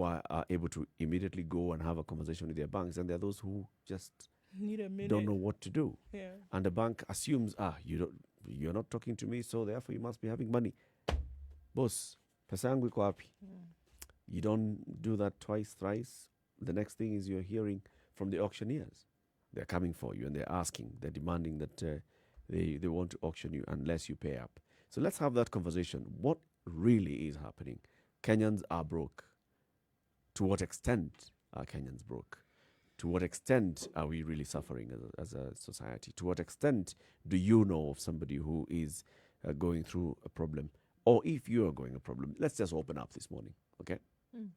are able to immediately go and have a conversation with their banks, and there are those who just Need a minute. don't know what to do. Yeah. And the bank assumes, you're not talking to me, so therefore you must be having money. Boss, pesa yangu iko wapi? You don't do that twice, thrice. The next thing is you're hearing from the auctioneers. They're coming for you and they're asking, they're demanding that they want to auction you unless you pay up. So let's have that conversation. What really is happening? Kenyans are broke. To what extent are Kenyans broke? To what extent are we really suffering as a society? To what extent do you know of somebody who is going through a problem? Or if you are going a problem, let's just open up this morning, okay?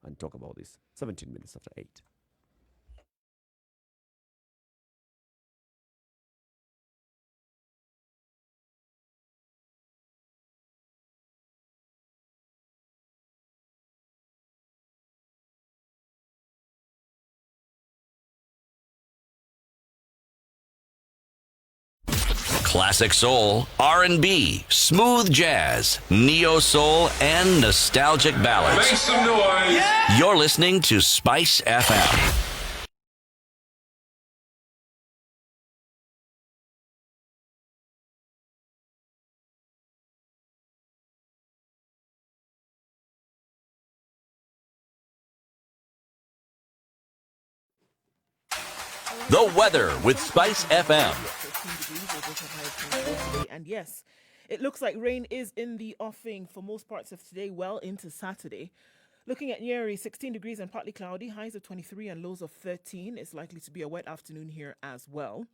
And talk about this. 17 minutes after 8. Classic soul, R&B, smooth jazz, neo soul, and nostalgic ballads. Make some noise. You're listening to Spice FM. The weather with Spice FM. 14 degrees, we'll both have high of 24 today. And yes, it looks like rain is in the offing for most parts of today, well into Saturday. Looking at Njeri, 16 degrees and partly cloudy, highs of 23 and lows of 13. It's likely to be a wet afternoon here as well.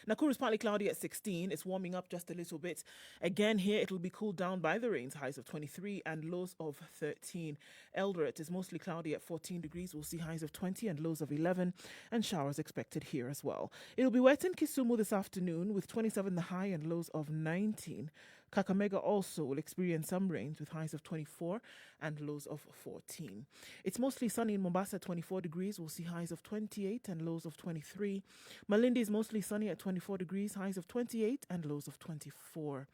Nakuru is partly cloudy at 16. It's warming up just a little bit. Again, here it'll be cooled down by the rains, highs of 23 and lows of 13. Eldoret is mostly cloudy at 14 degrees. We'll see highs of 20 and lows of 11, and showers expected here as well. It'll be wet in Kisumu this afternoon with 27 the high and lows of 19. Kakamega also will experience some rains with highs of 24 and lows of 14. It's mostly sunny in Mombasa, 24 degrees. We'll see highs of 28 and lows of 23. Malindi is mostly sunny at 24 degrees, highs of 28 and lows of 24.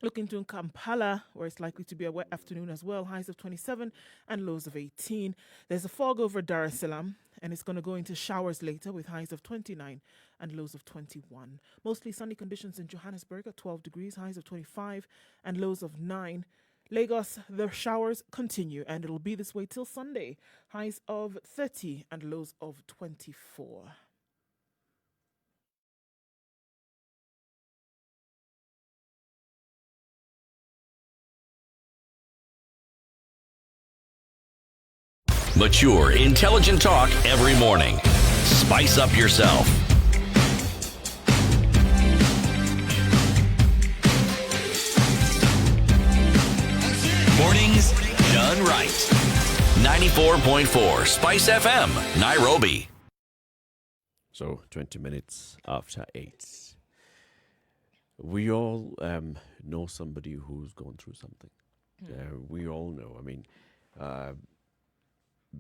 Looking to Kampala, where it's likely to be a wet afternoon as well, highs of 27 and lows of 18. There's a fog over Dar es Salaam, and it's going to go into showers later with highs of 29 and lows of 21. Mostly sunny conditions in Johannesburg at 12 degrees, highs of 25 and lows of 9. Lagos, the showers continue, and it'll be this way till Sunday, highs of 30 and lows of 24. Mature, intelligent talk every morning. Spice up yourself. Mornings done right. 94.4 Spice FM, Nairobi. So 20 minutes after 8. We all know somebody who's gone through something. We all know. I mean,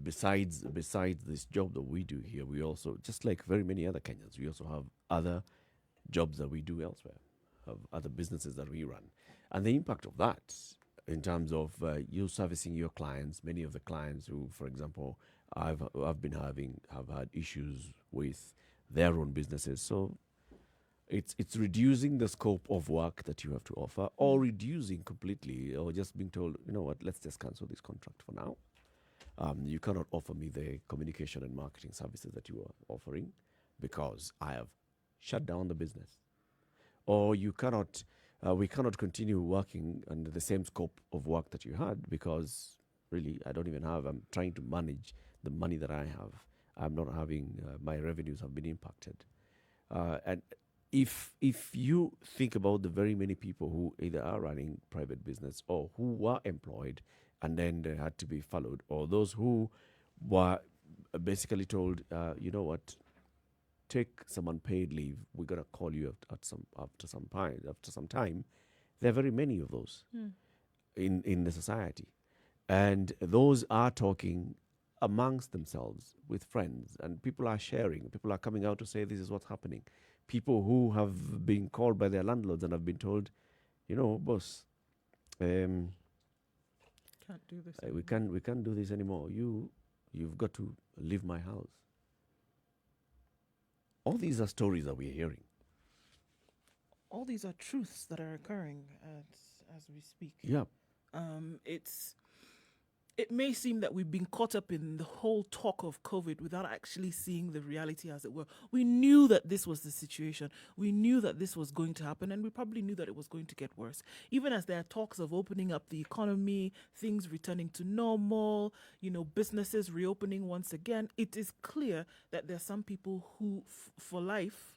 besides this job that we do here, we also, just like very many other Kenyans, we also have other jobs that we do elsewhere, have other businesses that we run. And the impact of that in terms of you servicing your clients, many of the clients who, for example, have had issues with their own businesses. So it's reducing the scope of work that you have to offer, or reducing completely, or just being told, you know what, let's just cancel this contract for now. You cannot offer me the communication and marketing services that you are offering because I have shut down the business. Or you cannot, we cannot continue working under the same scope of work that you had because really I don't even have, I'm trying to manage the money that I have. I'm not having, my revenues have been impacted. And if you think about the very many people who either are running private business or who were employed and then they had to be followed, or those who were basically told, you know what, take some unpaid leave, we're gonna call you after some time. There are very many of those in the society, and those are talking amongst themselves with friends, and people are sharing. People are coming out to say this is what's happening. People who have been called by their landlords and have been told, boss, Can't do this. we can't do this anymore. You've got to leave my house. All these are stories that we're hearing. All these are truths that are occurring as we speak. Yeah. It may seem that we've been caught up in the whole talk of COVID without actually seeing the reality, as it were. We knew that this was the situation. We knew that this was going to happen, and we probably knew that it was going to get worse. Even as there are talks of opening up the economy, things returning to normal, businesses reopening once again, it is clear that there are some people who, for life,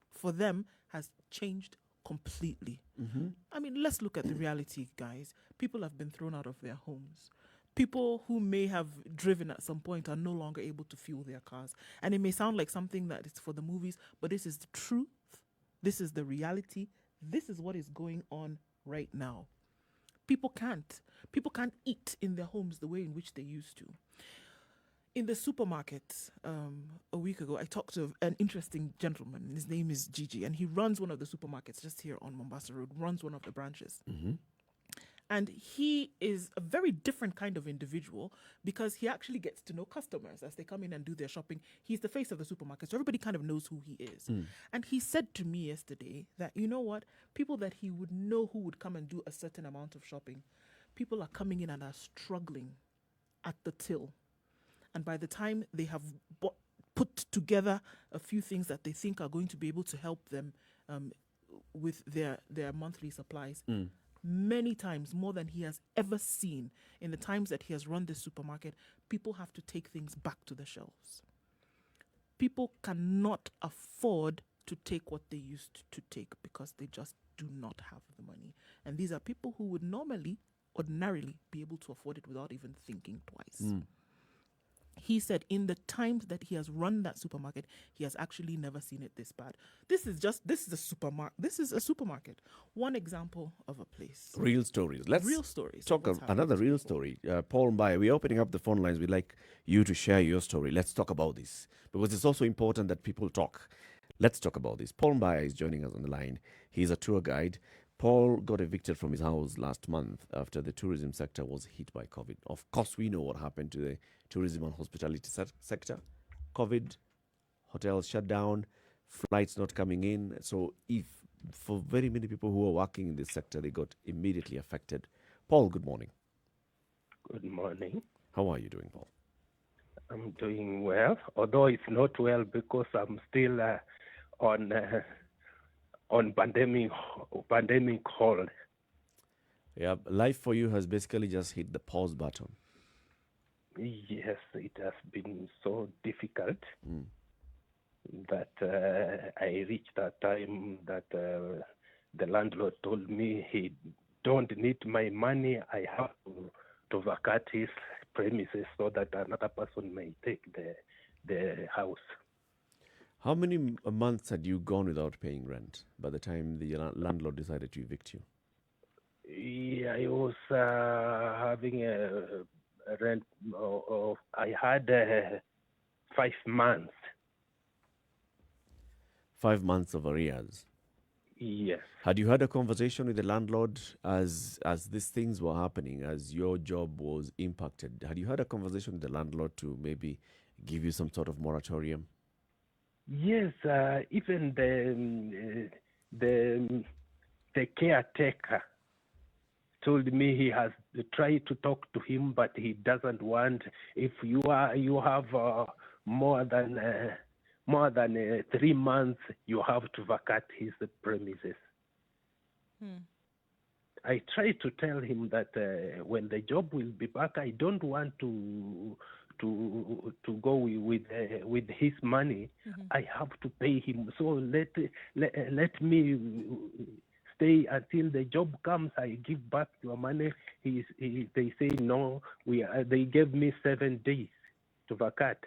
for them, has changed completely. I mean, let's look at the reality, guys. People have been thrown out of their homes. People who may have driven at some point are no longer able to fuel their cars. And it may sound like something that is for the movies, but this is the truth. This is the reality. This is what is going on right now. People can't eat in their homes the way in which they used to. In the supermarket, a week ago, I talked to an interesting gentleman. His name is Gigi, and he runs one of the supermarkets just here on Mombasa Road, runs one of the branches. And he is a very different kind of individual because he actually gets to know customers as they come in and do their shopping. He's the face of the supermarket, so everybody kind of knows who he is. And he said to me yesterday that, you know what, people that he would know who would come and do a certain amount of shopping, people are coming in and are struggling at the till. And by the time they have put together a few things that they think are going to be able to help them with their monthly supplies, many times, more than he has ever seen in the times that he has run this supermarket, people have to take things back to the shelves. People cannot afford to take what they used to take because they just do not have the money. And these are people who would ordinarily be able to afford it without even thinking twice. He said in the times that he has run that supermarket, he has actually never seen it this bad. This is a supermarket. This is a supermarket. One example of a place. Real stories. Let's Real stories. talk What's another real story. Paul Mbaye, we're opening up the phone lines. We'd like you to share your story. Let's talk about this because it's also important that people talk. Let's talk about this. Paul Mbaye is joining us on the line. He's a tour guide. Paul got evicted from his house last month after the tourism sector was hit by COVID. Of course, we know what happened to the tourism and hospitality sector. COVID, hotels shut down, flights not coming in. So for very many people who are working in this sector, they got immediately affected. Paul, good morning. Good morning. How are you doing, Paul? I'm doing well, although it's not well because I'm still on pandemic hold. Yeah, life for you has basically just hit the pause button. Yes, it has been so difficult that I reached that time that the landlord told me he don't need my money. I have to vacate his premises so that another person may take the house. How many months had you gone without paying rent by the time the landlord decided to evict you? Yeah, I was having a rent of I had 5 months. 5 months of arrears. Yes. Had you had a conversation with the landlord as these things were happening, as your job was impacted? Had you had a conversation with the landlord to maybe give you some sort of moratorium? Yes, even the caretaker told me he has tried to talk to him, but he doesn't want. If you have more than 3 months, you have to vacate his premises. I tried to tell him that when the job will be back, I don't want to go with his money. I have to pay him. So let me stay until the job comes. I give back your money. They say no. They gave me 7 days to vacate.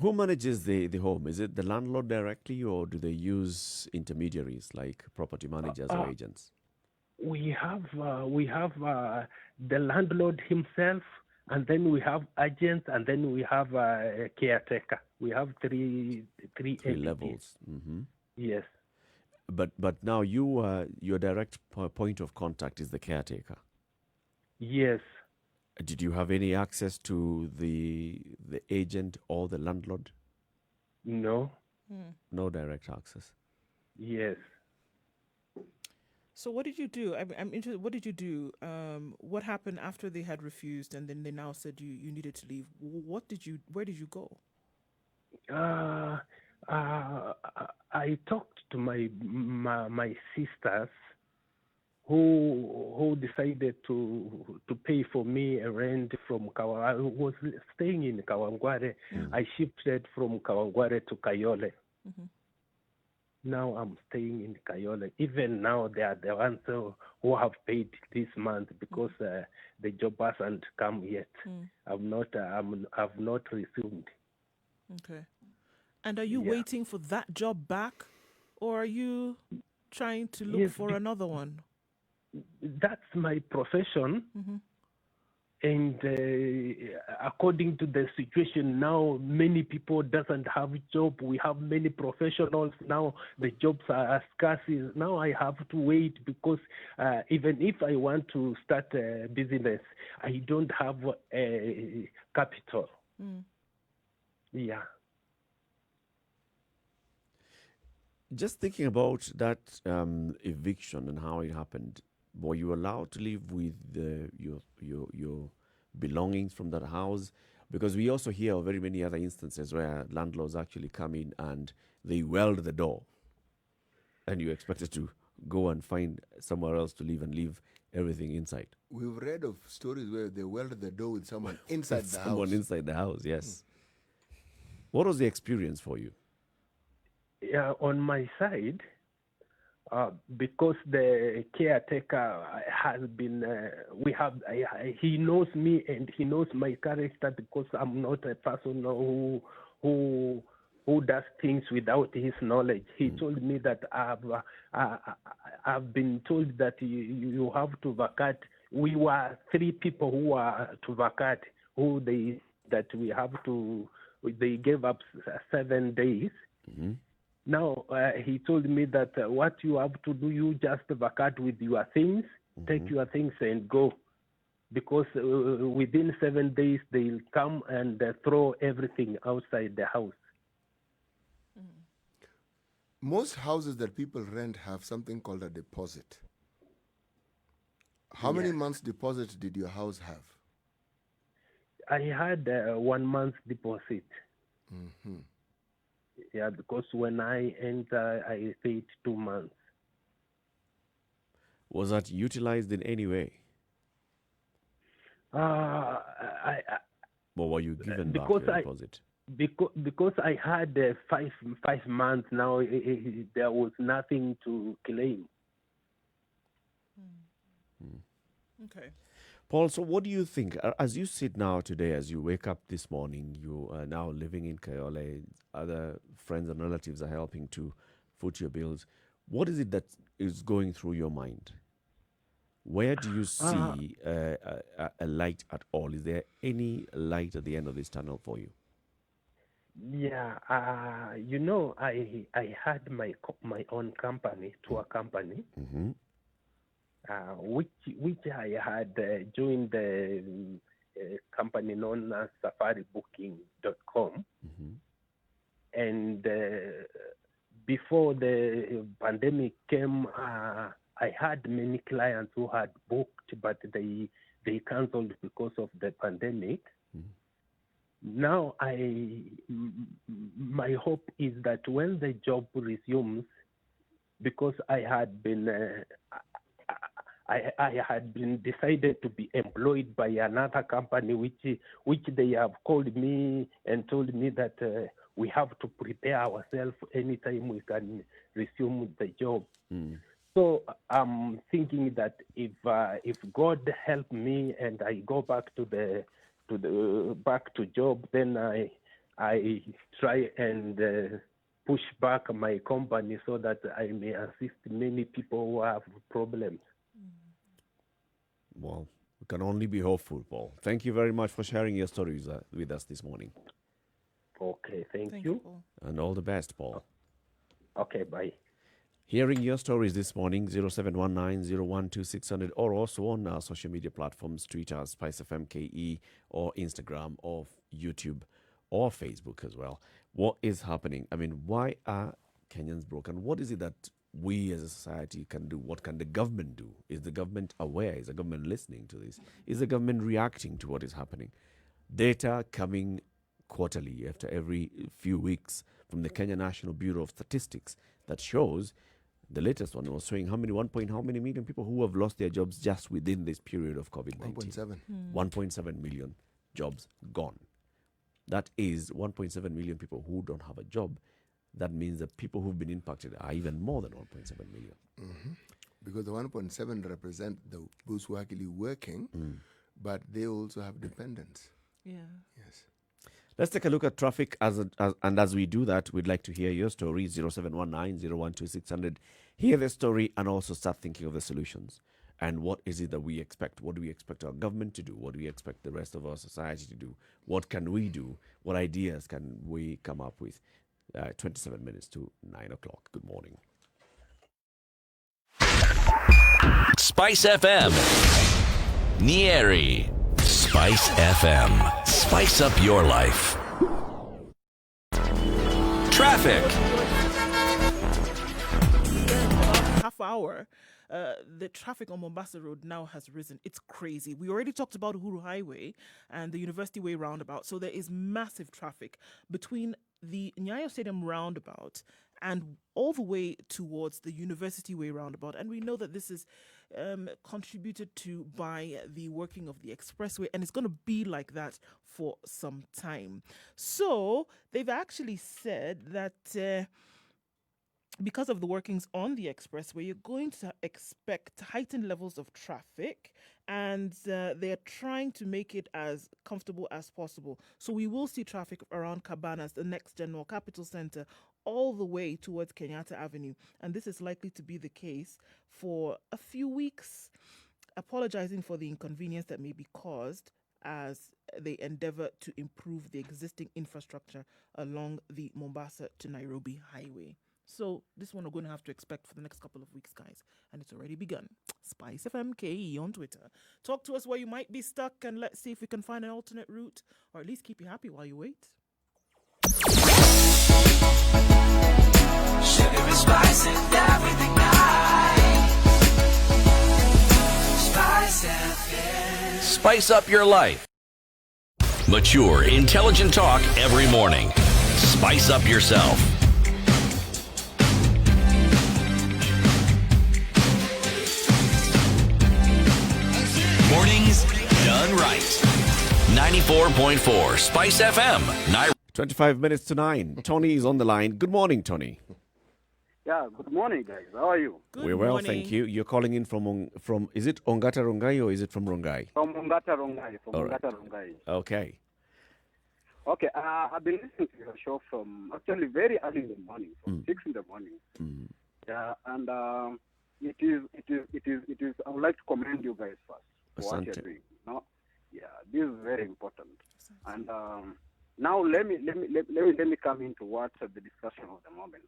Who manages the home? Is it the landlord directly, or do they use intermediaries like property managers or agents? We have the landlord himself, and then we have agents, and then we have a caretaker. We have three Three entities. levels. Yes. But now your direct point of contact is the caretaker. Yes. Did you have any access to the agent or the landlord? No. No direct access. Yes. So what did you do? I'm interested. What did you do? What happened after they had refused, and then they now said you needed to leave? Where did you go? I talked to my sisters who decided to pay for me a rent from I was staying in Kawangware. I shifted from Kawangware to Kayole. Now I'm staying in Kayole. Even now they are the ones who have paid this month because the job hasn't come yet. I've not resumed. Okay. And are you waiting for that job back, or are you trying to look for another one? That's my profession. And according to the situation now, many people doesn't have a job. We have many professionals now. The jobs are scarce. Now I have to wait because even if I want to start a business, I don't have a capital. Yeah. Just thinking about that eviction and how it happened, were you allowed to leave with your belongings from that house? Because we also hear of very many other instances where landlords actually come in and they weld the door, and you're expected to go and find somewhere else to live and leave everything inside. We've read of stories where they welded the door with someone inside the house. Someone inside the house, yes. What was the experience for you? Yeah, on my side, because the caretaker has been, he knows me and he knows my character because I'm not a person who does things without his knowledge. He told me that I've been told that you have to vacate. We were 3 people who were to vacate, they gave up 7 days. Now, he told me that what you have to do, you just vacate with your things, take your things and go. Because within 7 days, they'll come and throw everything outside the house. Most houses that people rent have something called a deposit. How many months deposit did your house have? I had 1 month deposit. Yeah, because when I enter, I paid 2 months. Was that utilized in any way? Or were you given back the deposit? Because I had 5 months now, there was nothing to claim. Okay. Paul, so what do you think? As you sit now today, as you wake up this morning, you are now living in Kayole, other friends and relatives are helping to foot your bills. What is it that is going through your mind? Where do you see a light at all? Is there any light at the end of this tunnel for you? Yeah, I had my own company, tour company, which I had joined the company known as safaribooking.com. And before the pandemic came, I had many clients who had booked, but they canceled because of the pandemic. Now, my hope is that when the job resumes, because I had been decided to be employed by another company, which they have called me and told me that we have to prepare ourselves anytime we can resume the job. So I'm thinking that if God help me and I go back to back to job, then I try and push back my company so that I may assist many people who have problems. Well, we can only be hopeful, Paul. Thank you very much for sharing your stories with us this morning. Okay, thank Thank you. you, Paul. And all the best, Paul. Okay, bye. Hearing your stories this morning, 0719-012-600, or also on our social media platforms, Twitter, Spice FM KE, or Instagram, or YouTube, or Facebook as well. What is happening? I mean, why are Kenyans broken? What is it that we as a society can do? What can the government do? Is the government aware? Is the government listening to this? Is the government reacting to what is happening? Data coming quarterly after every few weeks from the Kenya National Bureau of Statistics that shows, the latest one was showing how many million people who have lost their jobs just within this period of COVID-19. 1.7. 1.7 million jobs gone. That is 1.7 million people who don't have a job. That means the people who've been impacted are even more than 1.7 million. Because the 1.7 represent those who are actually working, but they also have dependents. Yeah. Yes. Let's take a look at traffic, and as we do that, we'd like to hear your story, 0719-012-600. Hear the story and also start thinking of the solutions. And what is it that we expect? What do we expect our government to do? What do we expect the rest of our society to do? What can we do? What ideas can we come up with? 27 minutes to 9 o'clock. Good morning. Spice FM. Njeri. Spice FM. Spice up your life. Traffic. Half hour, the traffic on Mombasa Road now has risen. It's crazy. We already talked about Uhuru Highway and the University Way roundabout. So there is massive traffic between the Nyayo Stadium roundabout and all the way towards the University Way roundabout. And we know that this is contributed to by the working of the expressway, and it's going to be like that for some time. So they've actually said that because of the workings on the expressway, you're going to expect heightened levels of traffic, and they're trying to make it as comfortable as possible. So we will see traffic around Cabanas, the next General Capital Center, all the way towards Kenyatta Avenue. And this is likely to be the case for a few weeks, apologizing for the inconvenience that may be caused as they endeavor to improve the existing infrastructure along the Mombasa to Nairobi highway. So this one we're going to have to expect for the next couple of weeks, guys. And it's already begun. Spice FM KE on Twitter. Talk to us where you might be stuck, and let's see if we can find an alternate route, or at least keep you happy while you wait. Sugar and spice and everything nice. Spice FM. Spice up your life. Mature, intelligent talk every morning. Spice up yourself. Mornings done right. 94.4 Spice FM. 25 minutes to 9. Tony is on the line. Good morning, Tony. Yeah, good morning, guys. How are you? Good We're well, morning. thank you. You're calling in from is it Ongata Rongai or is it from Rongai? From Ongata Rongai. All right. Rongai. Okay. Okay, I've been listening to your show from actually very early in the morning, from 6 in the morning. Yeah, and it is. I would like to commend you guys first for what you're Asante. doing. No, yeah, this is very important. And now let me come into what the discussion of the moment.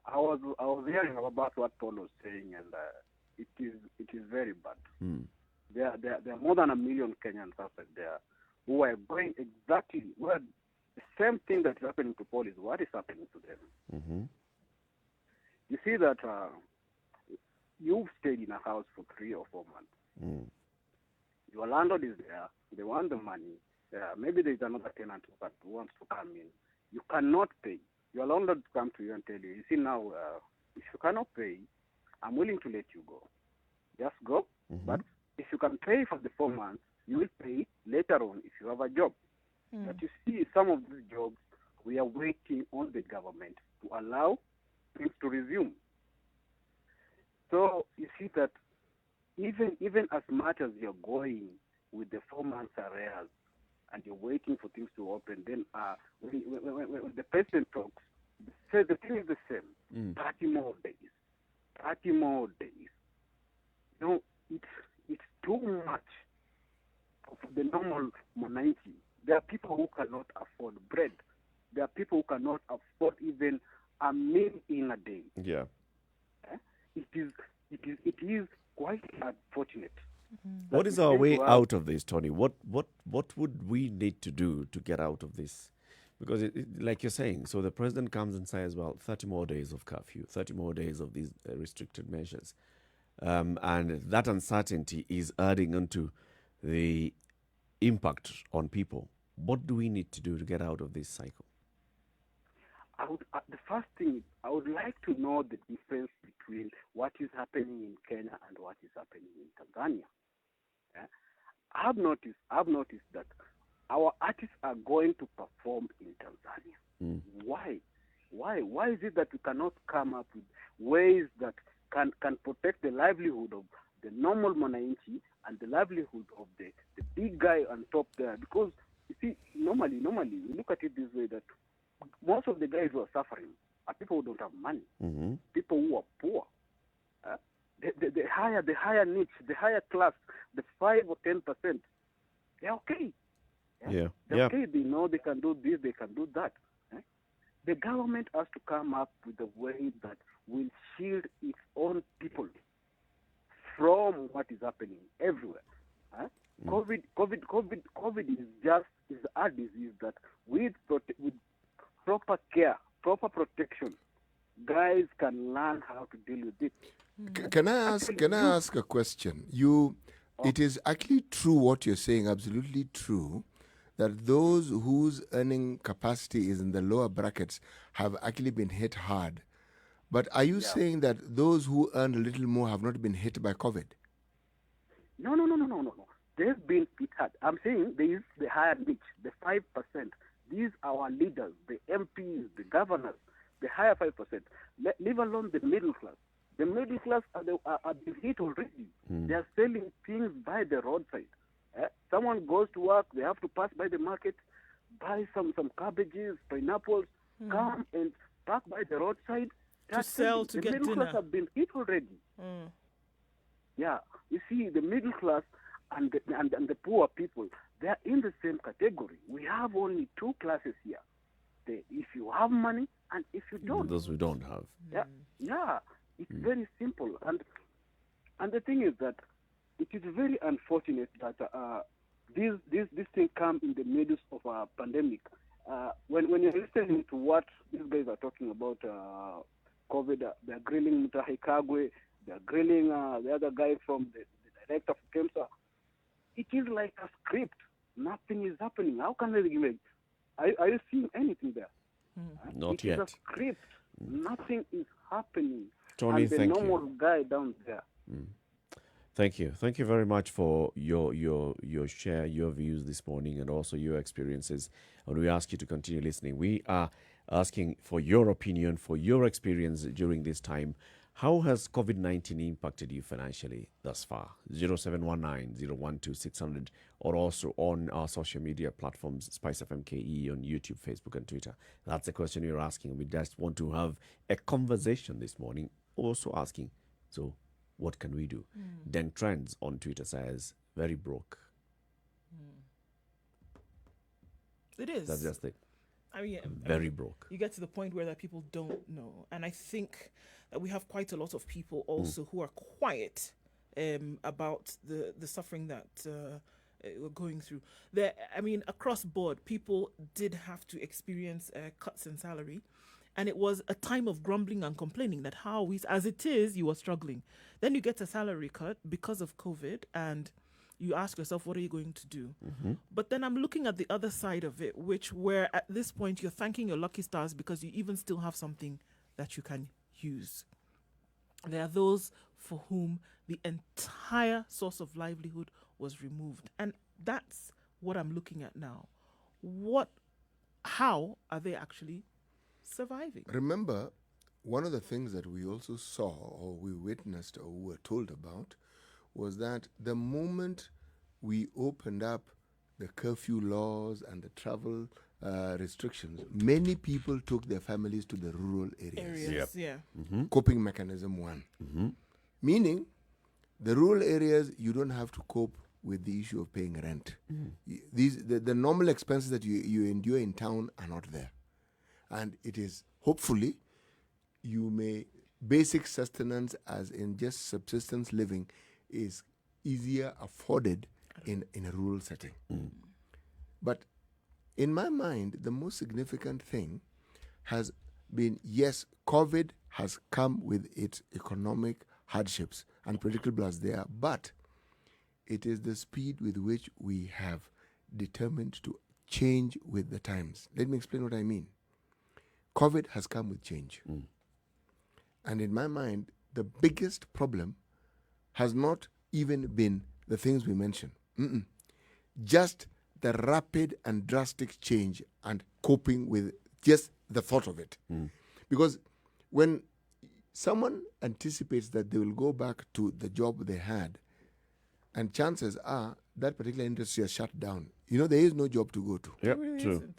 I was hearing about what Paul was saying, and it is very bad. There are more than 1 million Kenyans out there who are going exactly where the same thing that is happening to Paul is what is happening to them. You see that you've stayed in a house for 3 or 4 months. Your landlord is there. They want the money. Maybe there's another tenant who wants to come in. You cannot pay. Your landlord come to you and tell you see now, if you cannot pay, I'm willing to let you go. Just go. But if you can pay for the 4 months, you will pay later on if you have a job. But you see, some of these jobs, we are waiting on the government to allow things to resume. So you see that even as much as you're going with the 4 months arrears, and you're waiting for things to open, then when the president talks, the thing is the same. 30 more days. 30 more days. You know, it's too much for the normal monarchy. There are people who cannot afford bread. There are people who cannot afford even a meal in a day. Yeah. It is quite unfortunate. What is our way out of this, Tony? What would we need to do to get out of this? Because, like you're saying, so the president comes and says, well, 30 more days of curfew, 30 more days of these restricted measures. And that uncertainty is adding onto the impact on people. What do we need to do to get out of this cycle? The first thing, I would like to know the difference between what is happening in Kenya and what is happening in Tanzania. I've noticed that our artists are going to perform in Tanzania. Why is it that we cannot come up with ways that can protect the livelihood of the normal Mwananchi and the livelihood of the big guy on top there? Because you see, normally we look at it this way, that most of the guys who are suffering are people who don't have money, people who are poor. The higher niche, the higher class, the 5 or 10%, they're okay. They're okay. They know they can do this, they can do that. The government has to come up with a way that will shield its own people from what is happening everywhere. COVID is a disease that with proper care, proper protection, guys can learn how to deal with it. Can I ask a question? It is actually true what you're saying, absolutely true, that those whose earning capacity is in the lower brackets have actually been hit hard. But are you saying that those who earn a little more have not been hit by COVID? No. They've been hit hard. I'm saying there is the higher niche, the 5%. These are our leaders, the MPs, the governors, the higher 5%. Leave alone the middle class. The middle class are been hit already. They are selling things by the roadside. Someone goes to work, they have to pass by the market, buy some cabbages, pineapples, come and park by the roadside. To sell, to get dinner. The middle class have been hit already. Yeah, you see, the middle class and the poor people, they are in the same category. We have only two classes here. If you have money and if you don't. Those who don't have. Yeah. It's very simple. And the thing is that it is very unfortunate that this thing come in the middle of a pandemic. When you're listening to what these guys are talking about COVID, they're grilling Mutahi Kagwe, they're grilling the other guy from the director of KEMSA. It is like a script. Nothing is happening. How can they give it? Are you seeing anything there? Not yet. It's a script. Nothing is happening. Tony, and the normal guy down there. Thank you. Thank you very much for your share, your views this morning, and also your experiences. And we ask you to continue listening. We are asking for your opinion, for your experience during this time. How has COVID-19 impacted you financially thus far? 0719-012-600, or also on our social media platforms, Spice FM KE on YouTube, Facebook, and Twitter. That's the question you're asking. We just want to have a conversation this morning, also asking, so what can we do? Den Trends on Twitter says, very broke. It is. That's just it. Very broke. You get to the point where that people don't know. And I think that we have quite a lot of people also who are quiet about the suffering that we're going through. Across board, people did have to experience cuts in salary. And it was a time of grumbling and complaining that as it is, you are struggling. Then you get a salary cut because of COVID, and you ask yourself, what are you going to do? But then I'm looking at the other side of it, where at this point you're thanking your lucky stars because you even still have something that you can use. There are those for whom the entire source of livelihood was removed. And that's what I'm looking at now. How are they actually surviving? Remember, one of the things that we also saw, or we witnessed, or were told about, was that the moment we opened up the curfew laws and the travel restrictions, many people took their families to the rural areas. Yeah. Coping mechanism one. Meaning, the rural areas, you don't have to cope with the issue of paying rent. The normal expenses that you endure in town are not there. And it is, hopefully, basic sustenance, as in just subsistence living, is easier afforded in a rural setting. But in my mind, the most significant thing has been, yes, COVID has come with its economic hardships, unpredictable as they are, but it is the speed with which we have determined to change with the times. Let me explain what I mean. COVID has come with change. And in my mind, the biggest problem has not even been the things we mentioned. Just the rapid and drastic change and coping with just the thought of it. Because when someone anticipates that they will go back to the job they had, and chances are that particular industry has shut down, there is no job to go to. Yep, true.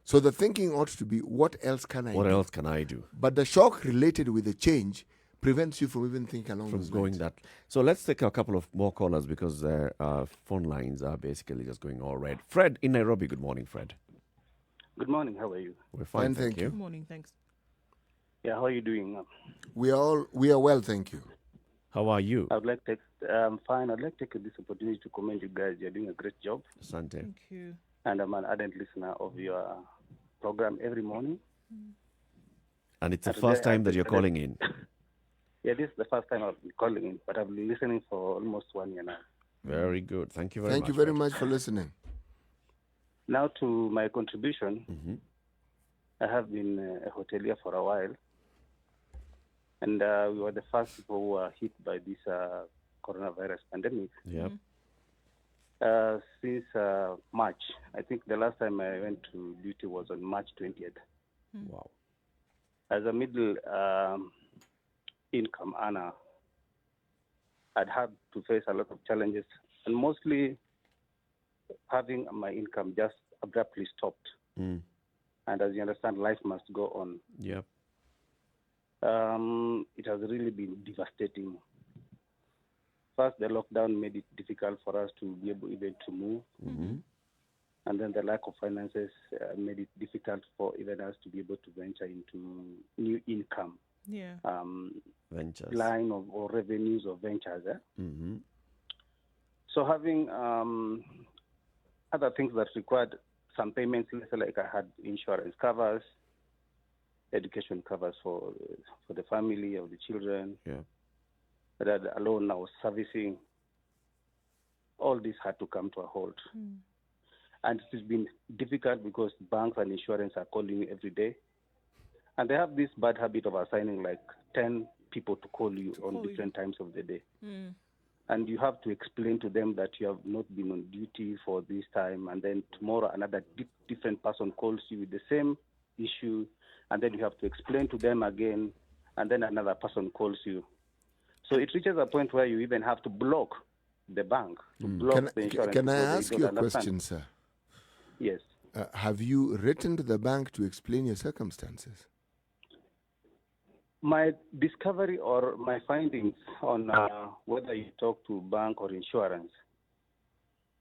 So the thinking ought to be, what else can I do? What else can I do? But the shock related with the change prevents you from even thinking along those lines. So let's take a couple of more callers because their phone lines are basically just going all red. Fred in Nairobi. Good morning, Fred. Good morning. How are you? We're fine, thank you. Good morning, thanks. Yeah, how are you doing? We are well, thank you. How are you? I'd like to fine. I'd like to take this opportunity to commend you guys. You're doing a great job. Asante. Thank you. And I'm an ardent listener of your program every morning. And it's the first time that you're calling in. Yeah, this is the first time I've been calling in, but I've been listening for almost 1 year now. Very good. Thank you very much. Thank you very Fred. much for listening. Now to my contribution. I have been a hotelier for a while. And we were the first people who were hit by this coronavirus pandemic. Yep. Since March. I think the last time I went to duty was on March 20th. Wow. As a middle income earner, I'd had to face a lot of challenges, and mostly having my income just abruptly stopped. And as you understand, life must go on. Yep. It has really been devastating. First, the lockdown made it difficult for us to be able even to move. And then the lack of finances made it difficult for even us to be able to venture into new income Ventures. line or revenues or ventures. So having other things that required some payments, let's say like I had insurance covers, education covers for the family of the children. Yeah. That alone I was servicing. All this had to come to a halt. And it has been difficult because banks and insurance are calling you every day. And they have this bad habit of assigning like 10 people to call you on different times of the day. And you have to explain to them that you have not been on duty for this time. And then tomorrow another different person calls you with the same issue. And then you have to explain to them again. And then another person calls you. So it reaches a point where you even have to block the bank, to block the insurance. Can I ask you a question, sir? Yes. Have you written to the bank to explain your circumstances? My discovery or my findings on whether you talk to bank or insurance,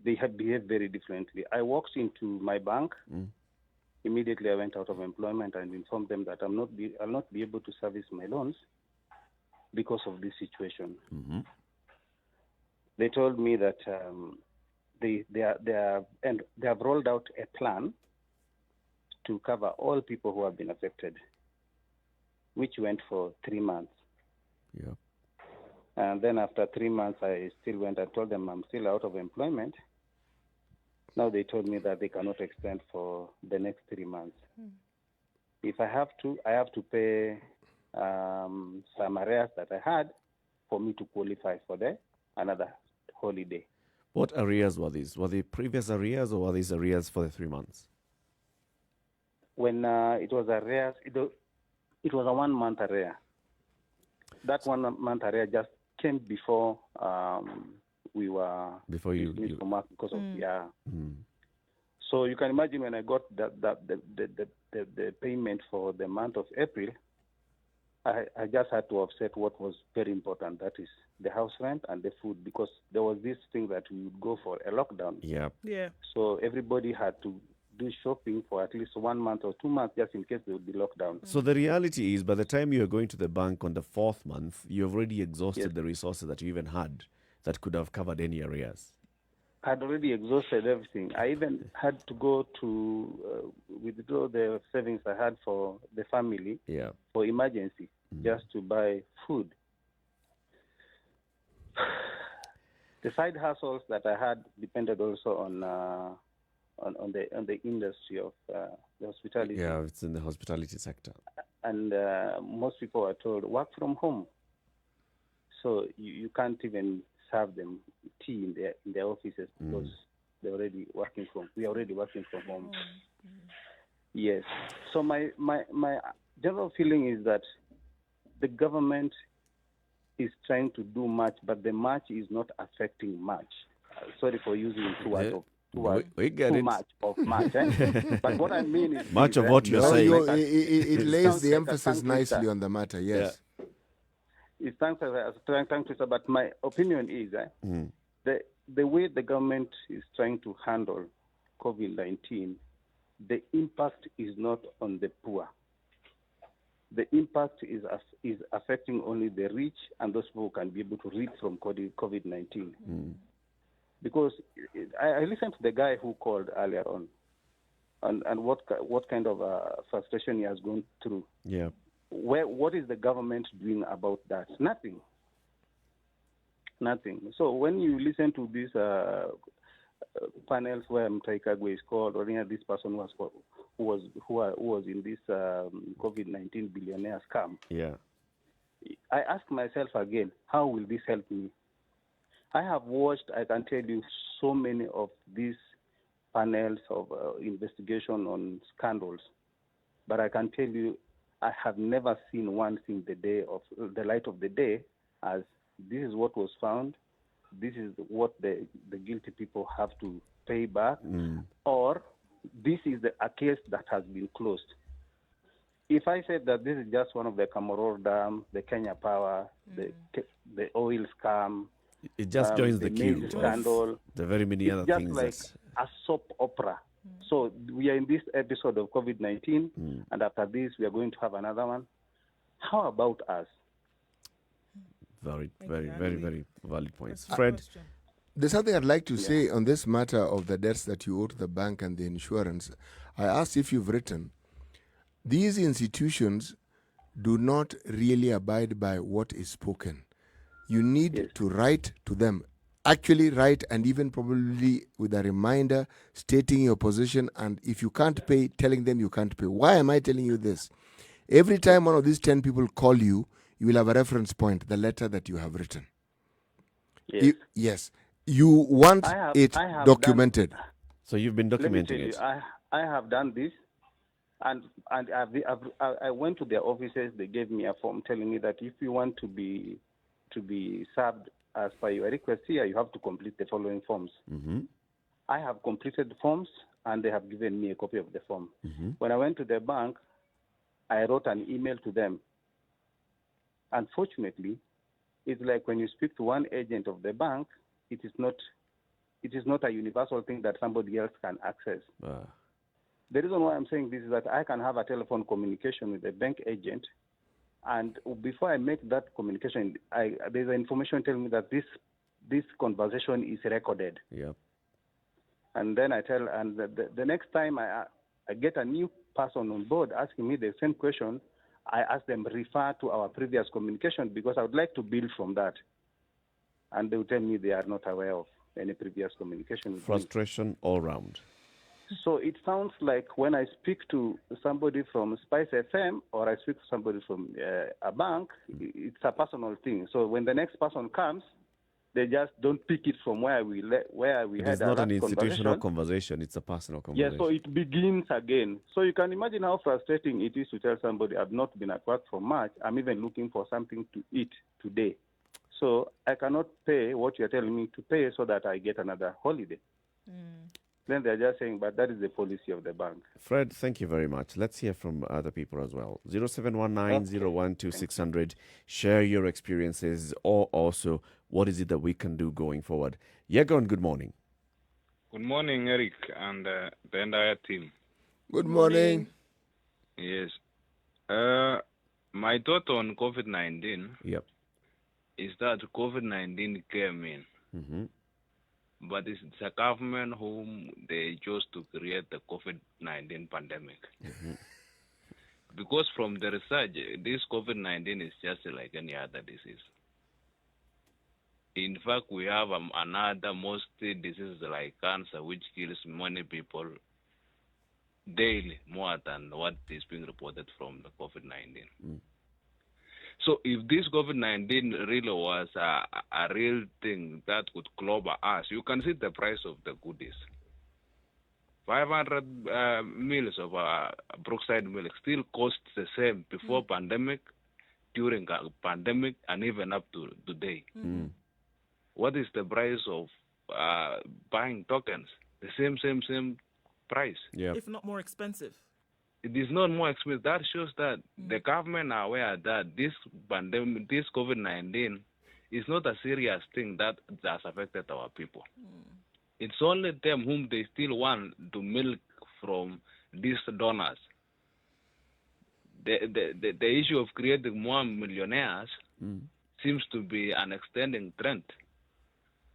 they have behaved very differently. I walked into my bank. Immediately I went out of employment and informed them that I'll not be able to service my loans because of this situation. They told me that they have rolled out a plan to cover all people who have been affected, which went for 3 months. Yeah. And then after 3 months, I still went and told them I'm still out of employment. Now they told me that they cannot extend for the next 3 months. If I have to pay some arrears that I had for me to qualify for another holiday. What arrears were these? Were they previous arrears or were these arrears for the 3 months? When it was arrears, it was a 1 month arrear. That 1 month arrear just came before we were before you from work because of So you can imagine when I got the payment for the month of April, I just had to offset what was very important, that is the house rent and the food, because there was this thing that we would go for a lockdown. Yeah. Yeah. So everybody had to do shopping for at least 1 month or 2 months just in case there would be lockdown. So the reality is, by the time you are going to the bank on the 4th month, you've already exhausted the resources that you even had that could have covered any arrears. I had already exhausted everything. I even had to go to withdraw the savings I had for the family for emergency, just to buy food. The side hustles that I had depended also on the industry of the hospitality. Yeah, it's in the hospitality sector. And most people are told, work from home. So you can't even serve them tea in their offices because we are already working from home. Yes. So my general feeling is that the government is trying to do much, but the much is not affecting much. Sorry for using too much of much. But what I mean is much of what you're saying. It lays the emphasis nicely on the matter. Yes. It's thanks, but my opinion is the way the government is trying to handle COVID-19, the impact is not on the poor. The impact is affecting only the rich and those people who can be able to read from COVID-19. Because I listened to the guy who called earlier on, and what kind of frustration he has gone through. Yeah. What is the government doing about that? Nothing. So when you listen to these panels where Mtaikagwe is called, or this person who was in this COVID-19 billionaire scam, I ask myself again, how will this help me? I have watched, I can tell you, so many of these panels of investigation on scandals, but I can tell you, I have never seen one thing the light of the day as this is what was found, this is what the guilty people have to pay back, or this is a case that has been closed. If I said that this is just one of the Kamoror Dam, the Kenya Power, the oil scam, it just joins the queue scandal, the very many other just things. Like a soap opera. So we are in this episode of COVID-19, and after this we are going to have another one. How about us? Very, very, very, very valid points. Fred? There's something I'd like to say on this matter of the debts that you owe to the bank and the insurance. I asked if you've written. These institutions do not really abide by what is spoken. You need to write to them. Actually write, and even probably with a reminder stating your position, and if you can't pay, telling them you can't pay. Why am I telling you this? Every time one of these 10 people call you, you will have a reference point, the letter that you have written. Yes. You want it documented. So you've been documenting Let me tell you, I have done this, and I went to their offices. They gave me a form telling me that if you want to be served as per your request here, you have to complete the following forms. I have completed the forms, and they have given me a copy of the form. When I went to the bank, I wrote an email to them. Unfortunately, it's like when you speak to one agent of the bank, it is not a universal thing that somebody else can access. The reason why I'm saying this is that I can have a telephone communication with a bank agent, and before I make that communication, there's information telling me that this conversation is recorded. And then the next time I get a new person on board asking me the same question, I ask them refer to our previous communication because I would like to build from that. And they will tell me they are not aware of any previous communication. Frustration all round. So it sounds like when I speak to somebody from Spice FM or I speak to somebody from a bank, it's a personal thing. So when the next person comes, they just don't pick it from where we had It's not an institutional conversation, it's a personal conversation. Yeah, so it begins again. So you can imagine how frustrating it is to tell somebody, I've not been at work for March, I'm even looking for something to eat today. So I cannot pay what you're telling me to pay so that I get another holiday. Then they're just saying, but that is the policy of the bank. Fred, thank you very much. Let's hear from other people as well. 0719-012-600. Share your experiences, or also what is it that we can do going forward. Yegon, good morning. Good morning, Eric, and the entire team. Good morning. Yes. My thought on COVID-19 is that COVID-19 came in. But it's the government whom they chose to create the COVID-19 pandemic. Because from the research, this COVID-19 is just like any other disease. In fact, we have another mostly disease like cancer, which kills many people daily, more than what is being reported from the COVID-19. So if this COVID-19 really was a real thing that could clobber us, you can see the price of the goodies. 500 mils of Brookside milk still costs the same before pandemic, during pandemic, and even up to today. What is the price of buying tokens? The same price. If not more expensive. It is not more expensive. That shows that the government are aware that this pandemic, this COVID-19, is not a serious thing that has affected our people. It's only them whom they still want to milk from these donors. The issue of creating more millionaires seems to be an extending trend.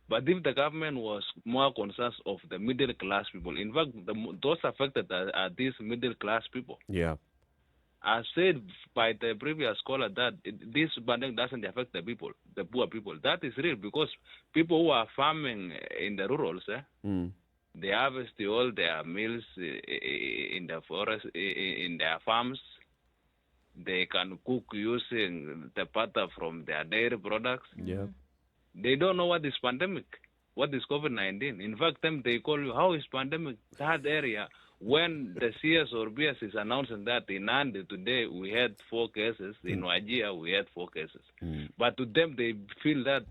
But if the government was more concerned of the middle class people, in fact, those affected are these middle class people. As said by the previous caller, that this pandemic doesn't affect the people, the poor people. That is real, because people who are farming in the rurals, they harvest all their meals in the forest, in their farms. They can cook using the butter from their dairy products. They don't know what is pandemic, what is COVID-19. In fact, they call you, how is pandemic that area? When the CS or BS is announcing that in Nandi today we had 4 cases, in Wajir we had 4 cases. But to them, they feel that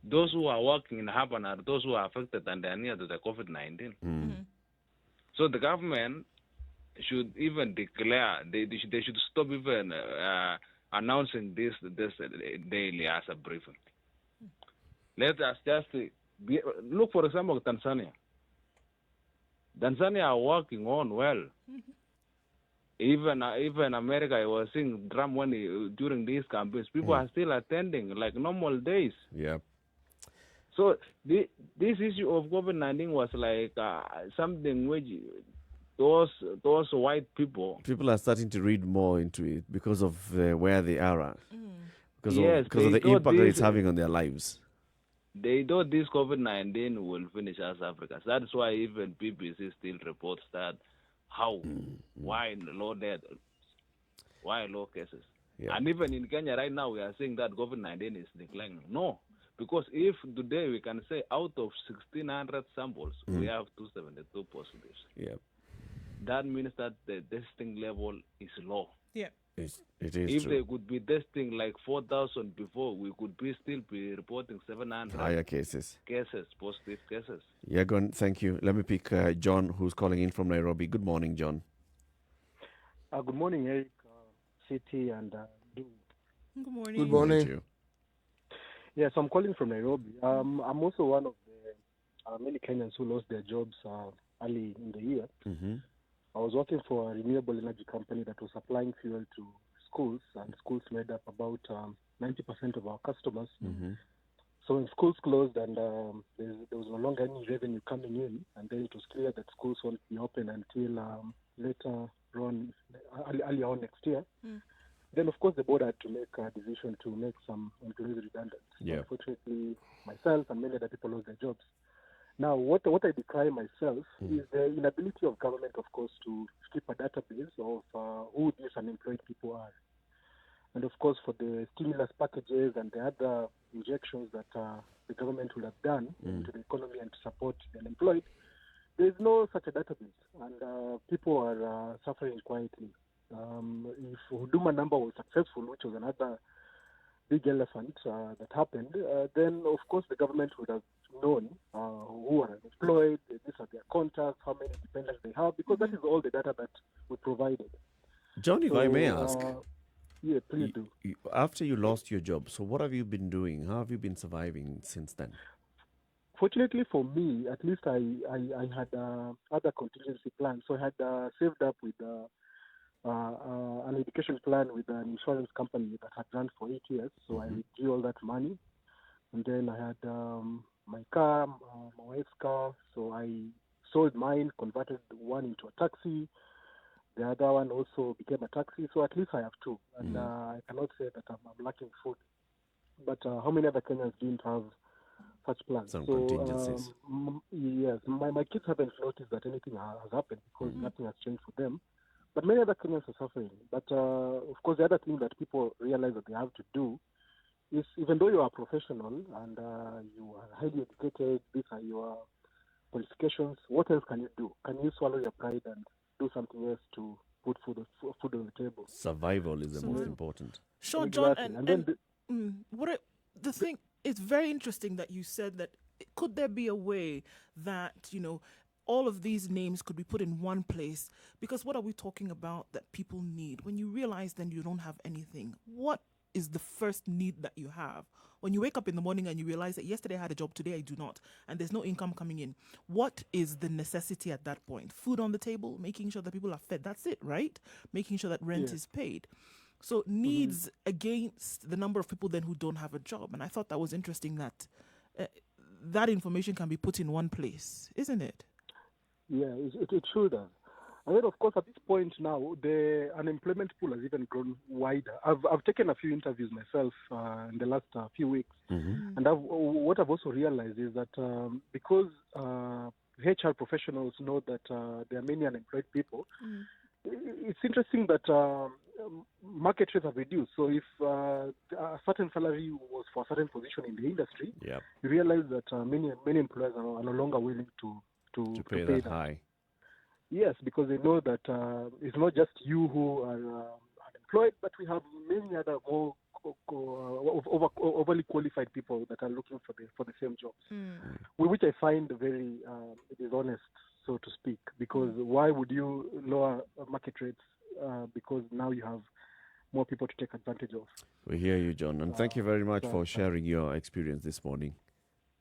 those who are working in Haban are those who are affected and they are near to the COVID-19. So the government should even declare, they should stop even announcing this daily as a briefing. Let us just look, for example, Tanzania. Tanzania are working on well. Even America, I was seeing drum money during these campaigns. People are still attending like normal days. So this issue of COVID-19 was like something which those white people are starting to read more into it because of where they are at. Because of the impact that it's having on their lives. They thought this COVID-19 will finish us Africans. That's why even BBC still reports that why low death, why low cases. And even in Kenya right now, we are saying that COVID-19 is declining. No, because if today we can say out of 1,600 samples, we have 272 positives. That means that the testing level is low. It is if true. they could be testing like 4,000 before, we could still be reporting 700 higher cases, positive cases. Yagon, thank you. Let me pick John, who's calling in from Nairobi. Good morning, John. Good morning, Eric, City, and Nduh. Good morning. Good morning. Yes, I'm calling from Nairobi. I'm also one of the many Kenyans who lost their jobs early in the year. I was working for a renewable energy company that was supplying fuel to schools, and schools made up about 90% of our customers. So when schools closed and there was no longer any revenue coming in, and then it was clear that schools won't be open until later on, earlier on next year, then of course the board had to make a decision to make some employees redundant. Unfortunately, myself and many other people lost their jobs. Now, what I decry myself is the inability of government, of course, to keep a database of who these unemployed people are. And of course, for the stimulus packages and the other injections that the government will have done into the economy and to support the unemployed, there is no such a database. And people are suffering quietly. If Huduma number was successful, which was another big elephant that happened, then of course the government would have known who are employed, these are their contacts, how many dependents they have, because that is all the data that we provided. John, if I may ask, yeah, please do. After you lost your job, so what have you been doing? How have you been surviving since then? Fortunately for me, at least I had other contingency plans. So I had saved up with an education plan with an insurance company that had run for 8 years. So I withdrew all that money. And then I had my car, my wife's car. So I sold mine, converted one into a taxi. The other one also became a taxi. So at least I have two. And I cannot say that I'm lacking food. But how many other Kenyans didn't have such plans? Some so, contingencies. Yes, my kids haven't noticed that anything has happened because nothing has changed for them. But many other Kenyans are suffering. But of course, the other thing that people realize that they have to do is, even though you are a professional and you are highly educated, these are your qualifications, what else can you do? Can you swallow your pride and do something else to put food on the table? Survival is the most important. Sure, Exactly. John, the thing, it's very interesting that you said that. Could there be a way that, all of these names could be put in one place? Because what are we talking about that people need? When you realize then you don't have anything, what is the first need that you have? When you wake up in the morning and you realize that yesterday I had a job, today I do not, and there's no income coming in, what is the necessity at that point? Food on the table, making sure that people are fed. That's it, right? Making sure that rent is paid. So needs against the number of people then who don't have a job. And I thought that was interesting that that information can be put in one place, isn't it? Yeah, it should have. And then, of course, at this point now, the unemployment pool has even grown wider. I've taken a few interviews myself in the last few weeks, and what I've also realized is that because HR professionals know that there are many unemployed people, it's interesting that market rates have reduced. So if a certain salary was for a certain position in the industry, you realize that many employers are no longer willing to pay that high. Yes, because they know that it's not just you who are unemployed, but we have many other more overly qualified people that are looking for the same jobs, which I find very dishonest, so to speak. Because why would you lower market rates? Because now you have more people to take advantage of. We hear you, John, and thank you very much for sharing your experience this morning.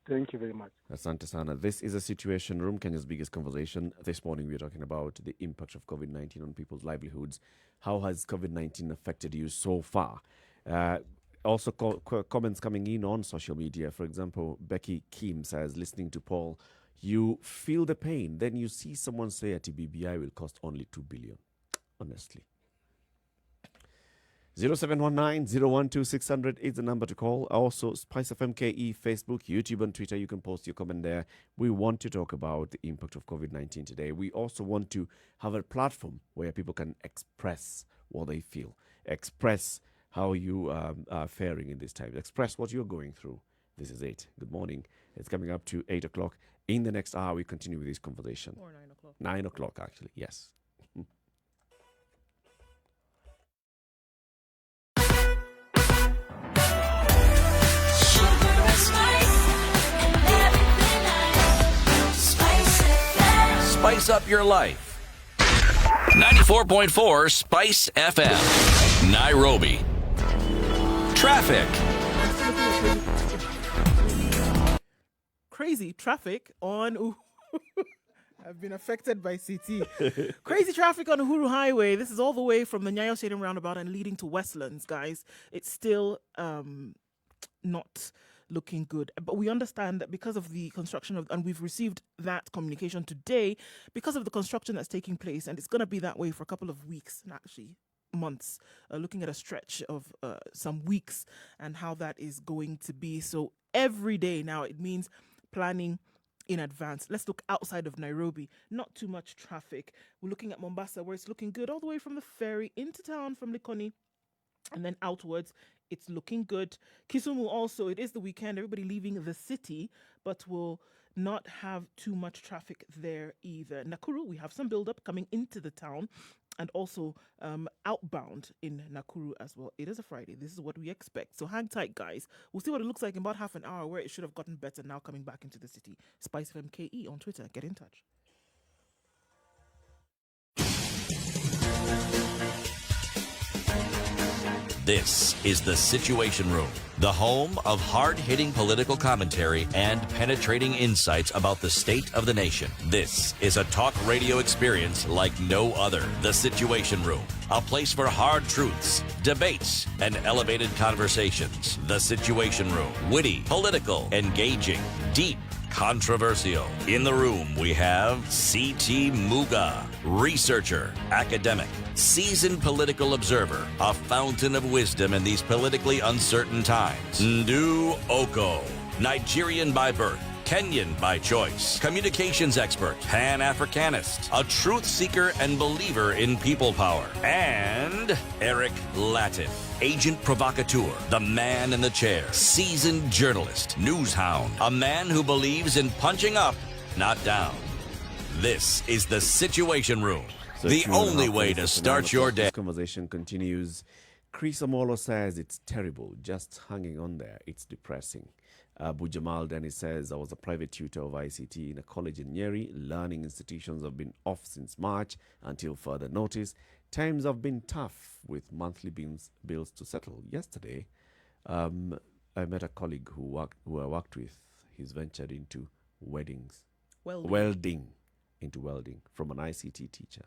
Thank you very much. Asante sana. This is a Situation Room, Kenya's biggest conversation. This morning we're talking about the impact of COVID-19 on people's livelihoods. How has COVID-19 affected you so far? Also, comments coming in on social media. For example, Becky Kim says, listening to Paul, you feel the pain. Then you see someone say a TBBI will cost only 2 billion. Honestly. 0719-012-600 is the number to call. Also, Spice FM KE, Facebook, YouTube, and Twitter. You can post your comment there. We want to talk about the impact of COVID-19 today. We also want to have a platform where people can express what they feel, express how you are faring in this time, express what you're going through. This is it. Good morning. It's coming up to 8 o'clock. In the next hour, we continue with this conversation. Or 9 o'clock. 9 o'clock, actually. Yes. Spice up your life. 94.4 Spice FM. Nairobi. Traffic. Crazy traffic on... I've been affected by CT. Crazy traffic on Uhuru Highway. This is all the way from the Nyayo Stadium roundabout and leading to Westlands, guys. It's still not looking good. But we understand that because of the construction and we've received that communication today, because of the construction that's taking place, and it's going to be that way for a couple of weeks, and actually months, looking at a stretch of some weeks and how that is going to be. So every day now, it means planning in advance. Let's look outside of Nairobi. Not too much traffic. We're looking at Mombasa, where it's looking good all the way from the ferry into town from Likoni and then outwards. It's looking good. Kisumu also, it is the weekend. Everybody leaving the city, but will not have too much traffic there either. Nakuru, we have some build-up coming into the town. and also outbound in Nakuru as well. It is a Friday. This is what we expect. So hang tight, guys. We'll see what it looks like in about half an hour, where it should have gotten better now coming back into the city. Spice FMKE on Twitter. Get in touch. This is The Situation Room, the home of hard-hitting political commentary and penetrating insights about the state of the nation. This is a talk radio experience like no other. The Situation Room, a place for hard truths, debates, and elevated conversations. The Situation Room, witty, political, engaging, deep, controversial. In the room, we have C.T. Muga, researcher, academic, seasoned political observer, a fountain of wisdom in these politically uncertain times. Nduh Okoh, Nigerian by birth, Kenyan by choice, communications expert, Pan-Africanist, a truth seeker and believer in people power, and Eric Latiff, agent provocateur, the man in the chair, seasoned journalist, news hound, a man who believes in punching up, not down. This is The Situation Room, the only way to start your day. This conversation continues. Chris Amolo says it's terrible, just hanging on there. It's depressing. Abu Jamal Dennis says, I was a private tutor of ICT in a college in Njeri. Learning institutions have been off since March until further notice. Times have been tough with monthly bills to settle. Yesterday, I met a colleague who I worked with. He's ventured into welding, from an ICT teacher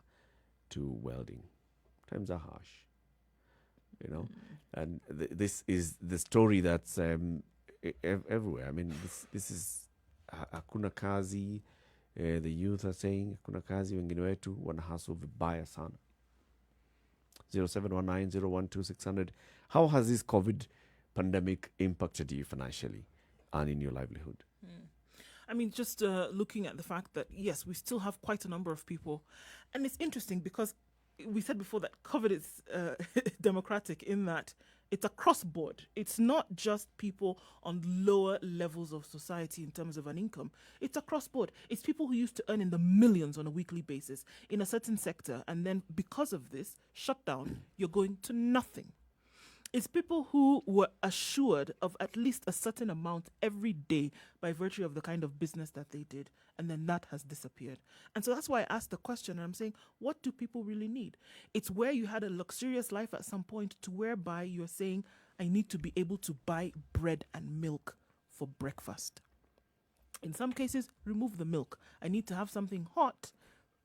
to welding. Times are harsh, and this is the story that's everywhere. I mean, this is hakuna kazi. The youth are saying hakuna kazi, wengine wetu wanahustle vibaya sana. 0719012600. How has this COVID pandemic impacted you financially and in your livelihood? I mean, just looking at the fact that, yes, we still have quite a number of people. And it's interesting because we said before that COVID is democratic in that it's across board. It's not just people on lower levels of society in terms of an income. It's across board. It's people who used to earn in the millions on a weekly basis in a certain sector. And then because of this shutdown, you're going to nothing. It's people who were assured of at least a certain amount every day by virtue of the kind of business that they did. And then that has disappeared. And so that's why I asked the question. And I'm saying, what do people really need? It's where you had a luxurious life at some point to whereby you're saying, I need to be able to buy bread and milk for breakfast. In some cases, remove the milk. I need to have something hot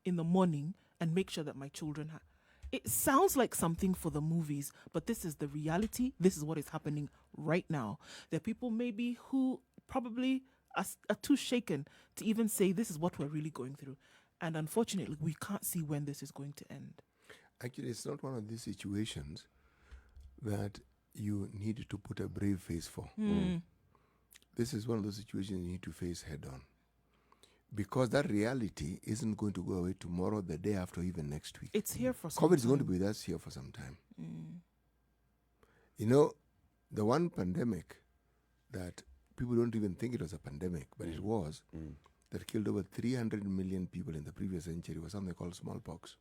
in the morning and make sure that my children have. It sounds like something for the movies, but this is the reality. This is what is happening right now. There are people maybe who probably are too shaken to even say this is what we're really going through. And unfortunately, we can't see when this is going to end. Actually, it's not one of these situations that you need to put a brave face for. This is one of those situations you need to face head on. Because that reality isn't going to go away tomorrow, the day after, even next week. It's here for some COVID time. is going to be with us here for some time. You know, the one pandemic that people don't even think it was a pandemic, but it was, that killed over 300 million people in the previous century was something called smallpox.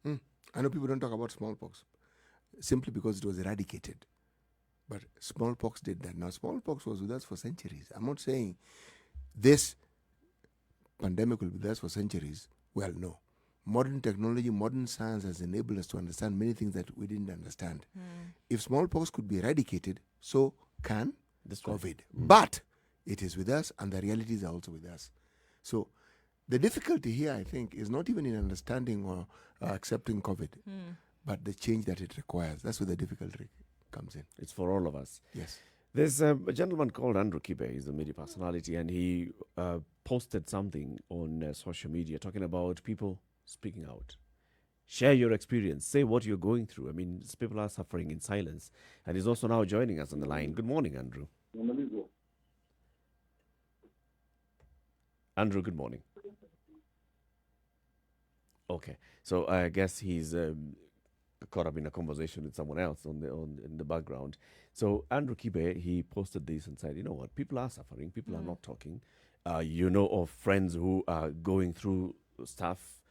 I know people don't talk about smallpox simply because it was eradicated. But smallpox did that. Now, smallpox was with us for centuries. I'm not saying this pandemic will be with us for centuries. Well, no. Modern technology, modern science has enabled us to understand many things that we didn't understand. If smallpox could be eradicated, so can COVID. But it is with us, and the realities are also with us. So the difficulty here, I think, is not even in understanding or accepting COVID, but the change that it requires. That's where the difficulty comes in. It's for all of us. Yes. There's a gentleman called Andrew Kibe. He's a media personality, and he posted something on social media talking about people speaking out. Share your experience. Say what you're going through. I mean, people are suffering in silence. And he's also now joining us on the line. Good morning, Andrew. Andrew, good morning. Okay. So I guess he's caught up in a conversation with someone else in the background. So Andrew Kibe, he posted this and said, you know what, people are suffering, people are not talking. You know of friends who are going through stuff,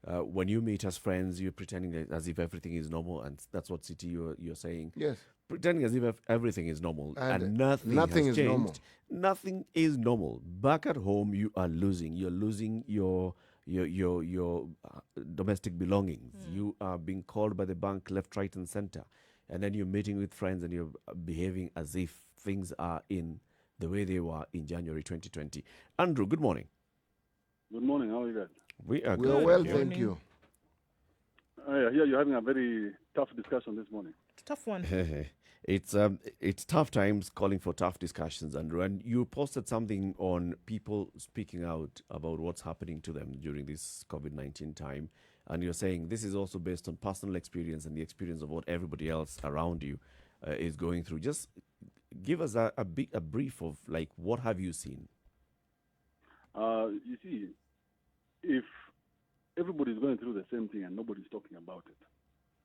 when you meet as friends, you're pretending as if everything is normal, and that's what City you're saying. Yes. Pretending as if everything is normal, and nothing has is changed. normal. Nothing is normal. Back at home, you are losing. You're losing your domestic belongings. You are being called by the bank left, right, and center, and then you're meeting with friends and you're behaving as if things are in the way they were in January 2020. Andrew, good morning. Good morning. How are you guys? We are good. Well, thank you. I hear you're having a very tough discussion this morning. Tough one. It's tough times calling for tough discussions, Andrew. And you posted something on people speaking out about what's happening to them during this COVID-19 time. And you're saying this is also based on personal experience and the experience of what everybody else around you is going through. Just give us a brief of, like, what have you seen? You see, if everybody's going through the same thing and nobody's talking about it.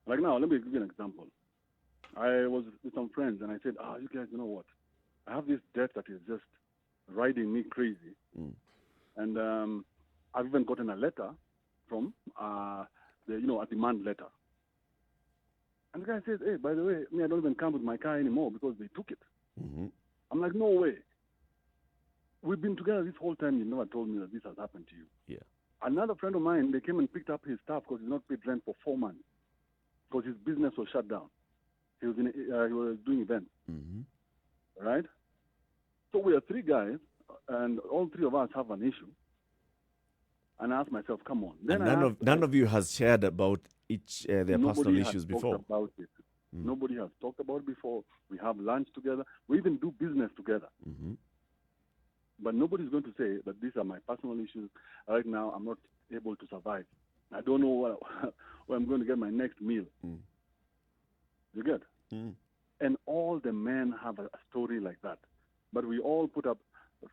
Like now, let me give you an example. I was with some friends and I said, you guys, you know what? I have this debt that is just riding me crazy. And I've even gotten a letter from, a demand letter. And the guy says, hey, by the way, I don't even come with my car anymore because they took it. I'm like, no way. We've been together this whole time. You never told me that this has happened to you. Yeah. Another friend of mine, they came and picked up his stuff because he's not paid rent for 4 months because his business was shut down. He was doing events, right? So we are 3 guys, and all 3 of us have an issue. And I asked myself, come on. Then none of you has shared about their personal issues before. About it. Nobody has talked about it before. We have lunch together. We even do business together. But nobody's going to say that these are my personal issues. Right now, I'm not able to survive. I don't know where I'm going to get my next meal. You get? And all the men have a story like that. But we all put up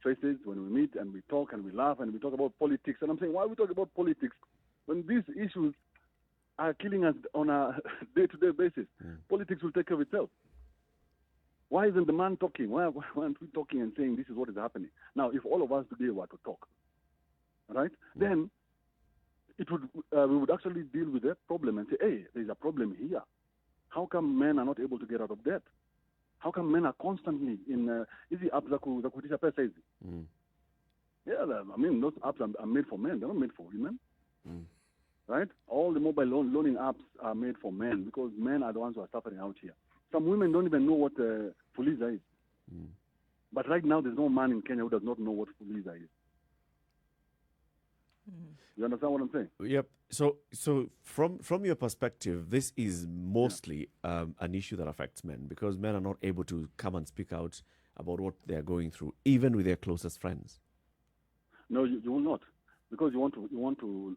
faces when we meet and we talk and we laugh and we talk about politics. And I'm saying, why are we talking about politics when these issues are killing us on a day-to-day basis? Politics will take care of itself. Why isn't the man talking? Why aren't we talking and saying this is what is happening? Now, if all of us today were to talk, right, then it would we would actually deal with that problem and say, hey, there's a problem here. How come men are not able to get out of debt? How come men are constantly in hizi apps za kuitisha pesa hizi? Yeah, I mean, those apps are made for men. They're not made for women. Right? All the mobile loaning apps are made for men because men are the ones who are suffering out here. Some women don't even know what Fuliza is. But right now, there's no man in Kenya who does not know what Fuliza is. You understand what I'm saying? Yep. So from your perspective, this is mostly an issue that affects men because men are not able to come and speak out about what they are going through, even with their closest friends. No, you will not, because you want to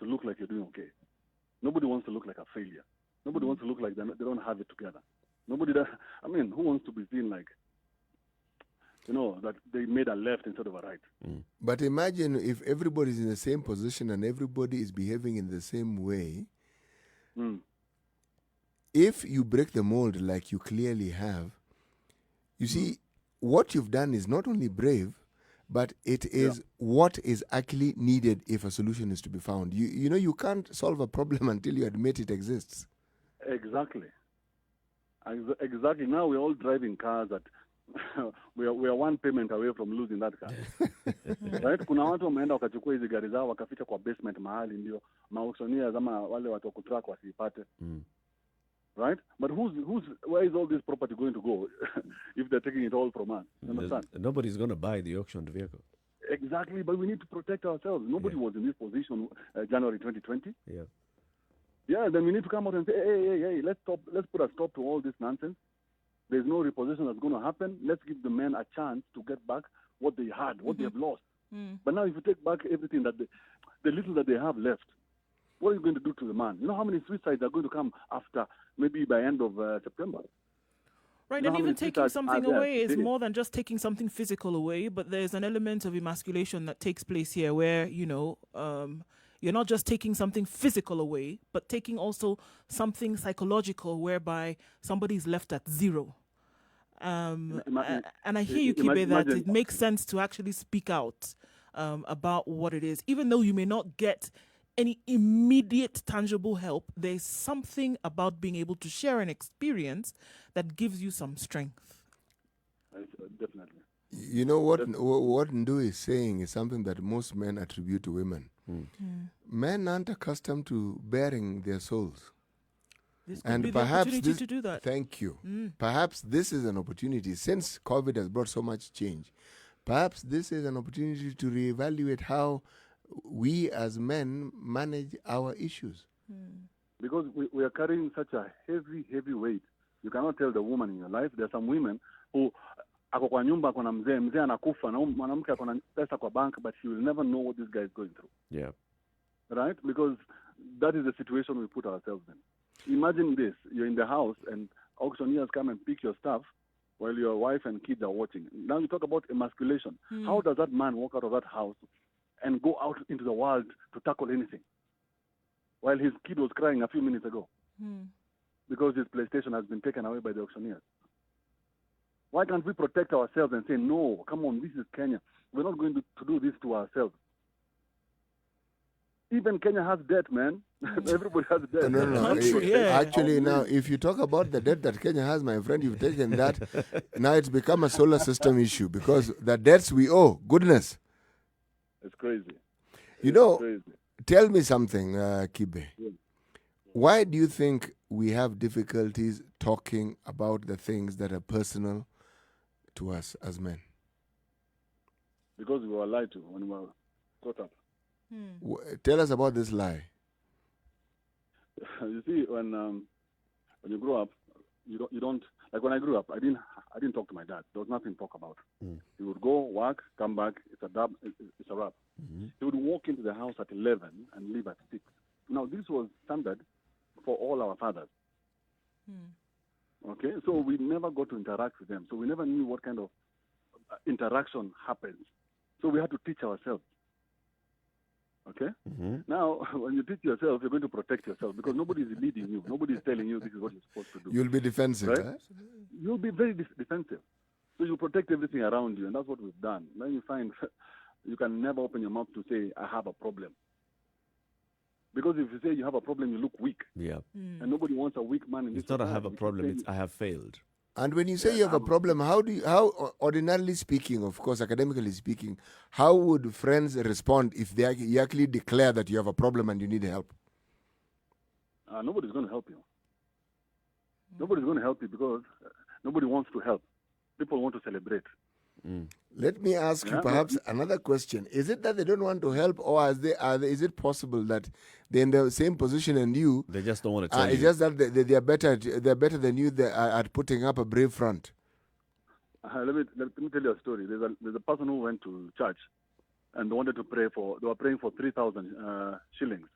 look like you're doing okay. Nobody wants to look like a failure. Nobody wants to look like they don't have it together. Nobody does. I mean, who wants to be seen like, that they made a left instead of a right? But imagine if everybody's in the same position and everybody is behaving in the same way. If you break the mold like you clearly have, you see, what you've done is not only brave, but it is what is actually needed if a solution is to be found. You can't solve a problem until you admit it exists. Exactly. Exactly. Now we're all driving cars that we are one payment away from losing that car. Right? Kuna watu wameenda wakachukua hizi gari zao wakaficha kwa basement mahali ndio mauctioneers ama wale watu wa kutrack wasipate. Right? But where is all this property going to go if they're taking it all from us? You understand? Nobody's going to buy the auctioned vehicle. Exactly, but we need to protect ourselves. Nobody was in this position January 2020. Yeah, then we need to come out and say, hey, let's put a stop to all this nonsense. There's no repossession that's going to happen. Let's give the men a chance to get back what they had, what they have lost. But now if you take back everything that the little that they have left, what are you going to do to the man? You know how many suicides are going to come after maybe by end of September? Right, and even taking something away is more than just taking something physical away, but there's an element of emasculation that takes place here where, you're not just taking something physical away, but taking also something psychological whereby somebody's left at zero. And I hear you, Kibe, that it makes sense to actually speak out about what it is, even though you may not get any immediate tangible help, there's something about being able to share an experience that gives you some strength. Definitely. You know what Nduh is saying is something that most men attribute to women. Men aren't accustomed to bearing their souls. This could be the opportunity to do that. Thank you. Perhaps this is an opportunity, since COVID has brought so much change. Perhaps this is an opportunity to reevaluate how we as men manage our issues. Because we are carrying such a heavy weight. You cannot tell the woman in your life. There are some women who ako kwa nyumba ako na mzee anakufa na mwanamke ako na pesa kwa bank, but she will never know what this guy is going through. Yeah. Right? Because that is the situation we put ourselves in. Imagine this. You're in the house and auctioneers come and pick your stuff while your wife and kids are watching. Now you talk about emasculation. How does that man walk out of that house and go out into the world to tackle anything while his kid was crying a few minutes ago because his PlayStation has been taken away by the auctioneers? Why can't we protect ourselves and say, no, come on, this is Kenya. We're not going to do this to ourselves. Even Kenya has debt, man. Everybody has debt. No. Actually, now, if you talk about the debt that Kenya has, my friend, you've taken that. Now it's become a solar system issue because the debts we owe, goodness. It's crazy. Tell me something, Kibe. Yeah. Why do you think we have difficulties talking about the things that are personal to us as men? Because we were lied to when we were caught up. Tell us about this lie. You see, when you grow up, you don't like when I grew up. I didn't talk to my dad. There was nothing to talk about. He would go work, come back. It's a wrap. He would walk into the house at 11 and leave at 6. Now this was standard for all our fathers. Okay, so we never got to interact with them. So we never knew what kind of interaction happens. So we had to teach ourselves. Okay? Now, when you teach yourself, you're going to protect yourself because nobody is leading you. Nobody is telling you this is what you're supposed to do. You'll be defensive, right? Huh? You'll be very defensive. So you protect everything around you, and that's what we've done. Then you find you can never open your mouth to say, I have a problem. Because if you say you have a problem, you look weak. Yeah. And nobody wants a weak man in this It's not society. I have a problem, it's I have failed. And when you say you have a problem, how ordinarily speaking, of course, academically speaking, how would friends respond if you actually declare that you have a problem and you need help? Nobody's going to help you. Nobody's going to help you because nobody wants to help. People want to celebrate. Let me ask you perhaps another question. Is it that they don't want to help, or is it possible that they're in the same position and you? They just don't want to tell you. It's just that they're better than you at putting up a brave front. Let me tell you a story. There's a person who went to church and they wanted to pray they were praying for 3,000 shillings.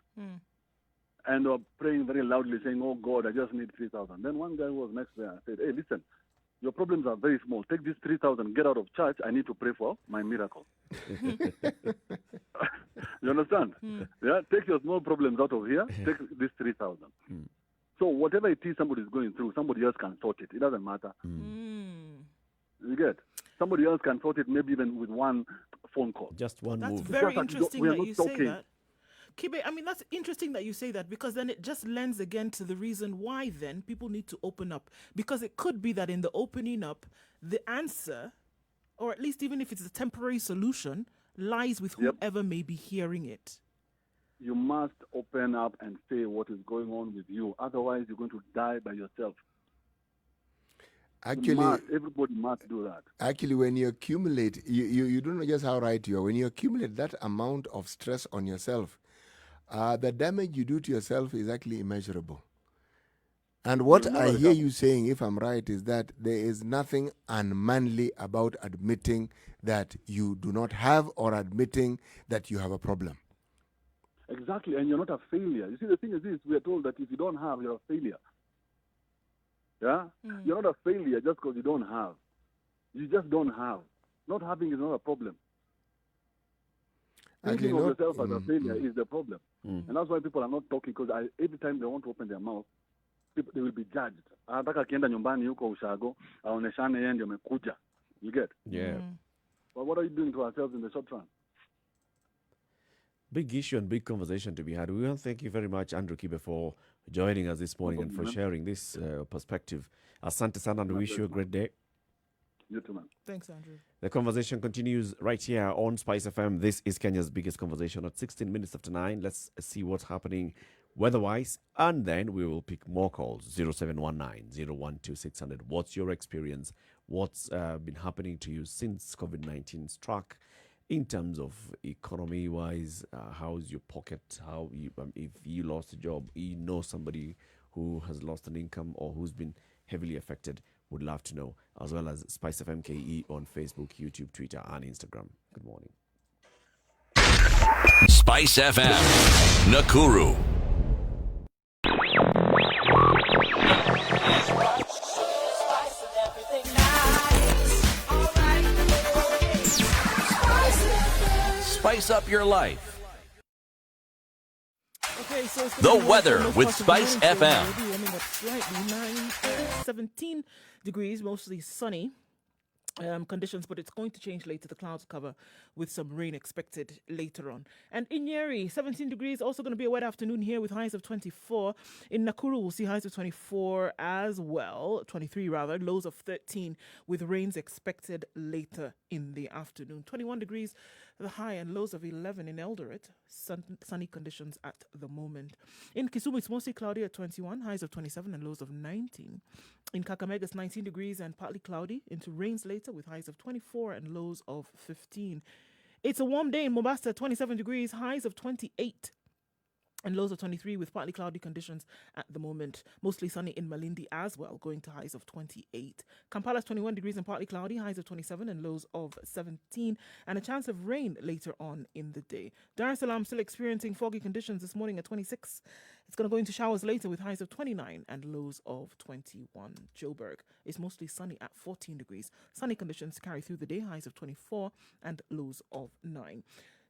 And they were praying very loudly saying, oh God, I just need 3,000. Then one guy who was next there said, hey, listen, your problems are very small. Take this 3,000, get out of church. I need to pray for my miracle. You understand? Yeah, take your small problems out of here. Take this 3,000. So whatever it is somebody is going through, somebody else can sort it. It doesn't matter. You get? Somebody else can sort it, maybe even with one phone call. Just one move. That's very interesting that you say that. Kibe, I mean, that's interesting that you say that because then it just lends again to the reason why then people need to open up. Because it could be that in the opening up, the answer, or at least even if it's a temporary solution, lies with whoever may be hearing it. You must open up and say what is going on with you. Otherwise, you're going to die by yourself. Actually, everybody must do that. Actually, when you accumulate, you don't know just how right you are. When you accumulate that amount of stress on yourself, the damage you do to yourself is actually immeasurable. And what I hear you saying, if I'm right, is that there is nothing unmanly about admitting that you do not have or admitting that you have a problem. Exactly, and you're not a failure. You see, the thing is this, we are told that if you don't have, you're a failure. Yeah? You're not a failure just because you don't have. You just don't have. Not having is not a problem. Thinking of yourself as a failure is the problem. And that's why people are not talking, because every time they want to open their mouth, they will be judged. Anataka akienda nyumbani yuko ushago, aoneshane yeye ndio amekuja. You get? Yeah. But what are you doing to ourselves in the short run? Big issue and big conversation to be had. We want to thank you very much, Andrew Kibe, for joining us this morning and for sharing this perspective. Asante sana, and we wish you a great day. You too, man. Thanks, Andrew. The conversation continues right here on Spice FM. This is Kenya's biggest conversation at 16 minutes after 9. Let's see what's happening weather-wise, and then we will pick more calls. 0719-012-600. What's your experience? What's been happening to you since COVID-19 struck in terms of economy-wise? How's your pocket? How you, if you lost a job, you know somebody who has lost an income or who's been heavily affected, would love to know, as well as Spice FM KE on Facebook, YouTube, Twitter, and Instagram. Good morning. Spice FM, Nakuru. Spice up your life. Okay, so the weather with Spice FM. Warming up slightly, 17 degrees, mostly sunny. Conditions, but it's going to change later. The clouds cover with some rain expected later on. And in Njeri, 17 degrees, also going to be a wet afternoon here with highs of 24. In Nakuru, we'll see highs of 24 as well, 23 rather, lows of 13 with rains expected later in the afternoon. 21 degrees, the high, and lows of 11 in Eldoret. Sunny conditions at the moment. In Kisumu, it's mostly cloudy at 21, highs of 27 and lows of 19. In Kakamega, it's 19 degrees and partly cloudy, into rains later with highs of 24 and lows of 15. It's a warm day in Mombasa, 27 degrees, highs of 28 and lows of 23 with partly cloudy conditions at the moment. Mostly sunny in Malindi as well, going to highs of 28. Kampala's 21 degrees and partly cloudy, highs of 27 and lows of 17, and a chance of rain later on in the day. Dar es Salaam still experiencing foggy conditions this morning at 26. It's going to go into showers later with highs of 29 and lows of 21. Joburg is mostly sunny at 14 degrees. Sunny conditions carry through the day, highs of 24 and lows of 9.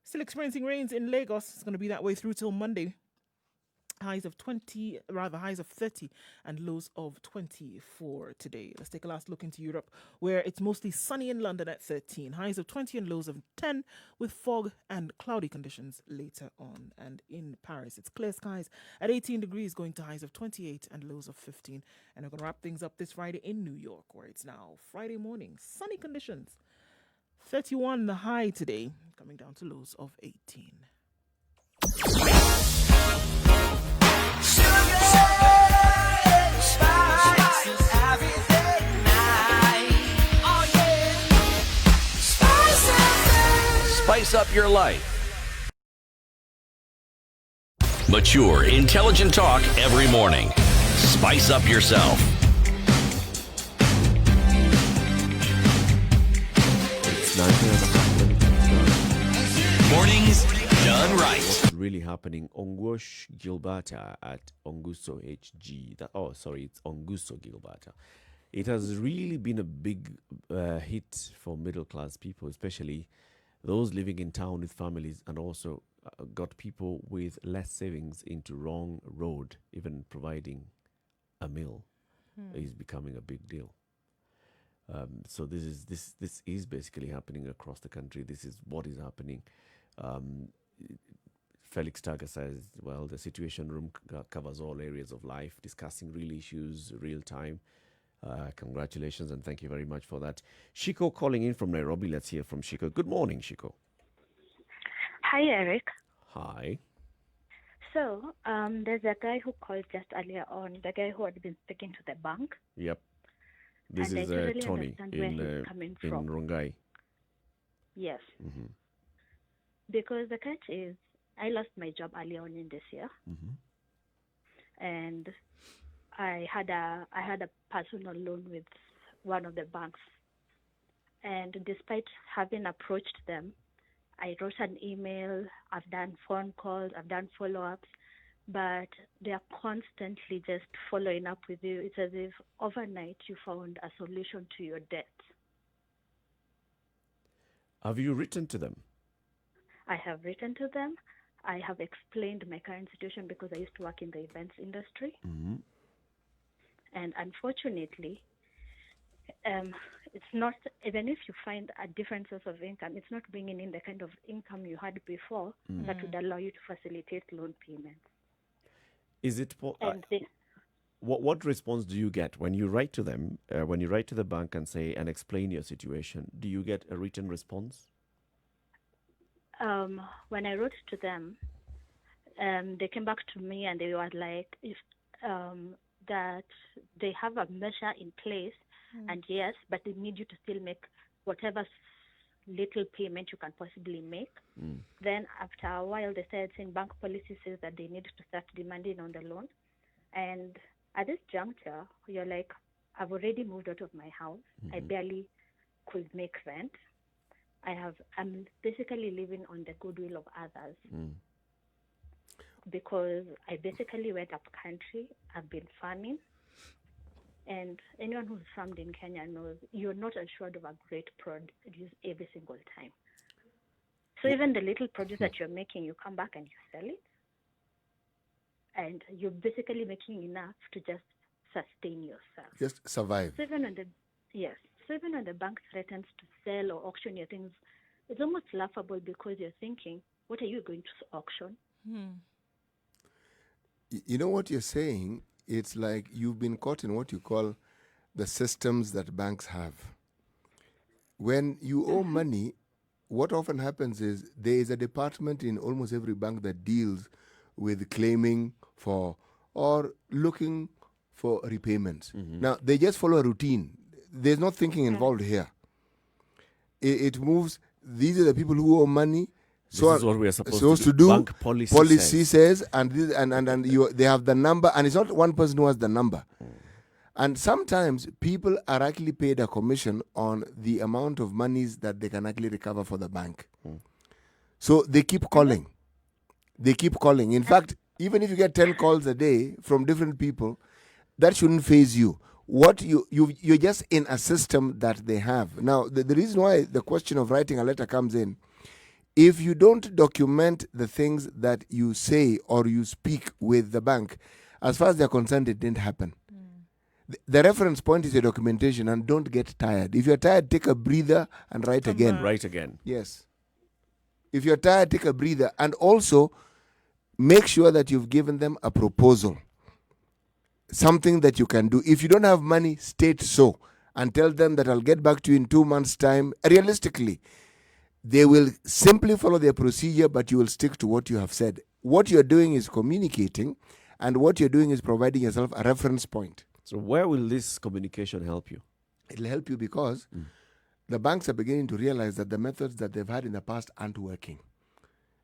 Still experiencing rains in Lagos. It's going to be that way through till Monday. Highs of 30 and lows of 24 today. Let's take a last look into Europe, where it's mostly sunny in London at 13. Highs of 20 and lows of 10 with fog and cloudy conditions later on. And in Paris, it's clear skies at 18 degrees, going to highs of 28 and lows of 15. And we're going to wrap things up this Friday in New York, where it's now Friday morning. Sunny conditions. 31 the high today, coming down to lows of 18. Spice up your life. Mature, intelligent talk every morning. Spice up yourself. Mornings done right. What's really happening? Ongwosh Gilberta at Onguso HG. It's Onguso Gilberta. It has really been a big hit for middle class people, especially those living in town with families, and also got people with less savings into wrong road. Even providing a meal is becoming a big deal. So this is basically happening across the country. This is what is happening. Felix Taga says, well, the Situation Room covers all areas of life, discussing real issues, real time. Congratulations and thank you very much for that. Shiko calling in from Nairobi. Let's hear from Shiko. Good morning, Shiko. Hi, Eric. Hi. So, there's a guy who called just earlier on, the guy who had been speaking to the bank. Yep. This and is totally Tony in Rongai. Yes. Mm-hmm. Because the catch is, I lost my job early on in this year. Mm-hmm. And I had a personal loan with one of the banks, and despite having approached them, I wrote an email, I've done phone calls, I've done follow-ups, but they are constantly just following up with you. It's as if overnight you found a solution to your debt. Have you written to them? I have written to them. I have explained my current situation because I used to work in the events industry. Mm-hmm. And unfortunately, it's not, even if you find a different source of income, it's not bringing in the kind of income you had before that would allow you to facilitate loan payments. Is it And this, what response do you get when you write to them, when you write to the bank and say and explain your situation? Do you get a written response? when I wrote to them, they came back to me and they were like, if that they have a measure in place, and yes, but they need you to still make whatever little payment you can possibly make. Then after a while, they said, in bank policy says that they need to start demanding on the loan. And at this juncture, you're like, I've already moved out of my house. I barely could make rent. I'm basically living on the goodwill of others. Because I basically went up country. I've been farming. And anyone who's farmed in Kenya knows you're not assured of a great produce every single time. So even the little produce that you're making, you come back and you sell it. And you're basically making enough to just sustain yourself. Just survive. So even when the bank threatens to sell or auction your things, it's almost laughable because you're thinking, what are you going to auction? You know what you're saying? It's like you've been caught in what you call the systems that banks have. When you owe money, what often happens is there is a department in almost every bank that deals with claiming for or looking for repayments. Now, they just follow a routine. There's no thinking involved here. It moves. These are the people who owe money. This is what we are supposed to do. Bank policy says, and they have the number, and it's not one person who has the number. And sometimes people are actually paid a commission on the amount of monies that they can actually recover for the bank. So they keep calling. They keep calling. In fact, even if you get 10 calls a day from different people, that shouldn't faze you. You're just in a system that they have. Now, the reason why the question of writing a letter comes in, if you don't document the things that you say or you speak with the bank, as far as they're concerned, it didn't happen. The reference point is your documentation, and don't get tired. If you're tired, take a breather and write again. Write again. Yes. If you're tired, take a breather. And also, make sure that you've given them a proposal. Something that you can do. If you don't have money, state so. And tell them that I'll get back to you in 2 months' time. Realistically, they will simply follow their procedure, but you will stick to what you have said. What you're doing is communicating, and what you're doing is providing yourself a reference point. So where will this communication help you? It'll help you because the banks are beginning to realize that the methods that they've had in the past aren't working.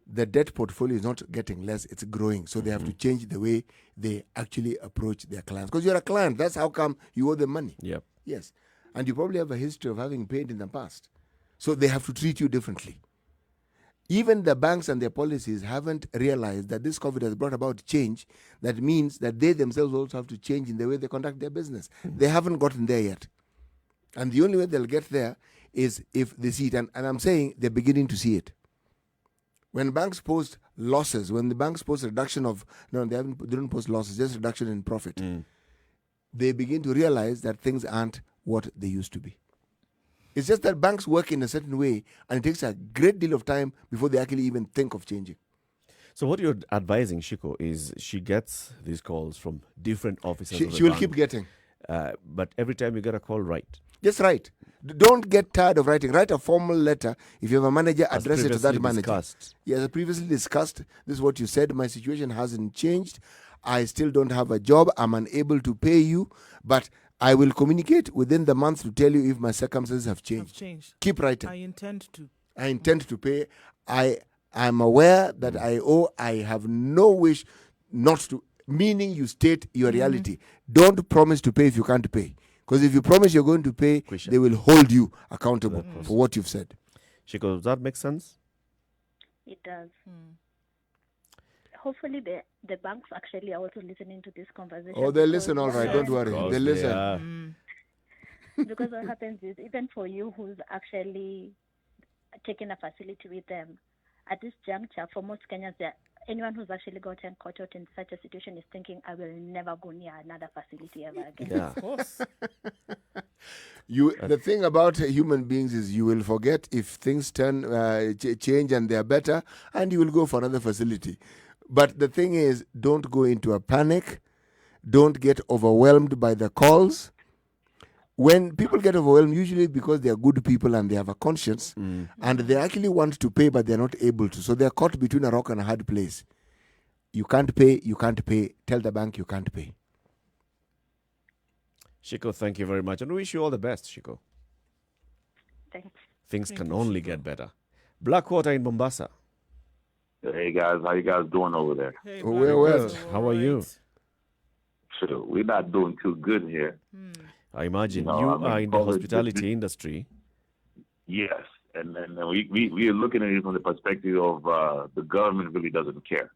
The debt portfolio is not getting less, it's growing. So they have to change the way they actually approach their clients. Because you're a client, that's how come you owe them money. Yep. Yes. And you probably have a history of having paid in the past. So they have to treat you differently. Even the banks and their policies haven't realized that this COVID has brought about change. That means that they themselves also have to change in the way they conduct their business. They haven't gotten there yet. And the only way they'll get there is if they see it. And I'm saying they're beginning to see it. When banks post losses, when the banks post reduction of, no, they don't post losses, just reduction in profit. They begin to realize that things aren't what they used to be. It's just that banks work in a certain way, and it takes a great deal of time before they actually even think of changing. So what you're advising Shiko is she gets these calls from different offices. She will keep getting. But every time you get a call, write. Just write. Don't get tired of writing. Write a formal letter. If you have a manager, address it to that manager. Discussed. Yes, as previously discussed, this is what you said. My situation hasn't changed. I still don't have a job. I'm unable to pay you, but I will communicate within the month to tell you if my circumstances have changed. Keep writing. I intend to. I intend to pay. I'm aware that I owe. I have no wish not to. Meaning you state your reality. Don't promise to pay if you can't pay. Because if you promise you're going to pay, they will hold you accountable for what you've said. Shiko, does that make sense? It does. Hopefully the banks actually are also listening to this conversation. Oh, they listen, all right. Don't worry. They listen. Because what happens is, even for you who's actually taking a facility with them, at this juncture, for most Kenyans, anyone who's actually gotten caught out in such a situation is thinking, I will never go near another facility ever again. Yeah. Of course. The thing about human beings is you will forget if things change and they are better, and you will go for another facility. But the thing is, don't go into a panic. Don't get overwhelmed by the calls. When people get overwhelmed, usually because they are good people and they have a conscience, and they actually want to pay, but they're not able to. So they're caught between a rock and a hard place. You can't pay, you can't pay. Tell the bank you can't pay. Shiko, thank you very much. And we wish you all the best, Shiko. Thanks. Things can only get better. Blackwater in Mombasa. Hey, guys. How you guys doing over there? Hey, well. How are you? Sure. We're not doing too good here. I imagine you are in the hospitality industry. Yes. And then we are looking at it from the perspective of the government really doesn't care.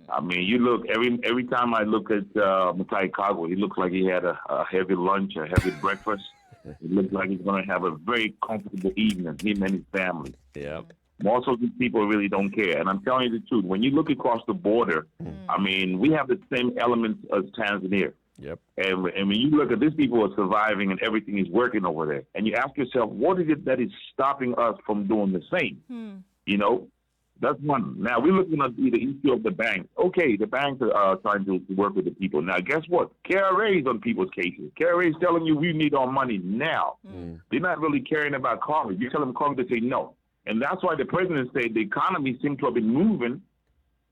I mean, you look, every time I look at Mutai Kago, he looks like he had a heavy lunch, a heavy breakfast. It looks like he's going to have a very comfortable evening, him and his family. Yeah. Most of these people really don't care. And I'm telling you the truth, when you look across the border, I mean, we have the same elements as Tanzania. Yep. And when you look at these people are surviving and everything is working over there, and you ask yourself, what is it that is stopping us from doing the same? You know, that's one. Now, we're looking at the issue of the banks. Okay, the banks are trying to work with the people. Now, guess what? KRA is on people's cases. KRA is telling you we need our money now. They're not really caring about COVID. You tell them COVID, they say no. And that's why the president said the economy seemed to have been moving,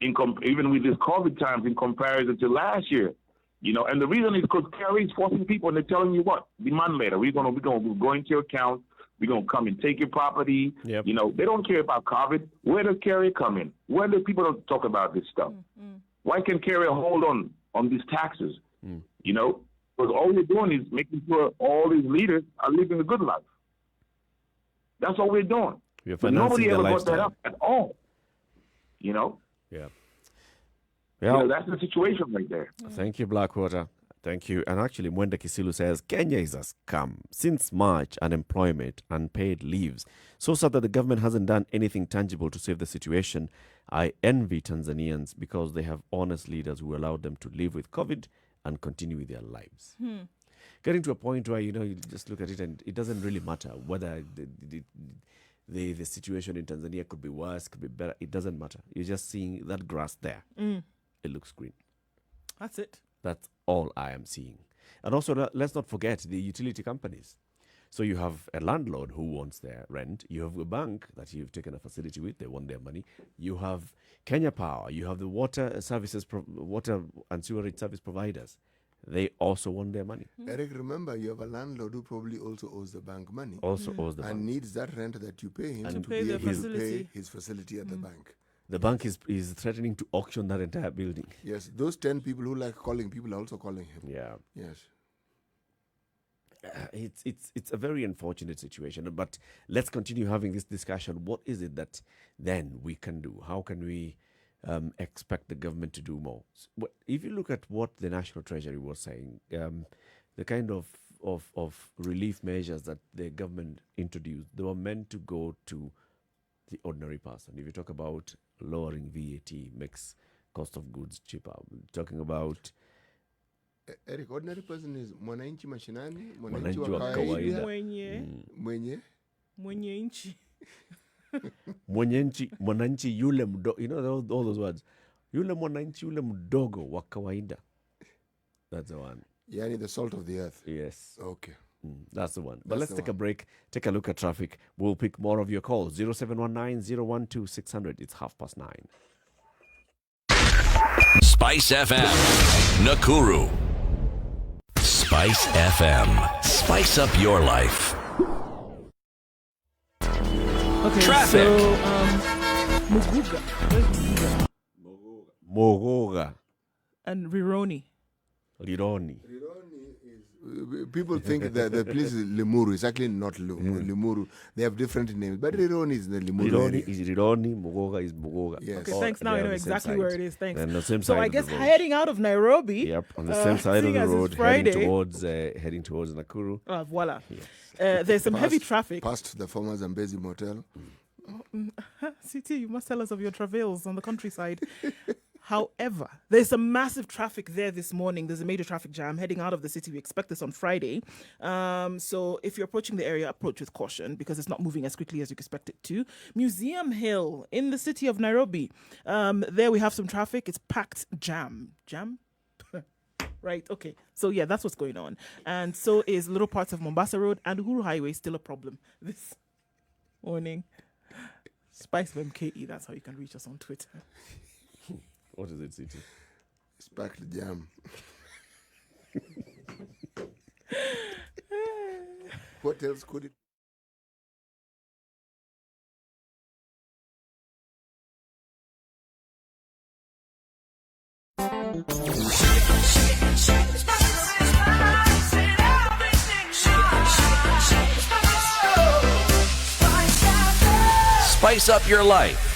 even with this COVID times, in comparison to last year. You know, and the reason is because KRA is forcing people, and they're telling you what? Demand later. We're going to go into your account. We're going to come and take your property. Yep. You know, they don't care about COVID. Where does KRA come in? Where do people don't talk about this stuff? Why can KRA hold on these taxes? You know, because all we're doing is making sure all these leaders are living a good life. That's all we're doing. But nobody ever brought that up at all. You know? Yeah. You know, that's the situation right there. Thank you, Blackwater. Thank you. And actually, Mwenda Kisilu says, Kenya is a scam. Since March, unemployment, unpaid leaves. So sad that the government hasn't done anything tangible to save the situation. I envy Tanzanians because they have honest leaders who allowed them to live with COVID and continue with their lives. Getting to a point where, you know, you just look at it and it doesn't really matter whether the situation in Tanzania could be worse, could be better. It doesn't matter. You're just seeing that grass there. It looks green. That's it. That's all I am seeing. And also, let's not forget the utility companies. So you have a landlord who wants their rent. You have a bank that you've taken a facility with. They want their money. You have Kenya Power. You have the water services, water and sewerage service providers. They also want their money. Eric, remember, you have a landlord who probably also owes the bank money. Also owes the bank. And needs that rent that you pay him And to be able to pay his facility at the bank. The bank is threatening to auction that entire building. Yes, those 10 people who like calling people are also calling him. Yeah. Yes. It's a very unfortunate situation. But let's continue having this discussion. What is it that then we can do? How can we expect the government to do more? If you look at what the National Treasury was saying, the kind of relief measures that the government introduced, they were meant to go to the ordinary person. If you talk about lowering VAT, makes cost of goods cheaper. Talking about Eric, ordinary person is mwananchi mashinani, mwananchi wa kawaida. Mwenye nchi. Mwananchi yule mdogo. You know all those words. Yule mwananchi yule mdogo wa kawaida. That's the one. Yani the salt of the earth. Yes. Okay. That's the one. But let's take a break, take a look at traffic. We'll pick more of your calls. 0719-012-600. It's 9:30. Spice FM, Nakuru. Spice FM. Spice up your life. Okay, Traffic. so Muguga. Where's Muguga? Mogoga. And Rironi. People think that the place is Limuru. It's actually not Limuru. They have different names. But Rironi is the Limuru area. Is Rironi, Mogoga is Mogoga. Yes. Okay, thanks. Now I know exactly where it is. Thanks. And the same So side I of guess the road. heading out of Nairobi. Yep, on the same side of the road, Friday, heading towards Nakuru. Voila. Yes. There's some heavy traffic. Past the former Zambezi Motel. CT, you must tell us of your travails on the countryside. However, there's a massive traffic there this morning. There's a major traffic jam heading out of the city. We expect this on Friday. So if you're approaching the area, approach with caution because it's not moving as quickly as you expect it to. Museum Hill in the city of Nairobi. There we have some traffic. It's packed jam. Jam? Right, okay. So yeah, that's what's going on. And so is little parts of Mombasa Road and Uhuru Highway still a problem this morning. Spice of MKE, that's how you can reach us on Twitter. What is it, City? It's packed jam. What else could it? Spice up your life.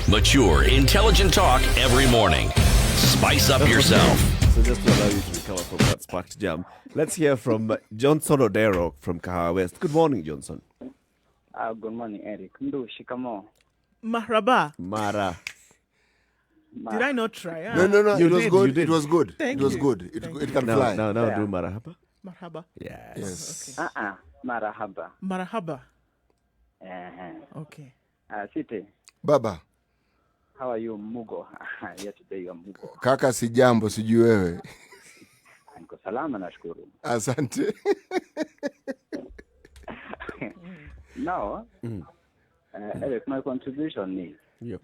Mature, intelligent talk every morning. Spice up yourself. So just to allow you to recover from that sparked jam, let's hear from Johnson Odero from Kahawa West. Good morning, Johnson. Good morning, Eric. Nduh, shikamo. Mahraba. Mara. Did I not try? No. You it was did, good. you did. It was good. Thank it was you. good. It can Now fly. do marahaba. Marhaba. Yes. Okay. Marahaba. Marhaba. Uh-huh. Okay. Siti, Baba, how are you, Mugo? Yesterday you are Mugo. kaka si jambo sijui wewe. Niko salama nashukuru. Asante. Now, Eric, my contribution is Yep.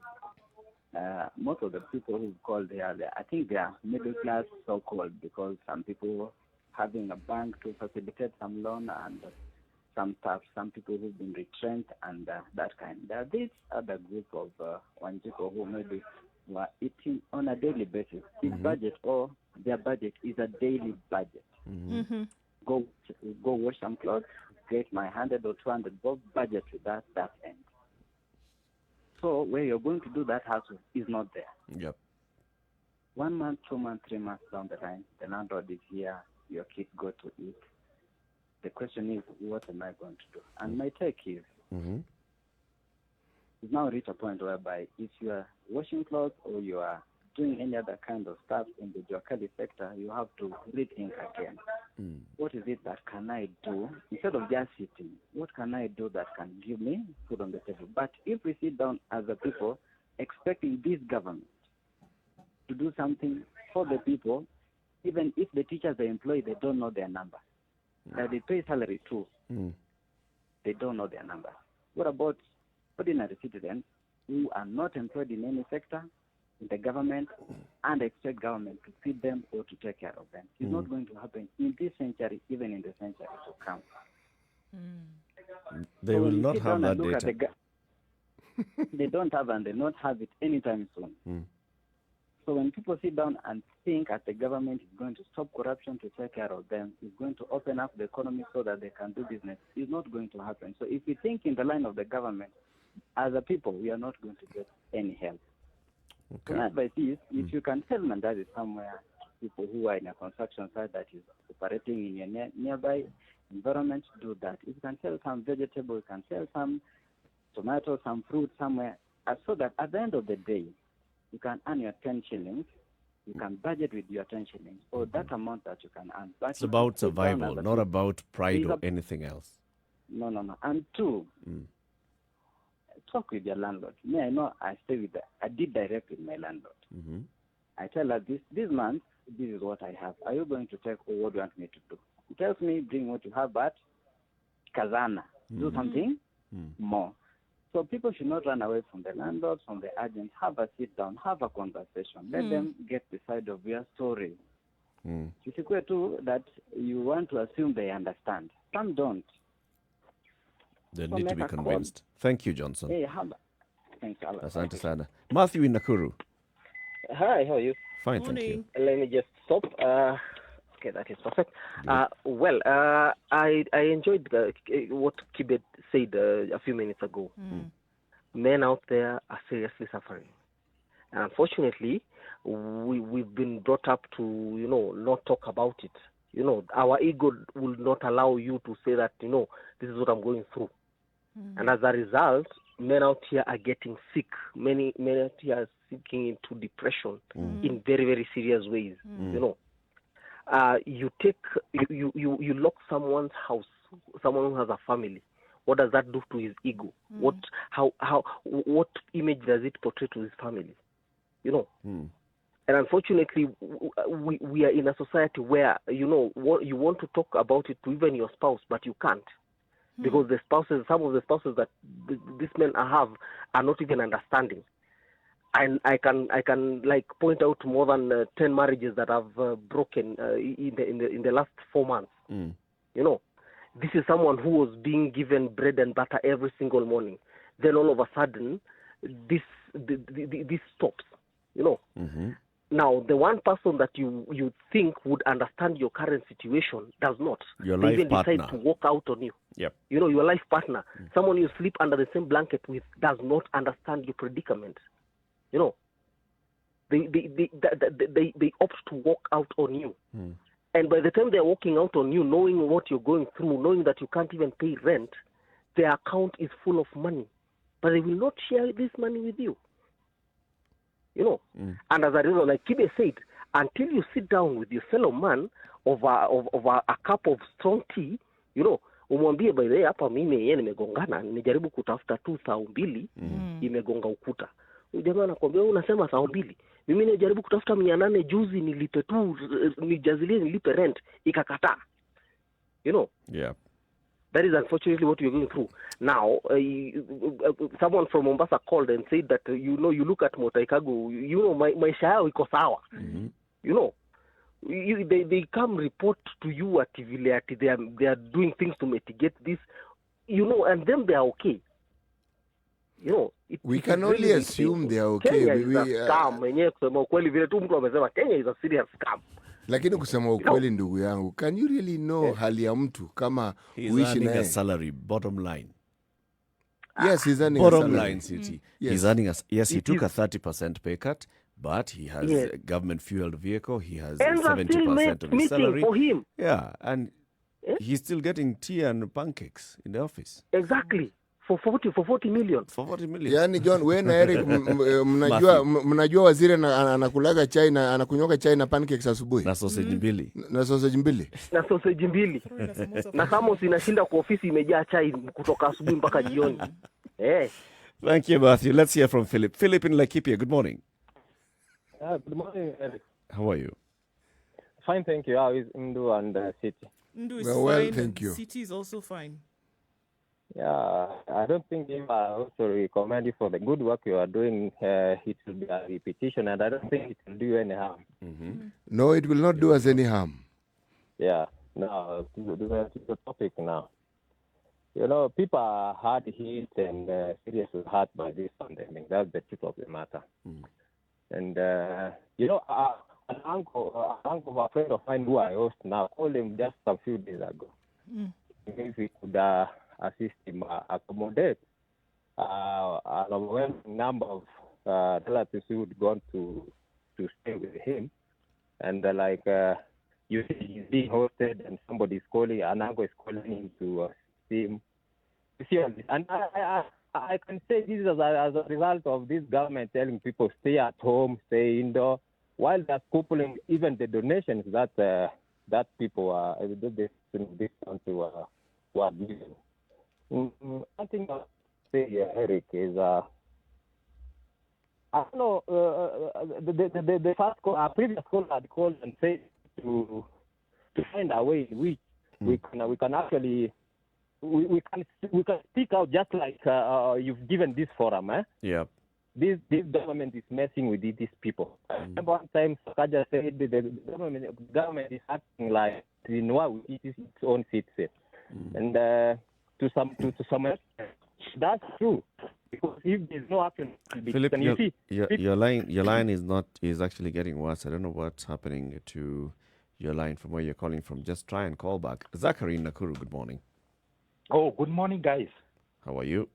most of the people who called I think they are middle class so-called because some people having a bank to facilitate some loan and some people who've been retrenched and that kind. There are this other group of one people who maybe were eating on a daily basis. His budget or their budget is a daily budget. Go wash some clothes, get my 100 or 200 bob, budget to that end. So where you're going to do that hustle is not there. Yep. 1 month, 2 months, 3 months down the line, the landlord is here, your kids go to eat. The question is, what am I going to do? And my take is, it's now reached a point whereby if you are washing clothes or you are doing any other kind of stuff in the Jokali sector, you have to rethink again. What is it that can I do instead of just sitting? What can I do that can give me food on the table? But if we sit down as a people expecting this government to do something for the people, even if the teachers they employ, they don't know their number. That they pay salary too. They don't know their number. What about ordinary citizens who are not employed in any sector in the government and expect government to feed them or to take care of them? It's not going to happen in this century, even in the century to come. They will not have that data. They don't have and they not have it anytime soon. So when people sit down and think that the government is going to stop corruption to take care of them, is going to open up the economy so that they can do business, it's not going to happen. So if we think in the line of the government, as a people, we are not going to get any help. Okay. My advice is, if you can sell mandari somewhere, people who are in a construction site that is operating in your nearby environment, do that. If you can sell some vegetables, you can sell some tomatoes, some fruit somewhere, so that at the end of the day, you can earn your 10 shillings, you can budget with your 10 shillings, or that amount that you can earn. But It's about survival, not about pride or anything else. No. And two, talk with your landlord. Me, I know I did direct with my landlord. I tell her this month, this is what I have. Are you going to take or what do you want me to do? He tells me, bring what you have, but Kazana, do something more. So people should not run away from the landlords, from the agents. Have a sit down, have a conversation. Let them get the side of your story. Isikue too that you want to assume they understand. Some don't. They need to be convinced. Thank you, Johnson. Hey, thanks a lot. Asante sana. Matthew in Nakuru. Hi, how are you? Fine, thank you. Let me just stop. Okay, that is perfect. I enjoyed what Kibet said a few minutes ago. Men out there are seriously suffering. And unfortunately, we've been brought up to, not talk about it. Our ego will not allow you to say that, this is what I'm going through. And as a result, men out here are getting sick. Many men out here are sinking into depression in very, very serious ways. You know, you lock someone's house, someone who has a family. What does that do to his ego? What image does it portray to his family? You know. And unfortunately, we are in a society where, you know, you want to talk about it to even your spouse, but you can't. Because some of the spouses that these men have are not even understanding. And I can like point out more than 10 marriages that have broken in the last 4 months. You know, this is someone who was being given bread and butter every single morning. Then all of a sudden, this stops. You know. Now, the one person that you think would understand your current situation does not. Your they life even partner. decide to walk out on you. Yep. You know, your life partner, someone you sleep under the same blanket with, does not understand your predicament. You know, they opt to walk out on you. And by the time they're walking out on you, knowing what you're going through, knowing that you can't even pay rent, their account is full of money. But they will not share this money with you. You know, and as a result, like Kibe said, until you sit down with your fellow man over a cup of strong tea, you know, umwambie by the way, hapa mimi yeye nimegongana, nimejaribu kutafuta tu saa mbili, imegonga ukuta. Jamaa anakuambia unasema saa mbili. Mimi nimejaribu kutafuta 800 juzi nilipe tu nijazilie nilipe rent ikakataa. You know? Yeah. That is unfortunately what we're going through. Now, someone from Mombasa called and said that, you know, you look at Motaikagu, you know, maisha yao iko sawa. You know, they come report to you at vile they are doing things to mitigate this, you know, and then they are okay. You know, we can only assume they are okay. Kenya is a scam. Mwenyewe kusema ukweli vile tu mtu amesema Kenya is a serious scam. Lakini kusema ukweli ndugu yangu, can you really know hali ya mtu kama uishi naye? He's earning a salary, bottom line. Yes, he's earning bottom a salary. Line, City. Yes. He's earning he took a 30% pay cut, but he has a government-fueled vehicle. He has 70% of his salary. For him. Yeah, and he's still getting tea and pancakes in the office. Exactly. For 40 million. For 40 million. Yani John, wewe na Eric mnajua waziri anakulaga chai na anakunywa chai na pancakes asubuhi. Na sausage mbili. Na sausage mbili. Na kama inashinda kwa ofisi imejaa chai kutoka asubuhi mpaka jioni. Thank you, Matthew. Let's hear from Philip. Philip in Laikipia, good morning. Good morning, Eric. How are you? Fine, thank you. How is Nduh and City? Nduh is fine. Thank you. City is also fine. Yeah, I don't think I also recommend you for the good work you are doing. It will be a repetition, and I don't think it will do any harm. No, it will not do us any harm. Yeah. Now, to the topic now. You know, people are hard hit and seriously hurt by this pandemic. That's the truth of the matter. And, you know, an uncle of a friend of mine who I host now called him just a few days ago. If we could assist him accommodate an overwhelming number of relatives who would gone to stay with him. And you see he's being hosted and somebody's calling, an uncle is calling him to see him. And I can say this is as a result of this government telling people stay at home, stay indoor, while they're coupling even the donations that people are this country were giving. I think I'll say here, Eric, is I don't know the first call, previous caller had called and said to find a way in which we can actually we can speak out just like you've given this forum. Yeah. This government is messing with these people. I remember one time Sakaja said the government is acting like it is its own citizen. And to some extent, that's true. Because if there's no action, Philip, your line is actually getting worse. I don't know what's happening to your line from where you're calling from. Just try and call back. Zachary Nakuru, good morning. Oh, good morning, guys. How are you?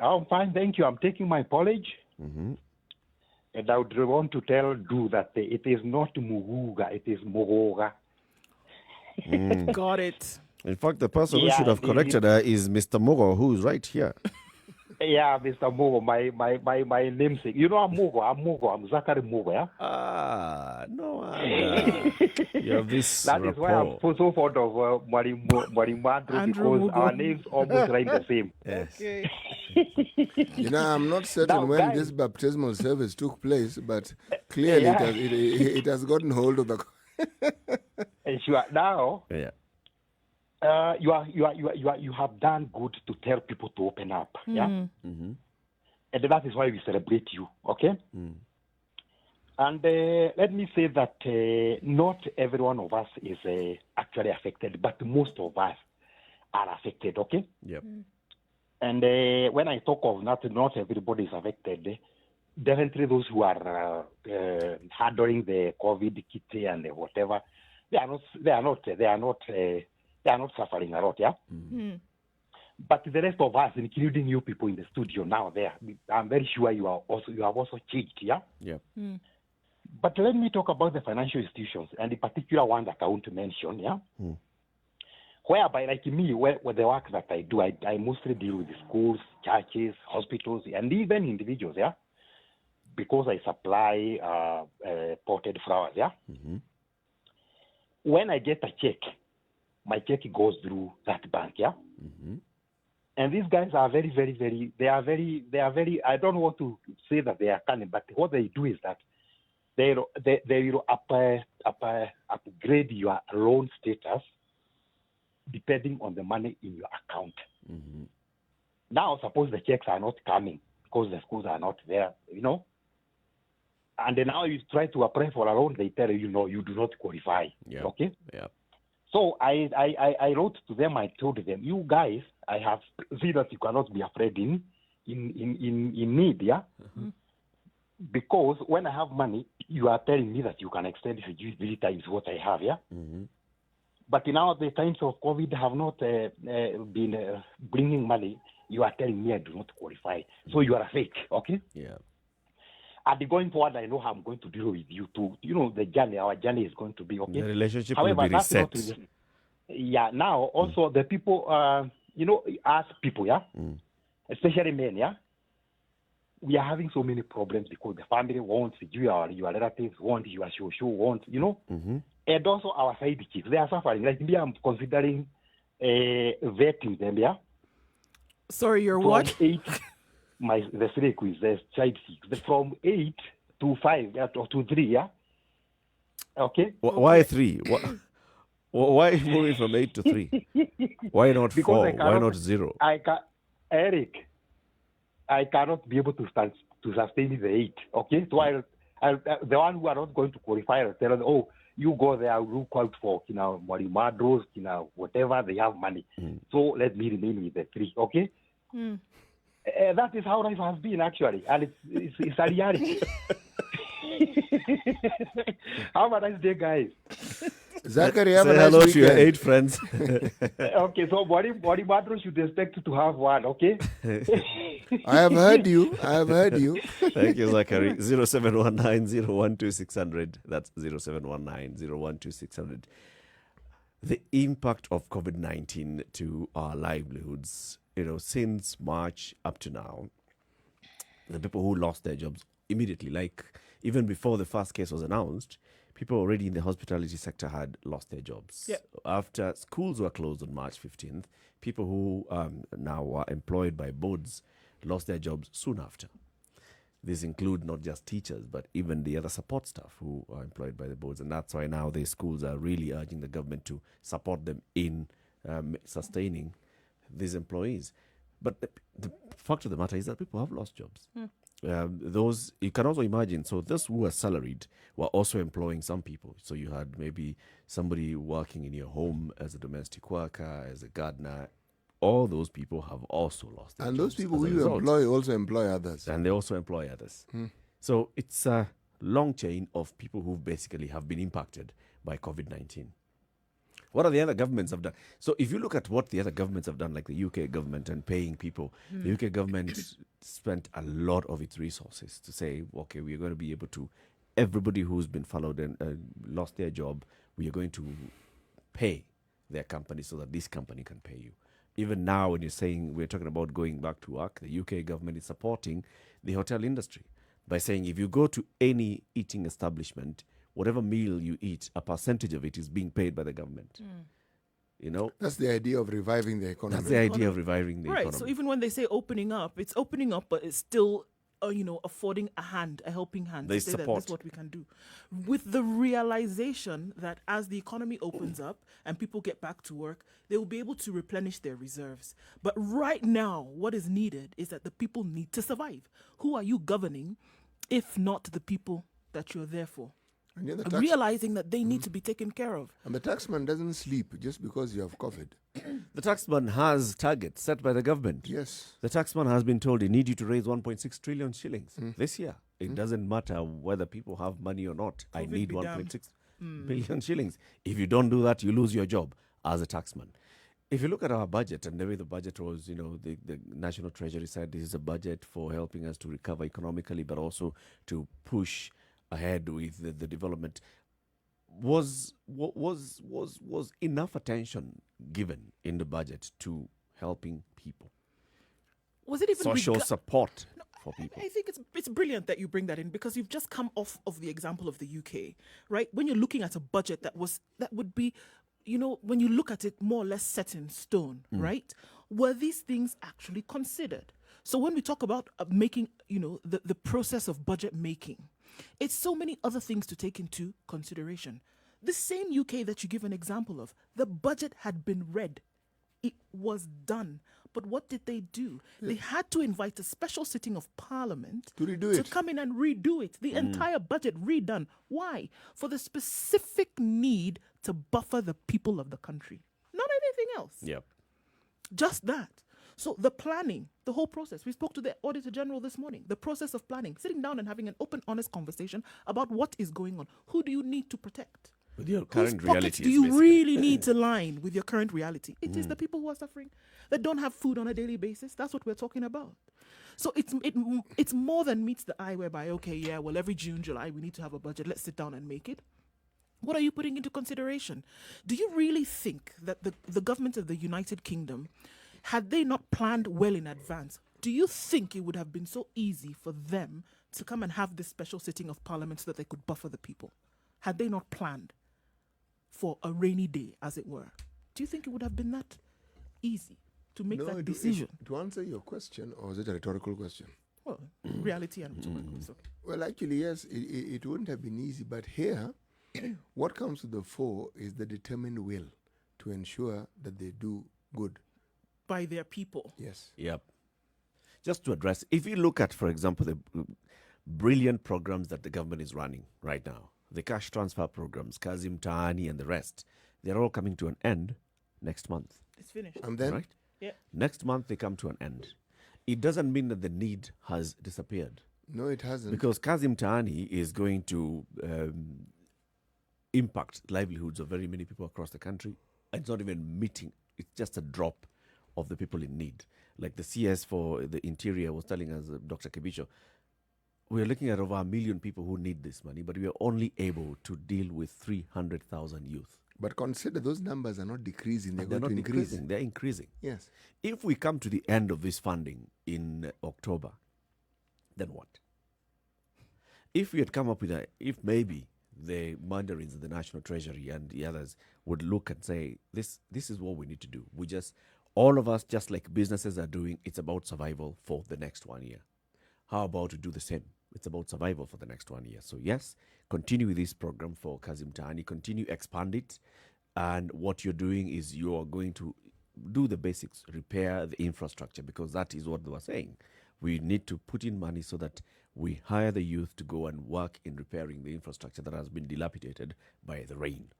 I'm fine, thank you. I'm taking my porridge. And I would want to tell Nduh that it is not Muga, it is Mogoga. Got it. In fact, the person who should have corrected her is Mr. Mogo, who's right here. Yeah, Mr. Mugo, my namesake. You know, I'm Mugo. I'm Zachary Mugo, yeah? Ah, no wonder. You have this That is why I'm rapport. so fond of Marimandro, Andrew because Mugo. our names almost rhyme the same. Yes. Okay. You know, I'm not certain Now, when guys, this baptismal service took place, but clearly it has gotten hold of the. Sure. Now, Yeah. you have done good to tell people to open up, yeah? Mm-hmm. And that is why we celebrate you, okay? Mm. And let me say that not every one of us is actually affected, but most of us are affected, okay? Yep. And when I talk of not everybody is affected, definitely those who are handling the COVID kit and whatever, they are not suffering a lot, yeah. But the rest of us, including you people in the studio now, there, I'm very sure you have also changed, yeah. Yep. But let me talk about the financial institutions, and in particular one that I want to mention, yeah. Whereby, like me, with the work that I do, I mostly deal with the schools, churches, hospitals, and even individuals, yeah, because I supply potted flowers, yeah. When I get a check, my check goes through that bank, yeah. And these guys are very, they are very, I don't want to say that they are cunning, but what they do is that they will upgrade your loan status depending on the money in your account. Now, suppose the checks are not coming because the schools are not there, you know, and then now you try to apply for a loan, they tell you, no, you do not qualify. Yep. Okay? Yep. So I wrote to them, I told them, you guys, I have seen that you cannot be afraid in need, yeah? Because when I have money, you are telling me that you can extend it 3 times what I have, yeah? But now the times of COVID have not been bringing money. You are telling me I do not qualify. So you are fake, okay? Yeah. And going forward, I know how I'm going to deal with you too. You know, our journey is going to be okay. The relationship However, will be that's not reset. yeah, now also the people, you know, us people, yeah, especially men, yeah, we are having so many problems because the family wants, your relatives want, your social want, you know, and also our side kids, they are suffering. Like me, I'm considering vetting them, yeah. Sorry, you're from what? 8, the 3 quiz, the child 6, from 8 to 5, yeah, to 3, yeah. Okay. Why 3? Why moving from 8 to 3? Why not 4? Why not 0? Eric, I cannot be able to sustain the 8. Okay, so I the one who are not going to qualify, I'll tell them, oh, you go there, look out for Marimadros, whatever, they have money. So let me remain with the 3. Okay. That is how life has been actually, and it's a reality. Have a nice day, guys. Zachary, have Say a nice hello weekend. to your 8 friends. Okay, so Body Madro should expect to have one, okay? I have heard you. Thank you, Zachary. 0719-012-600. That's 0719-012-600. The impact of COVID-19 to our livelihoods, you know, since March up to now, the people who lost their jobs immediately, like even before the first case was announced, people already in the hospitality sector had lost their jobs. Yep. After schools were closed on March 15th, people who now are employed by boards lost their jobs soon after. These include not just teachers, but even the other support staff who are employed by the boards. And that's why now the schools are really urging the government to support them in sustaining these employees. But the fact of the matter is that people have lost jobs. Those, you can also imagine, so those who are salaried were also employing some people. So you had maybe somebody working in your home as a domestic worker, as a gardener. All those people have also lost their And jobs those people as a who you result. employ also employ others. And they also employ others. So it's a long chain of people who basically have been impacted by COVID-19. What are the other governments have done? So if you look at what the other governments have done, like the UK government and paying people, the UK government spent a lot of its resources to say, okay, we are going to be able to, everybody who's been followed and lost their job, we are going to pay their company so that this company can pay you. Even now, when you're saying we're talking about going back to work, the UK government is supporting the hotel industry by saying if you go to any eating establishment, whatever meal you eat, a percentage of it is being paid by the government. You know, that's the idea of reviving the economy. That's the idea of reviving the economy. Right. So even when they say opening up, it's opening up, but it's still, affording a helping hand. There's to say support. That that's what we can do. With the realization that as the economy opens up and people get back to work, they will be able to replenish their reserves. But right now, what is needed is that the people need to survive. Who are you governing if not the people that you're there for? And Realizing that they need to be taken care of. And the taxman doesn't sleep just because you have COVID. The taxman has targets set by the government. Yes. The taxman has been told they need you to raise 1.6 trillion shillings this year. It doesn't matter whether people have money or not. I need 1.6 billion shillings. If you don't do that, you lose your job as a taxman. If you look at our budget and the way the budget was, the National Treasury said this is a budget for helping us to recover economically, but also to push ahead with the development. Was enough attention given in the budget to helping people? Was it even social support for people? I think it's brilliant that you bring that in, because you've just come off of the example of the UK, right? When you're looking at a budget that would be, when you look at it, more or less set in stone, right? Were these things actually considered? So when we talk about making, the process of budget making, it's so many other things to take into consideration. The same UK that you give an example of, the budget had been read. It was done. But what did they do? Yeah. They had to invite a special sitting of Parliament to redo it, to come in and redo it. The entire budget redone. Why? For the specific need to buffer the people of the country. Not anything else. Yep. Just that. So the planning, the whole process. We spoke to the Auditor General this morning. The process of planning, sitting down and having an open, honest conversation about what is going on. Who do you need to protect? With your current reality, do you really need to line with your current reality? It is the people who are suffering, that don't have food on a daily basis. That's what we're talking about. So it's more than meets the eye, whereby, okay, yeah, well, every June, July, we need to have a budget. Let's sit down and make it. What are you putting into consideration? Do you really think that the government of the United Kingdom, had they not planned well in advance, do you think it would have been so easy for them to come and have this special sitting of Parliament so that they could buffer the people? Had they not planned for a rainy day, as it were? Do you think it would have been that easy to make that decision? To answer your question, or is it a rhetorical question? Well, reality and rhetorical. Okay. Well, actually, yes, it wouldn't have been easy. But here, what comes to the fore is the determined will to ensure that they do good by their people. Yes. Yep. Just to address, if you look at, for example, the brilliant programs that the government is running right now, the cash transfer programs, Kazi Mtaani and the rest, they're all coming to an end next month. It's finished. And then? Right? Yeah. Next month they come to an end. It doesn't mean that the need has disappeared. No, it hasn't. Because Kazi Mtaani is going to impact livelihoods of very many people across the country. It's not even meeting. It's just a drop of the people in need. Like the CS for the Interior was telling us, Dr. Kibicho, we are looking at over 1 million people who need this money, but we are only able to deal with 300,000 youth. But consider those numbers are not decreasing. They're going not to increase. Decreasing. They're increasing. Yes. If we come to the end of this funding in October, then what? If we had come up with if maybe the mandarins in the National Treasury and the others would look and say, this is what we need to do. All of us, just like businesses are doing, it's about survival for the next 1 year. How about we do the same? It's about survival for the next 1 year. So yes, continue with this program for Kazi Mtaani, continue, expand it. And what you're doing is you are going to do the basics, repair the infrastructure, because that is what they were saying. We need to put in money so that we hire the youth to go and work in repairing the infrastructure that has been dilapidated by the rain.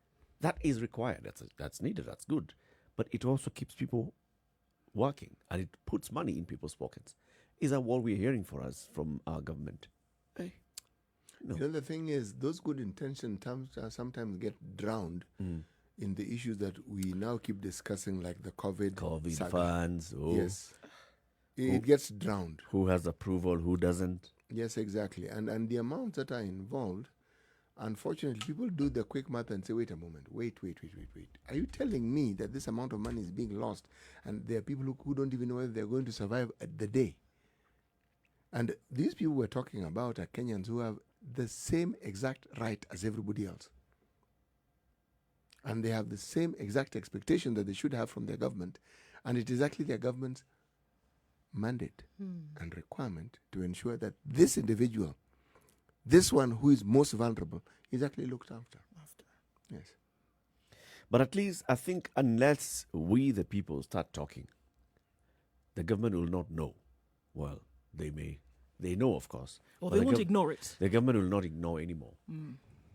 That is required. That's needed. That's good. But it also keeps people working, and it puts money in people's pockets. Is that what we're hearing from our government? No. You know, the thing is, those good intentions sometimes get drowned in the issues that we now keep discussing, like the COVID saga. funds. Oh. Yes. It gets drowned. Who has approval, who doesn't? Yes, exactly. And the amounts that are involved Unfortunately, people do the quick math and say, wait a moment, wait. Are you telling me that this amount of money is being lost and there are people who don't even know whether they're going to survive at the day? And these people we're talking about are Kenyans who have the same exact right as everybody else. And they have the same exact expectation that they should have from their government. And it is actually their government's mandate and requirement to ensure that this individual, this one who is most vulnerable, is actually looked after. Yes. But at least I think unless we, the people, start talking, the government will not know. Well, they know, of course. Or they won't ignore it. The government will not ignore anymore.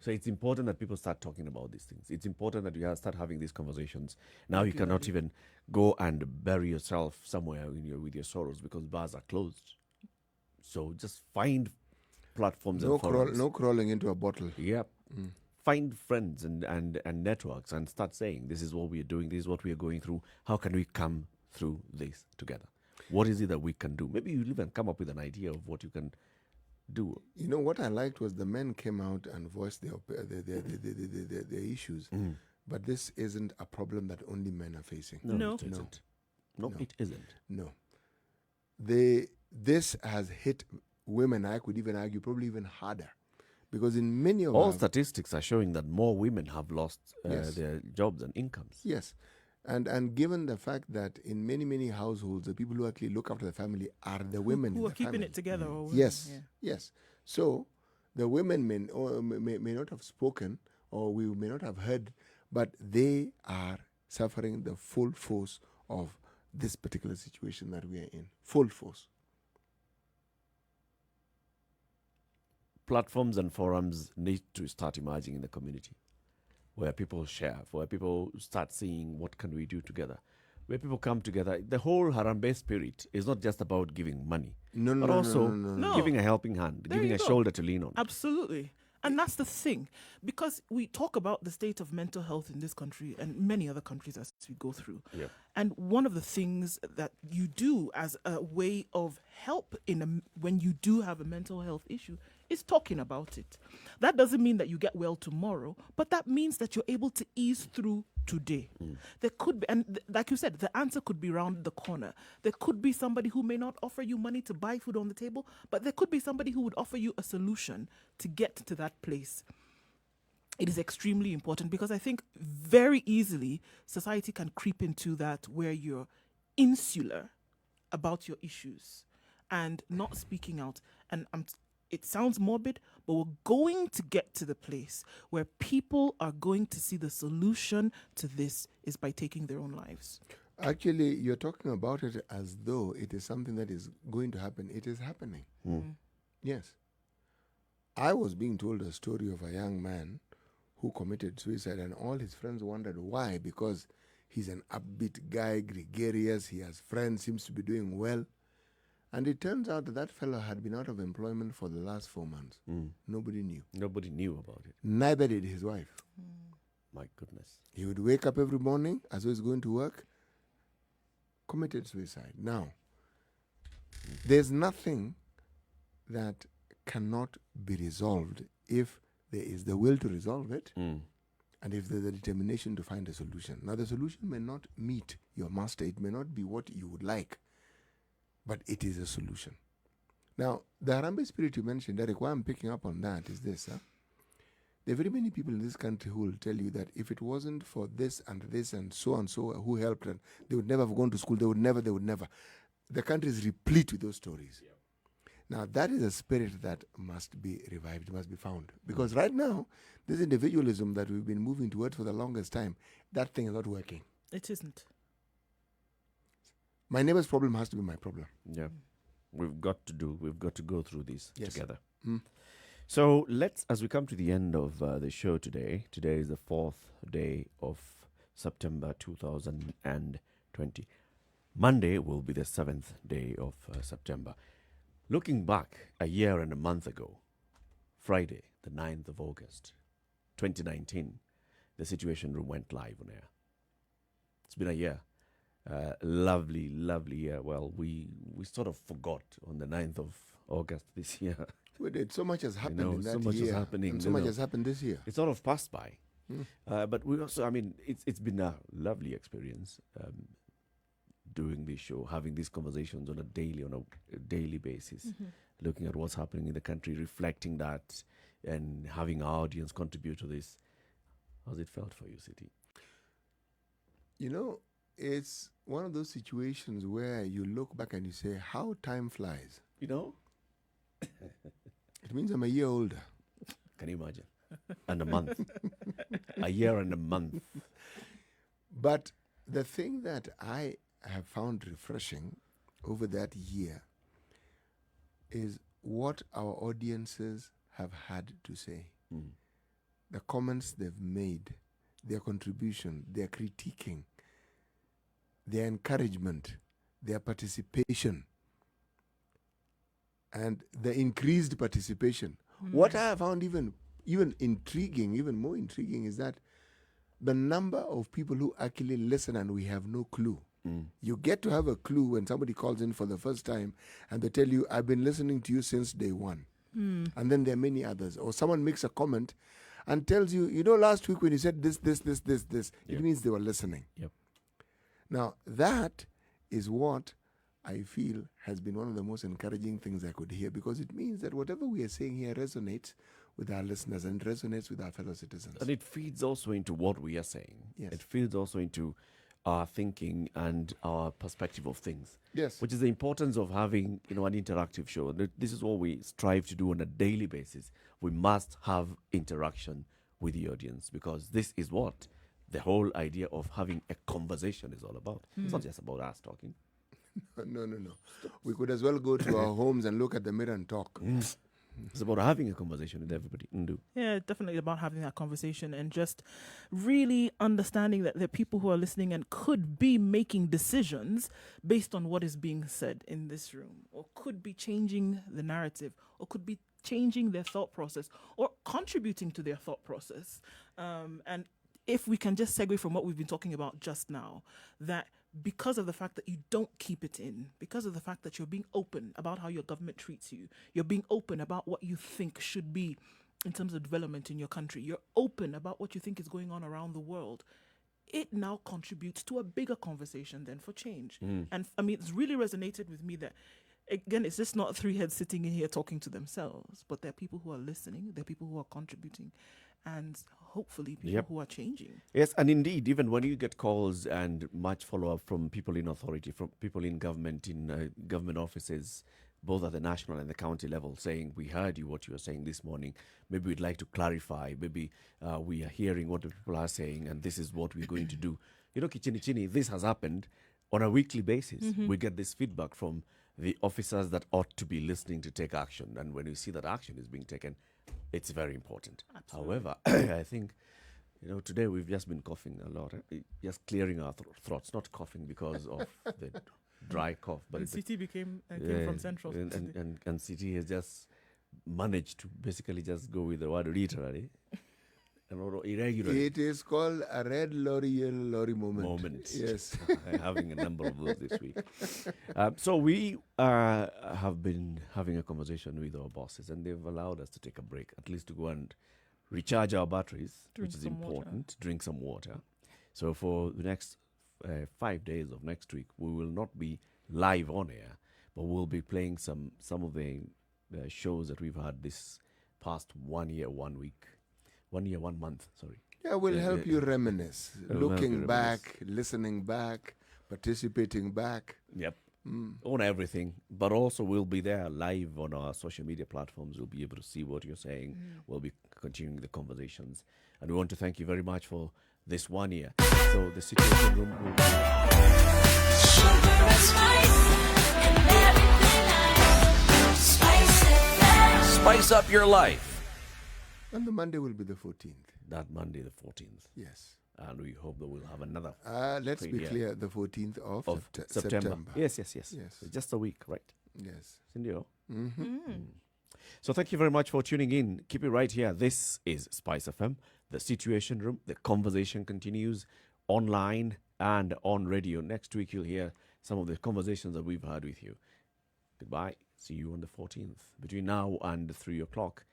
So it's important that people start talking about these things. It's important that you start having these conversations. Now you cannot even go and bury yourself somewhere with your sorrows because bars are closed. So just find platforms and forums. No crawling into a bottle. Yep. Find friends and networks and start saying, this is what we are doing, this is what we are going through. How can we come through this together? What is it that we can do? Maybe you even come up with an idea of what you can do. You know, what I liked was the men came out and voiced their issues. But this isn't a problem that only men are facing. No. It isn't. No, it isn't. No. This has hit women, I could even argue, probably even harder. Because in many of all statistics are showing that more women have lost their jobs and incomes. Yes. And given the fact that in many households, the people who actually look after the family are the women who in are the keeping family. it together. Or women. Yes. So the women may not have spoken, or we may not have heard, but they are suffering the full force of this particular situation that we are in. Full force. Platforms and forums need to start emerging in the community, where people share, where people start seeing what can we do together, where people come together. The whole Harambee spirit is not just about giving money, but also giving a helping hand, giving a shoulder to lean on. Absolutely. And that's the thing, because we talk about the state of mental health in this country and many other countries as we go through. Yep. And one of the things that you do as a way of help when you do have a mental health issue is talking about it. That doesn't mean that you get well tomorrow, but that means that you're able to ease through today. There could be, and like you said, the answer could be around the corner. There could be somebody who may not offer you money to buy food on the table, but there could be somebody who would offer you a solution to get to that place. It is extremely important because I think very easily society can creep into that where you're insular about your issues and not speaking out. And it sounds morbid, but we're going to get to the place where people are going to see the solution to this is by taking their own lives. Actually, you're talking about it as though it is something that is going to happen. It is happening. Yes. I was being told a story of a young man who committed suicide, and all his friends wondered why, because he's an upbeat guy, gregarious, he has friends, seems to be doing well. And it turns out that fellow had been out of employment for the last 4 months. Nobody knew. Nobody knew about it. Neither did his wife. My goodness. He would wake up every morning as he was going to work, committed suicide. Now, there's nothing that cannot be resolved if there is the will to resolve it and if there's the determination to find a solution. Now, the solution may not meet your master. It may not be what you would like, but it is a solution. Now, the Harambee spirit you mentioned, Derek, why I'm picking up on that is this. There are very many people in this country who will tell you that if it wasn't for this and so who helped them, they would never have gone to school, they would never. The country is replete with those stories. Yeah. Now, that is a spirit that must be revived, must be found. Because right now, this individualism that we've been moving towards for the longest time, that thing is not working. It isn't. My neighbor's problem has to be my problem. Yeah. We've got to go through this together. So as we come to the end of the show today is the 4th day of September 2020. Monday will be the 7th day of September. Looking back a year and a month ago, Friday, the 9th of August, 2019, the Situation Room went live on air. It's been a year. Lovely year. Well, we sort of forgot on the 9th of August this year But so much has happened in that so much year. is happening. And so much has happened this year. It's sort of passed by. But we also, I mean, it's been a lovely experience doing this show, having these conversations on a daily basis, looking at what's happening in the country, reflecting that, and having our audience contribute to this. How's it felt for you, City? You know, it's one of those situations where you look back and you say, how time flies. You know? It means I'm a year older. Can you imagine? And a month. A year and a month. But the thing that I have found refreshing over that year is what our audiences have had to say. The comments they've made, their contribution, their critiquing, their encouragement, their participation, and the increased participation. What I have found even intriguing, even more intriguing, is that the number of people who actually listen and we have no clue. You get to have a clue when somebody calls in for the first time and they tell you, I've been listening to you since day one. And then there are many others. Or someone makes a comment and tells you, you know, last week when you said this, it means they were listening. Now, that is what I feel has been one of the most encouraging things I could hear, because it means that whatever we are saying here resonates with our listeners and resonates with our fellow citizens. And it feeds also into what we are saying. Yes. It feeds also into our thinking and our perspective of things. Yes. Which is the importance of having, an interactive show. This is what we strive to do on a daily basis. We must have interaction with the audience, because this is what the whole idea of having a conversation is all about. It's not just about us talking. No. We could as well go to our homes and look at the mirror and talk. It's about having a conversation with everybody. Nduh. Yeah, definitely about having that conversation and just really understanding that there are people who are listening and could be making decisions based on what is being said in this room, or could be changing the narrative, or could be changing their thought process, or contributing to their thought process. And if we can just segue from what we've been talking about just now, that because of the fact that you don't keep it in, because of the fact that you're being open about how your government treats you, you're being open about what you think should be in terms of development in your country, you're open about what you think is going on around the world, it now contributes to a bigger conversation then for change. And I mean, it's really resonated with me that, again, it's just not three heads sitting in here talking to themselves, but there are people who are listening, there are people who are contributing, and hopefully people who are changing. Yes, and indeed, even when you get calls and much follow-up from people in authority, from people in government, in government offices, both at the national and the county level, saying, we heard you, what you were saying this morning, maybe we'd like to clarify, maybe we are hearing what the people are saying, and this is what we're going to do. You know, Kichini, this has happened on a weekly basis. We get this feedback from the officers that ought to be listening to take action, and when we see that action is being taken, it's very important. Absolutely. However, I think, today we've just been coughing a lot, just clearing our throats, not coughing because of the dry cough. But and CT came from Central. And CT has just managed to basically just go with the word literally. And irregularly. It is called a red lorry, yellow lorry moment. Yes. Having a number of those this week. So we have been having a conversation with our bosses, and they've allowed us to take a break, at least to go and recharge our batteries, which is important, drink some water. So for the next 5 days of next week, we will not be live on air, but we'll be playing some of the shows that we've had this past 1 year, 1 week. 1 year, 1 month, sorry. Yeah, we'll help you reminisce. Looking back, listening back, participating back. Yep. On everything. But also we'll be there live on our social media platforms. We'll be able to see what you're saying. We'll be continuing the conversations. And we want to thank you very much for this 1 year. So the Situation Room will be... Sugar and spice and everything Spice up your life. And the Monday will be the 14th. That Monday, the 14th. Yes. And we hope that we'll have another. Let's be clear, the 14th of September. Yes. Just a week, right? Yes. Sindio? So thank you very much for tuning in. Keep it right here. This is Spice FM, the Situation Room. The conversation continues online and on radio. Next week, you'll hear some of the conversations that we've had with you. Goodbye. See you on the 14th. Between now and 3 o'clock,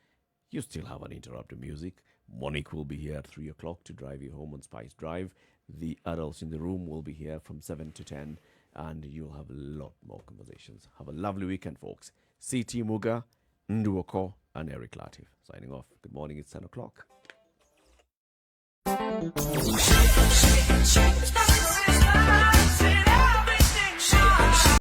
you still have uninterrupted music. Monique will be here at 3 o'clock to drive you home on Spice Drive. The adults in the room will be here from 7 to 10, and you'll have a lot more conversations. Have a lovely weekend, folks. CT Muga, Nduh Okoh, and Eric Latiff. Signing off. Good morning. It's 10 o'clock.